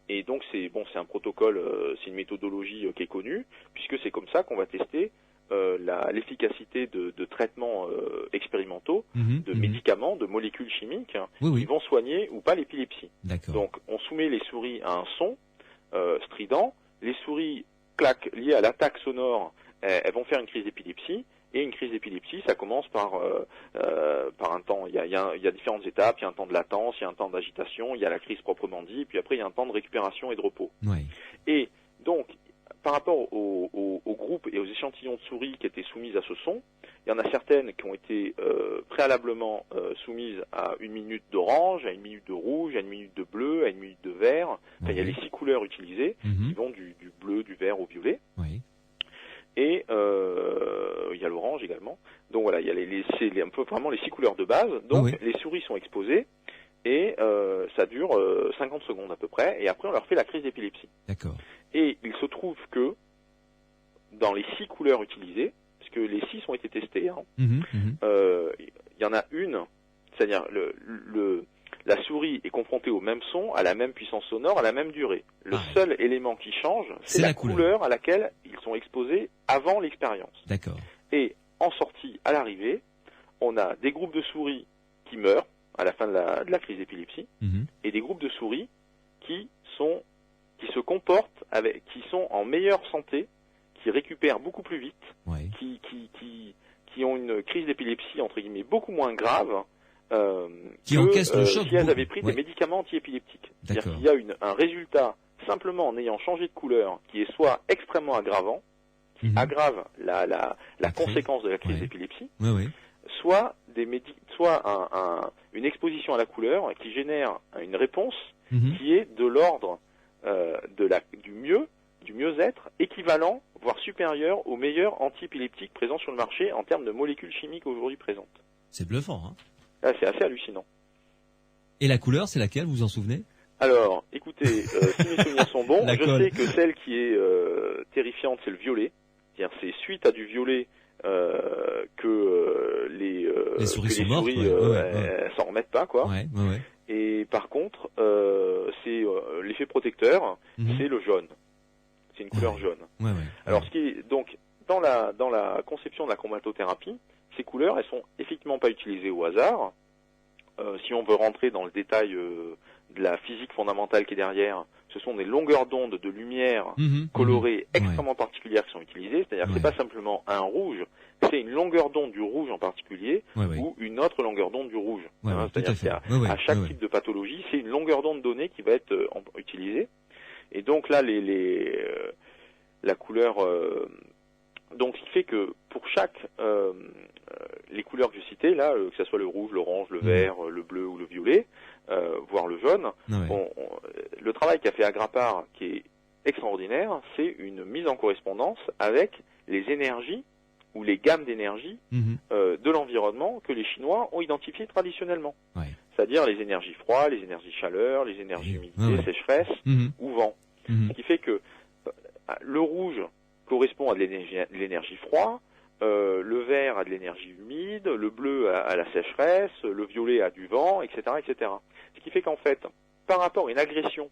Et donc c'est un protocole, c'est une méthodologie qui est connue, puisque c'est comme ça qu'on va tester l'efficacité de traitements expérimentaux, de médicaments, de molécules chimiques qui vont soigner ou pas l'épilepsie. Donc on soumet les souris à un son strident, les souris liées à l'attaque sonore, elles vont faire une crise d'épilepsie. Et une crise d'épilepsie, ça commence par un temps. Il y a différentes étapes. Il y a un temps de latence, il y a un temps d'agitation, il y a la crise proprement dit, et puis après il y a un temps de récupération et de repos. Et donc, par rapport au groupe et aux échantillons de souris qui étaient soumises à ce son, il y en a certaines qui ont été préalablement soumises à 1 minute d'orange, à 1 minute de rouge, à 1 minute de bleu, à 1 minute de vert. Enfin, il y a les 6 couleurs utilisées qui vont du bleu, du vert au violet. Et il y a l'orange également. Donc voilà, il y a c'est un peu vraiment les 6 couleurs de base. Donc les souris sont exposées et ça dure 50 secondes à peu près. Et après on leur fait la crise d'épilepsie. Et il se trouve que dans les 6 couleurs utilisées, puisque les 6 ont été testés, il y en a une, c'est-à-dire la souris est confrontée au même son, à la même puissance sonore, à la même durée. Le seul élément qui change, c'est la couleur à laquelle ils sont exposés avant l'expérience. Et en sortie, à l'arrivée, on a des groupes de souris qui meurent à la fin de la crise d'épilepsie, et des groupes de souris qui se comportent qui sont en meilleure santé, qui récupèrent beaucoup plus vite, qui ont une crise d'épilepsie entre guillemets beaucoup moins grave. Qui encaissent le choc si elles avaient pris des médicaments antiépileptiques. C'est-à-dire qu'il y a un résultat simplement en ayant changé de couleur qui est soit extrêmement aggravant, qui aggrave la conséquence de la crise d'épilepsie, soit une exposition à la couleur qui génère une réponse qui est de l'ordre du mieux-être équivalent, voire supérieur aux meilleurs antiépileptiques présents sur le marché en termes de molécules chimiques aujourd'hui présentes. C'est bluffant, hein? C'est assez hallucinant. Et la couleur, c'est laquelle, vous vous en souvenez? Alors, écoutez, si mes souvenirs sont bons, je sais que celle qui est terrifiante, c'est le violet. C'est-à-dire, c'est suite à du violet que les souris s'en remettent pas, quoi. Et par contre, c'est l'effet protecteur, c'est le jaune. C'est une couleur jaune. Alors, ce qui est donc dans la conception de la chromatothérapie, ces couleurs, elles sont effectivement pas utilisées au hasard. Si on veut rentrer dans le détail de la physique fondamentale qui est derrière, ce sont des longueurs d'onde de lumière colorées extrêmement particulières qui sont utilisées. C'est-à-dire que c'est pas simplement un rouge, c'est une longueur d'onde du rouge en particulier ou une autre longueur d'onde du rouge. C'est-à-dire qu'à chaque type de pathologie, c'est une longueur d'onde donnée qui va être utilisée. Et donc là, la couleur... donc, ce qui fait que pour chaque... les couleurs que je citais, là, que ce soit le rouge, l'orange, le vert, le bleu ou le violet, voire le jaune, le travail qu'a fait Agrapar, qui est extraordinaire, c'est une mise en correspondance avec les énergies ou les gammes d'énergie de l'environnement que les Chinois ont identifiées traditionnellement. C'est-à-dire les énergies froid, les énergies chaleur, les énergies humidité, sécheresse ou vent. Ce qui fait que le rouge correspond à de l'énergie froid, le vert a de l'énergie humide, le bleu à la sécheresse, le violet a du vent, etc., etc. Ce qui fait qu'en fait, par rapport à une agression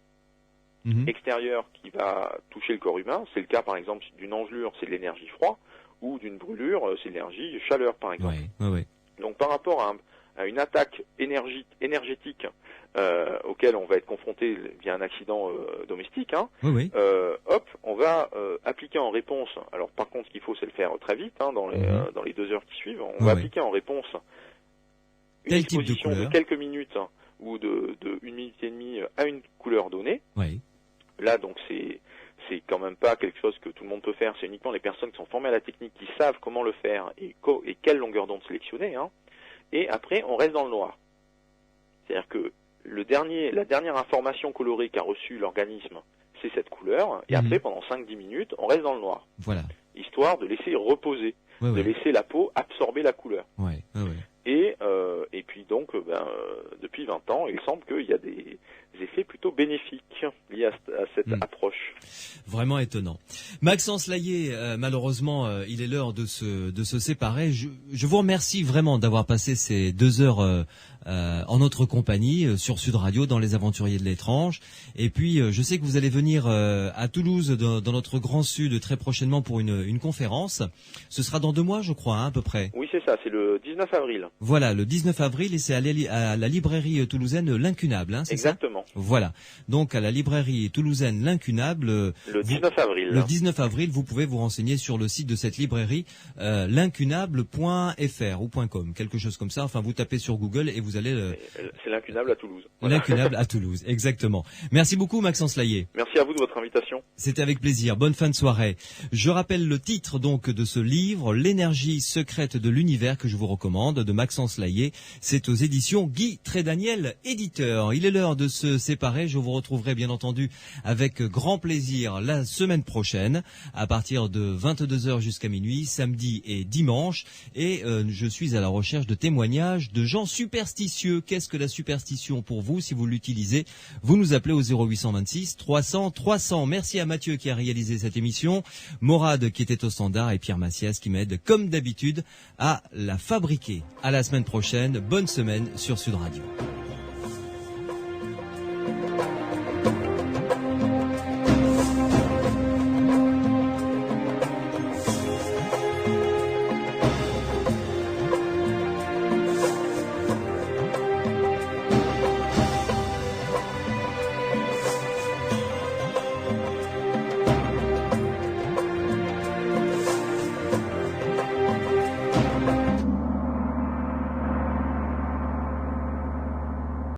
extérieure qui va toucher le corps humain, c'est le cas par exemple d'une engelure, c'est de l'énergie froid, ou d'une brûlure, c'est de l'énergie chaleur par exemple. Donc par rapport à une attaque énergétique auquel on va être confronté via un accident domestique, hop, on va appliquer en réponse. Alors par contre, ce qu'il faut, c'est le faire très vite, dans les 2 heures qui suivent. On va appliquer en réponse une exposition de quelques minutes ou de 1 minute et demie à une couleur donnée. Là, donc c'est quand même pas quelque chose que tout le monde peut faire. C'est uniquement les personnes qui sont formées à la technique qui savent comment le faire et quelle longueur d'onde sélectionner. Et après, on reste dans le noir. C'est-à-dire que la dernière information colorée qu'a reçue l'organisme, c'est cette couleur. Et après, pendant 5-10 minutes, on reste dans le noir. Histoire de laisser reposer, de laisser la peau absorber la couleur. Et puis donc, depuis 20 ans, il semble qu'il y a des effets plutôt bénéfiques liés à cette approche. Vraiment étonnant. Maxence Laillé, malheureusement, il est l'heure de se séparer. Je vous remercie vraiment d'avoir passé ces 2 heures en notre compagnie sur Sud Radio dans Les Aventuriers de l'étrange. Et puis, je sais que vous allez venir à Toulouse dans notre Grand Sud très prochainement pour une conférence. Ce sera dans 2 mois, je crois, à peu près. Oui, c'est ça. C'est le 19 avril. Voilà, le 19 avril, et c'est à la librairie toulousaine L'Incunable, c'est exactement. Ça ? Voilà. Donc, à la librairie toulousaine L'Incunable. Le 19 avril. Le 19 avril, vous pouvez vous renseigner sur le site de cette librairie, l'incunable.fr ou .com, quelque chose comme ça. Enfin, vous tapez sur Google et vous allez... C'est l'Incunable à Toulouse. L'Incunable à Toulouse, exactement. Merci beaucoup, Maxence Laillé. Merci à vous de votre invitation. C'était avec plaisir. Bonne fin de soirée. Je rappelle le titre donc de ce livre, L'énergie secrète de l'univers, que je vous recommande, de Maxence Laillé. C'est aux éditions Guy Trédaniel, éditeur. Il est l'heure de se séparer. Je vous retrouverai bien entendu avec grand plaisir la semaine prochaine, à partir de 22h jusqu'à minuit, samedi et dimanche. Et je suis à la recherche de témoignages de gens superstitieux. Qu'est-ce que la superstition pour vous? Si vous l'utilisez, vous nous appelez au 0826 300 300. Merci à Mathieu qui a réalisé cette émission, Morad qui était au standard et Pierre Massias qui m'aide comme d'habitude à la fabriquer. À la semaine prochaine. Bonne semaine sur Sud Radio.